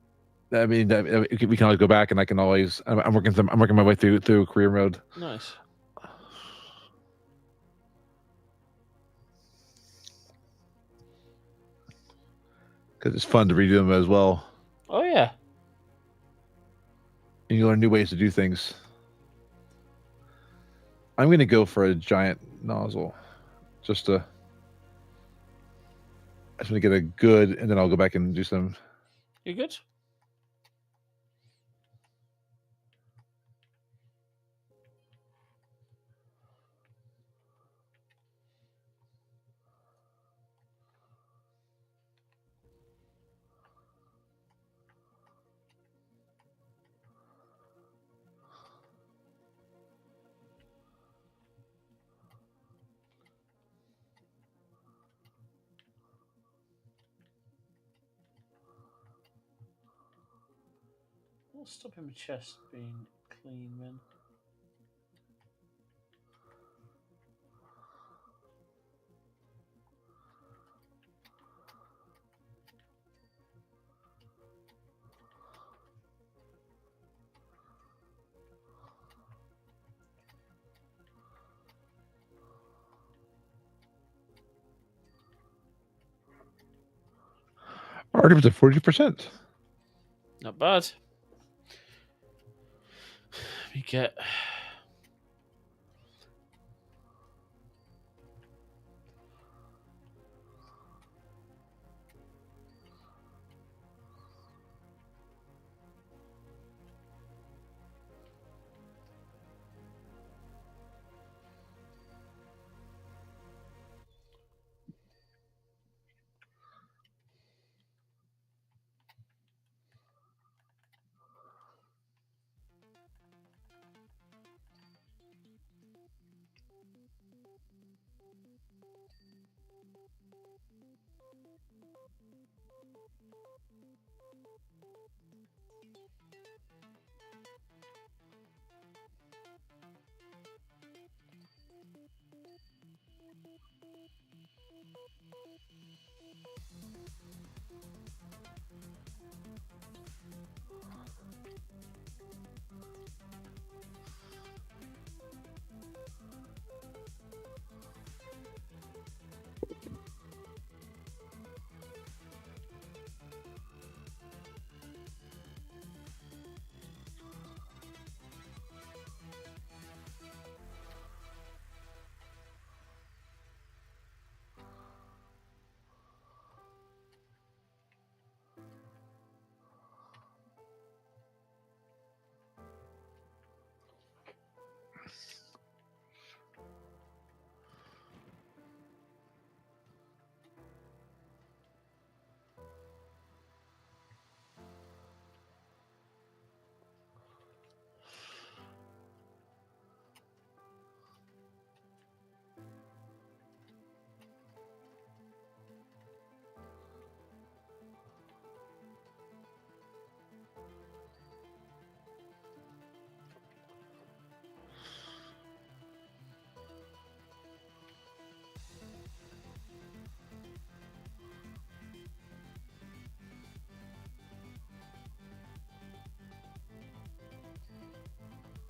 I mean, we can always go back, and I can always. I'm working my way through career mode. Nice. Because it's fun to redo them as well. Oh yeah. And you learn new ways to do things. I'm going to go for a giant nozzle. I just want to get a good, and then I'll go back and do some. You good? What's stopping my chest being clean, man? Already was at 40%. Not bad. We get.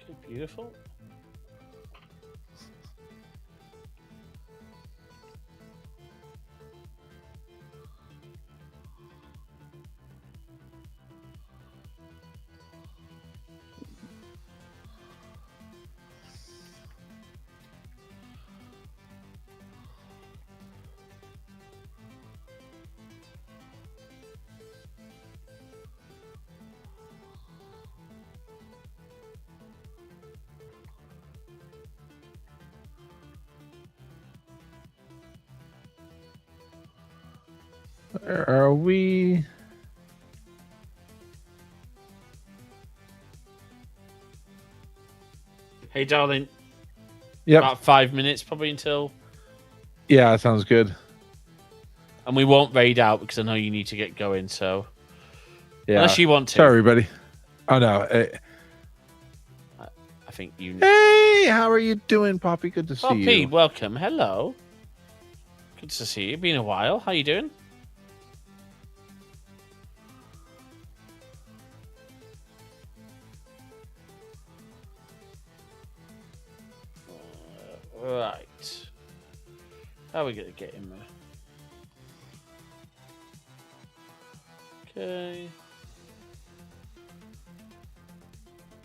Okay, beautiful. Are we? Hey, darling. Yep. About 5 minutes, probably until. Yeah, sounds good. And we won't raid out because I know you need to get going. So, Yeah. unless you want to. Sorry, everybody. Oh no. I think you. Hey, how are you doing, Poppy? Good to see Poppy, you. welcome. Hello. Good to see you. Been a while. How you doing? Right. How are we going to get in there? Okay.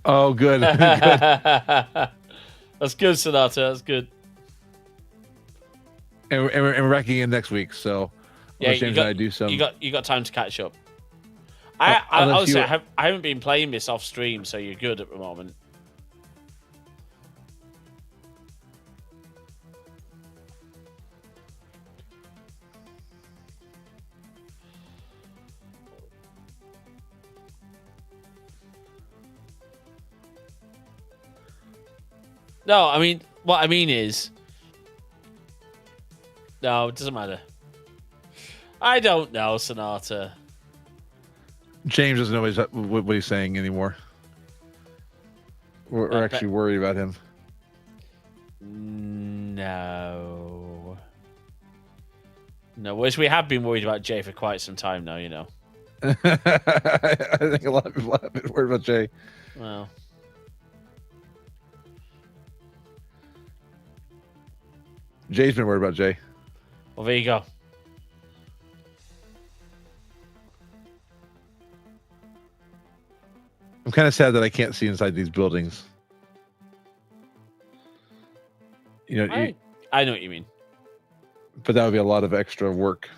Oh, good. Good. That's good, Sonata. That's good. And we're wrecking in next week, so Yeah, James and I do some. You got time to catch up. Unless you- I haven't been playing this off stream, so you're good at the moment. No, I mean, what I mean is, no, it doesn't matter. I don't know, Sonata. James doesn't know what he's saying anymore. We're actually worried about him. No. No, whereas we have been worried about Jay for quite some time now, you know. I think a lot of people have been worried about Jay. Well. Jay's been worried about Jay. Well, there you go. I'm kind of sad that I can't see inside these buildings. You know, I know what you mean. but that would be a lot of extra work.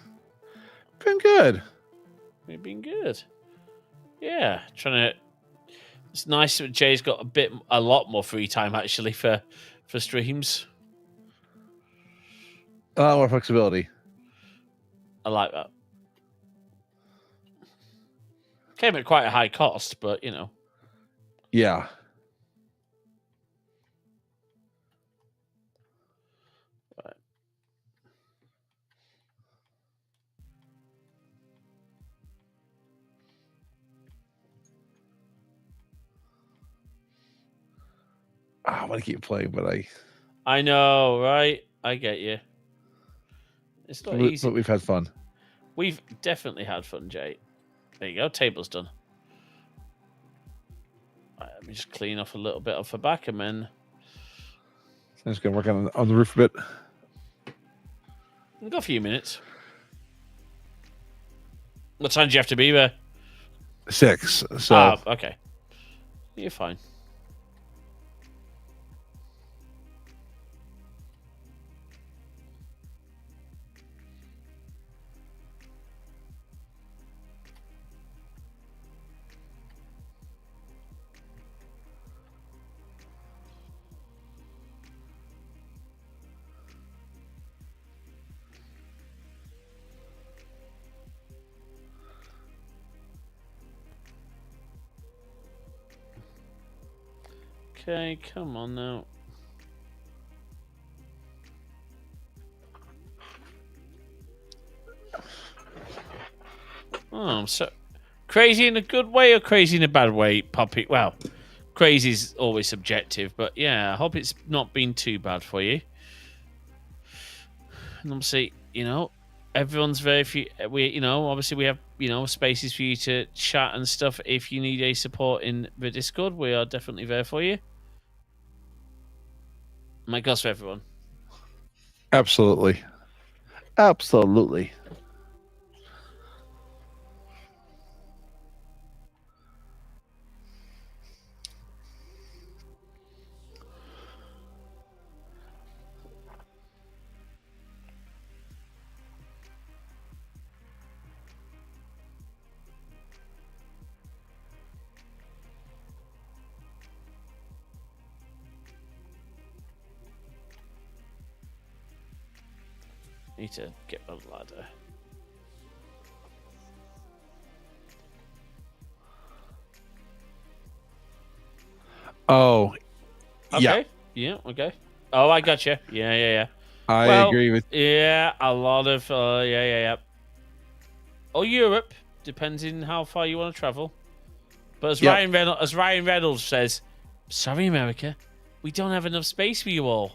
Been good. We've been good. Yeah, trying to. It's nice that Jay's got a lot more free time actually for streams. A lot more flexibility. I like that. Came at quite a high cost, but you know. Yeah. Right. I want to keep playing, but I know, right? I get you. It's not easy. But we've had fun. We've definitely had fun, Jay. There you go. Table's done. Right, let me just clean off a little bit off the back and then. I'm just gonna work on the roof a bit. We've got a few minutes. What time do you have to be there? 6. So Okay. You're fine. Okay, come on now. Oh, so crazy in a good way or crazy in a bad way, Poppy? Well, crazy is always subjective, but yeah, I hope it's not been too bad for you. And obviously, you know, everyone's very few. Obviously we have, spaces for you to chat and stuff. If you need any support in the Discord, we are definitely there for you. My gosh, for everyone. absolutely. Absolutely. Need to get a ladder. Oh, Okay. Yeah. Okay. Oh, I got you. Yeah. I Well, agree with. Yeah, a lot of yeah. Or Europe, depending how far you want to travel. But as Yep. Ryan Reynolds says, "Sorry, America, we don't have enough space for you all."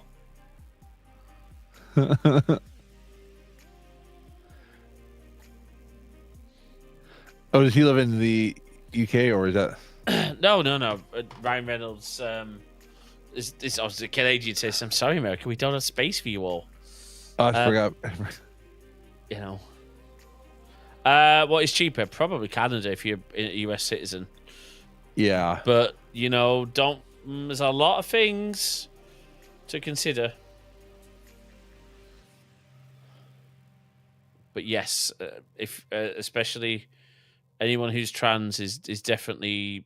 Oh, does he live in the UK or is that? No. Ryan Reynolds is obviously a Canadian. Says, "I'm sorry, America, we don't have space for you all." Oh, I forgot. You know. What is cheaper? Probably Canada if you're a US citizen. Yeah. But don't. There's a lot of things to consider. But yes, if especially anyone who's trans is definitely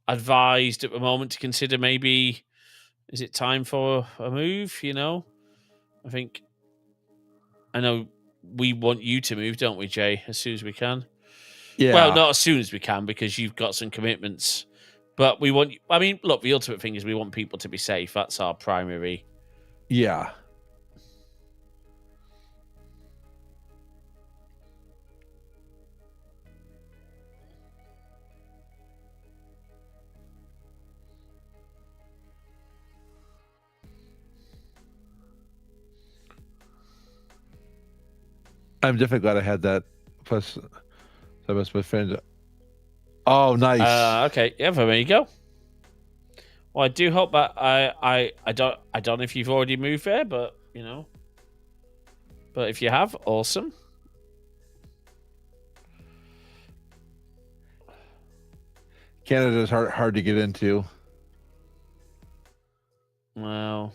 advised at the moment to consider maybe is it time for a move? I know we want you to move, don't we, Jay? As soon as we can. Yeah. Well, not as soon as we can because you've got some commitments. But we want. I mean, look, the ultimate thing is we want people to be safe. That's our primary. Yeah. I'm definitely glad I had that. Plus, that was my friend. Oh, nice. Okay, yeah, there you go. Well, I do hope that I don't know if you've already moved there, but but if you have, awesome. Canada's hard to get into. Well,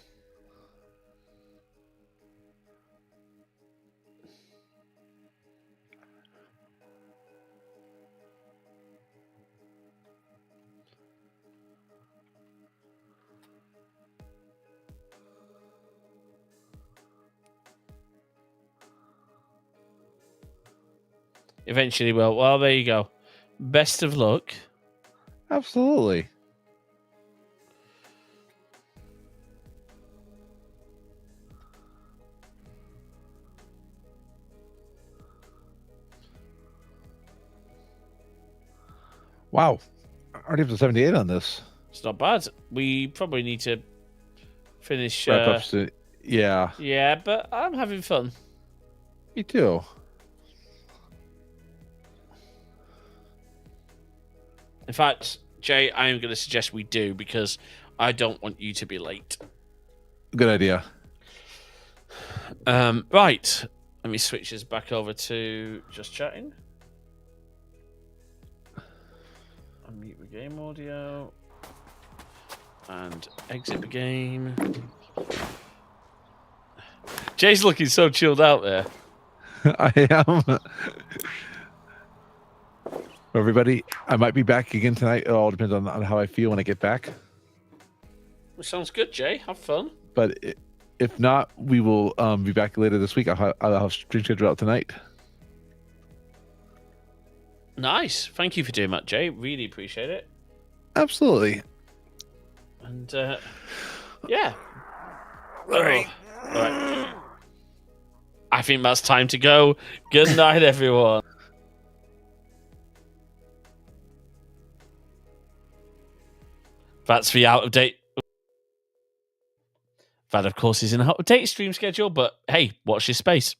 eventually will. Well, there you go. Best of luck. Absolutely. Wow. Already up to 78 on this. It's not bad. We probably need to finish. Wrap up soon. Yeah. Yeah, but I'm having fun. Me too. In fact, Jay, I am going to suggest we do because I don't want you to be late. Good idea. Right. Let me switch this back over to just chatting. Unmute the game audio. And exit the game. Jay's looking so chilled out there. I am. Everybody, I might be back again tonight. It all depends on how I feel when I get back. Well, sounds good, Jay. Have fun. But if not, we will be back later this week. I'll have stream schedule out tonight. Nice. Thank you for doing that, Jay. Really appreciate it. Absolutely. And yeah. All right. I think that's time to go. Good night, everyone. That's the out of date. That, of course, is an out of date stream schedule, but hey, watch this space.